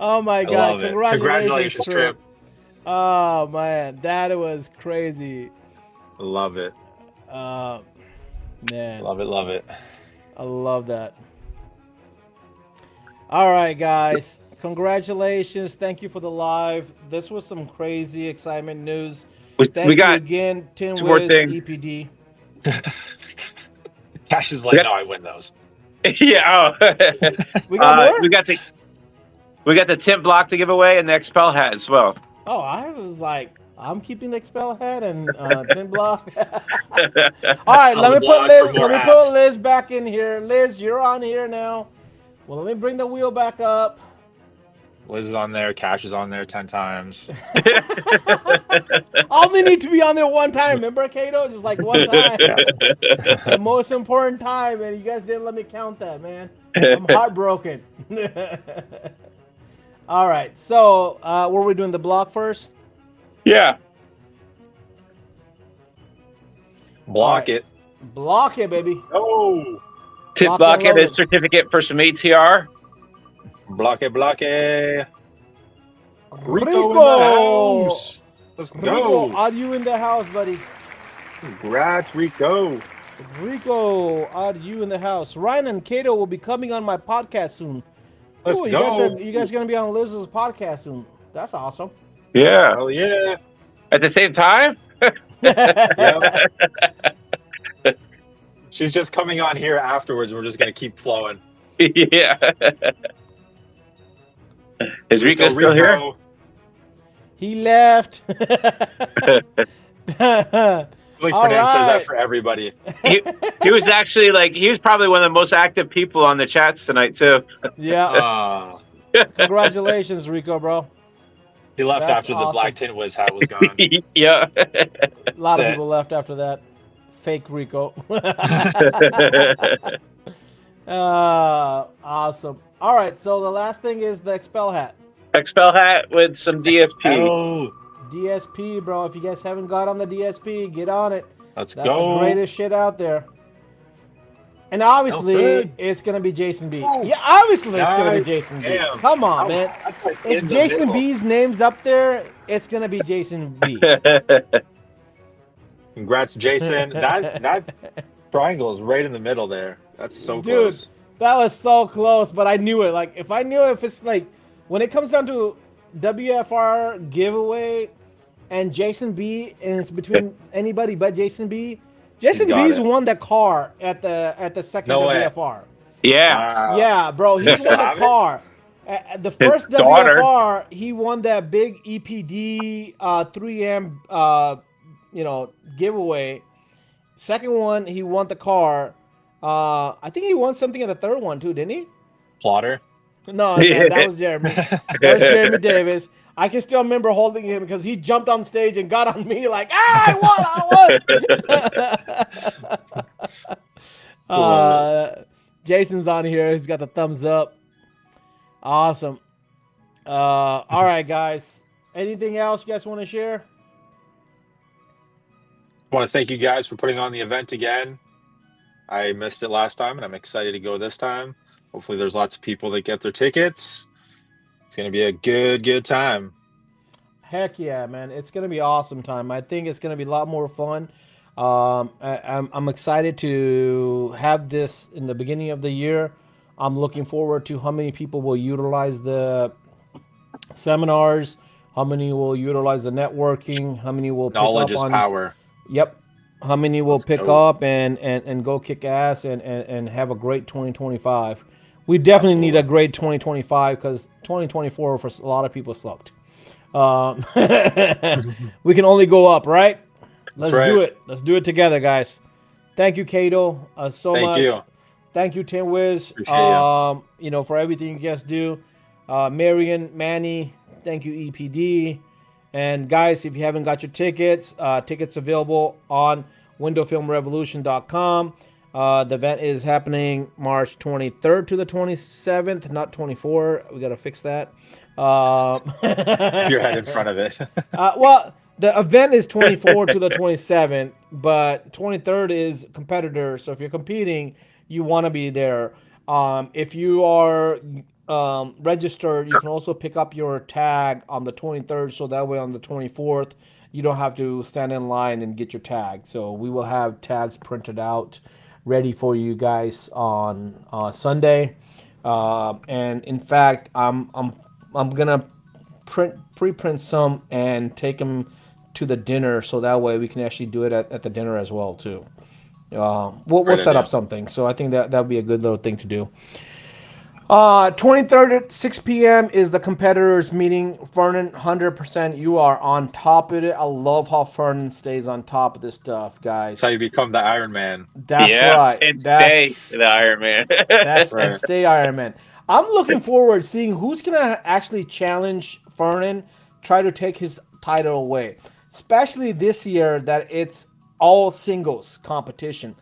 Speaker 1: Oh my
Speaker 4: I
Speaker 1: God!
Speaker 4: love it.
Speaker 1: Congratulations,
Speaker 4: Trip.
Speaker 1: Oh man, that was crazy.
Speaker 4: Love it.
Speaker 1: Man,
Speaker 4: Love it.
Speaker 1: I love that. All right, guys. Congratulations. Thank you for the live. This was some crazy excitement news. Thank
Speaker 2: we
Speaker 1: you
Speaker 2: got
Speaker 1: again, Tin
Speaker 2: two more
Speaker 1: Wiz,
Speaker 2: things.
Speaker 1: EPD.
Speaker 4: Cash is like,
Speaker 2: Yep.
Speaker 4: no, I win those.
Speaker 2: yeah. Oh.
Speaker 1: We got more?
Speaker 2: we got the tint block to give away and the expel hat as well.
Speaker 1: Oh, I was like, I'm keeping the expel head and Tin Block. All right,
Speaker 4: Sell
Speaker 1: let
Speaker 4: the
Speaker 1: me put
Speaker 4: block
Speaker 1: Liz.
Speaker 4: for more
Speaker 1: Let me
Speaker 4: hats.
Speaker 1: put Liz back in here. Liz, you're on here now. Well, let me bring the wheel back up.
Speaker 4: Liz is on there. Cash is on there 10 times.
Speaker 1: I only need to be on there one time. Remember, Kato? Just like one time. The most important time, and you guys didn't let me count that, man. I'm heartbroken. All right, so were we doing the block first?
Speaker 2: Yeah.
Speaker 4: Block
Speaker 1: Alright.
Speaker 4: it.
Speaker 1: Block it, baby.
Speaker 4: Oh,
Speaker 2: Tint
Speaker 1: Lock
Speaker 2: block
Speaker 1: and
Speaker 2: and a
Speaker 1: load.
Speaker 2: certificate for some ATR.
Speaker 4: block it. Rico in
Speaker 1: Rico!
Speaker 4: the house. Let's
Speaker 1: Rico,
Speaker 4: go.
Speaker 1: are you in the house, buddy?
Speaker 4: Congrats, Rico.
Speaker 1: Rico, are you in the house? Ryan and Kato will be coming on my podcast soon.
Speaker 4: Let's
Speaker 1: Cool.
Speaker 4: go.
Speaker 1: You guys gonna be on Liz's podcast soon. That's awesome.
Speaker 2: Yeah.
Speaker 4: Oh yeah.
Speaker 2: At the same time?
Speaker 4: Yep. She's just coming on here afterwards. We're just gonna keep flowing.
Speaker 2: Yeah. Is Rico
Speaker 4: Rico,
Speaker 2: still here?
Speaker 4: Rico.
Speaker 1: He left.
Speaker 4: Like
Speaker 1: All
Speaker 4: Fernand says
Speaker 1: right.
Speaker 4: that for everybody.
Speaker 2: He was actually like, he was probably one of the most active people on the chats tonight, too.
Speaker 1: Yeah. Congratulations, Rico, bro.
Speaker 4: He left
Speaker 1: That's
Speaker 4: after the
Speaker 1: awesome.
Speaker 4: black tin whiz hat was gone.
Speaker 2: Yeah.
Speaker 1: A lot of
Speaker 4: That's it.
Speaker 1: people left after that. Fake Rico. Awesome. All right, so the last thing is the Expel hat.
Speaker 2: Expel hat with some DFP.
Speaker 4: Oh,
Speaker 1: DSP, bro. If you guys haven't got on the DSP, get on it.
Speaker 4: let's
Speaker 1: That's
Speaker 4: go.
Speaker 1: the greatest shit out there. And obviously,
Speaker 4: Nelson.
Speaker 1: it's going to be Jason B.
Speaker 4: Oh,
Speaker 1: Yeah, obviously, it's going to be
Speaker 4: nice.
Speaker 1: Jason B.
Speaker 4: Damn.
Speaker 1: Come on, man.
Speaker 4: That's like
Speaker 1: If
Speaker 4: in the
Speaker 1: Jason
Speaker 4: middle.
Speaker 1: B's name's up there, it's going to be Jason B.
Speaker 4: Congrats, Jason. That triangle is right in the middle there. That's so
Speaker 1: Dude.
Speaker 4: close.
Speaker 1: That was so close, but I knew it. Like, if I knew if it's like, when it comes down to WFR giveaway and Jason B, and it's between anybody but Jason B, Jason
Speaker 4: got
Speaker 1: B's
Speaker 4: it.
Speaker 1: won the car at the second
Speaker 4: No way.
Speaker 1: WFR.
Speaker 2: Yeah.
Speaker 4: Wow.
Speaker 1: Yeah, bro, he
Speaker 4: Does he
Speaker 1: won
Speaker 4: still
Speaker 1: the
Speaker 4: have it?
Speaker 1: car. At the first
Speaker 2: daughter.
Speaker 1: WFR, he won that big EPD 3M giveaway. Second one, he won the car. I think he won something in the third one too, didn't he?
Speaker 4: Plotter.
Speaker 1: No, that was Jeremy. That was Jeremy Davis. I can still remember holding him because he jumped on stage and got on me like, I won. Jason's on here. He's got the thumbs up. Awesome. All right, guys. Anything else you guys want to share?
Speaker 4: I want to thank you guys for putting on the event again. I missed it last time, and I'm excited to go this time. Hopefully, there's lots of people that get their tickets. It's going to be a good time.
Speaker 1: Heck yeah, man. It's going to be awesome time. I think it's going to be a lot more fun. I'm excited to have this in the beginning of the year. I'm looking forward to how many people will utilize the seminars, how many will utilize the networking, how many will
Speaker 4: Knowledge
Speaker 1: pick
Speaker 4: is
Speaker 1: up on
Speaker 4: power.
Speaker 1: Yep. How many will
Speaker 4: Let's
Speaker 1: pick
Speaker 4: go.
Speaker 1: up and go kick ass and have a great 2025. We definitely need a great 2025 because 2024 for a lot of people sucked. We can only go up, right? Let's
Speaker 4: right.
Speaker 1: do it. Let's do it together, guys. Thank you, Cato, so much.
Speaker 4: Thank you.
Speaker 1: Thank you, Tim Wiz.
Speaker 4: Appreciate
Speaker 1: For everything you guys do. Marion, Manny, thank you, EPD. And guys, if you haven't got your tickets, tickets available on windowfilmrevolution.com. The event is happening March 23rd to the 27th, not 24. We got to fix that.
Speaker 4: Your head in front of it.
Speaker 1: Well, the event is 24 to the 27th, but 23rd is competitor. So if you're competing, you want to be there. If you are registered, you can also pick up your tag on the 23rd. So that way on the 24th, you don't have to stand in line and get your tag. So we will have tags printed out ready for you guys on Sunday. And in fact, I'm gonna pre-print some and take them to the dinner, so that way we can actually do it at the dinner as well too. We'll set
Speaker 4: idea.
Speaker 1: up something. So I think that would be a good little thing to do. 23rd at 6 p.m. is the competitors meeting. Fernan, 100%. You are on top of it. I love how Fernan stays on top of this stuff, guys.
Speaker 4: That's how you become the Iron Man.
Speaker 1: That's
Speaker 2: yeah.
Speaker 1: right.
Speaker 2: And
Speaker 1: That's-
Speaker 2: stay the Iron Man.
Speaker 1: That's
Speaker 4: Right.
Speaker 1: and stay Iron Man. I'm looking forward to seeing who's gonna actually challenge Fernan, try to take his title away. Especially this year that it's all singles competition.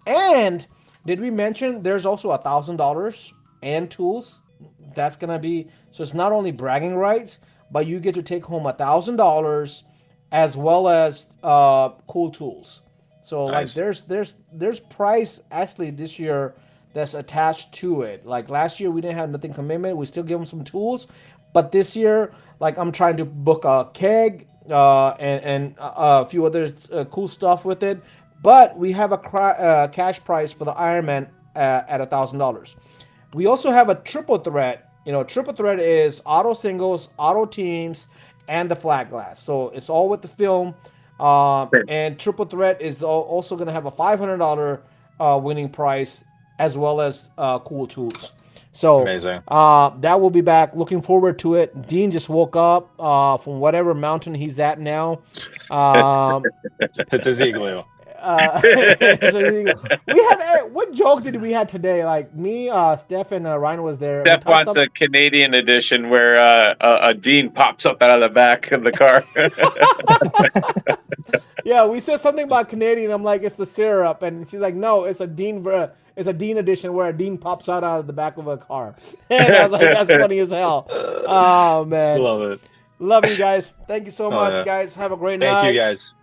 Speaker 1: And did we mention there's also $1,000 and tools? That's gonna be so it's not only bragging rights, but you get to take home $1,000 as well as cool tools. So
Speaker 4: Nice.
Speaker 1: like there's price actually this year that's attached to it. Like last year we didn't have nothing commitment. We still give them some tools, but this year like I'm trying to book a keg and a few other cool stuff with it. But we have a cash prize for the Ironman at $1,000. We also have a triple threat triple threat is auto singles, auto teams, and the flat glass. So it's all with the film. And triple threat is also going to have a $500 winning price as well as cool tools. So
Speaker 4: Amazing.
Speaker 1: that will be back. Looking forward to it. Dean just woke up from whatever mountain he's at now.
Speaker 4: It's his igloo.
Speaker 1: We had what joke did we have today? Like me, Steph, and Ryan was there.
Speaker 2: Steph wants a Canadian edition where a Dean pops up out of the back of the car.
Speaker 1: Yeah, we said something about Canadian. I'm like, it's the syrup, and she's like, no, it's a Dean. It's a Dean edition where a Dean pops out of the back of a car. And I was like, that's funny as hell. Oh man,
Speaker 4: Love it.
Speaker 1: love you guys. Thank you so much,
Speaker 4: yeah.
Speaker 1: guys. Have a great night.
Speaker 4: Thank you guys.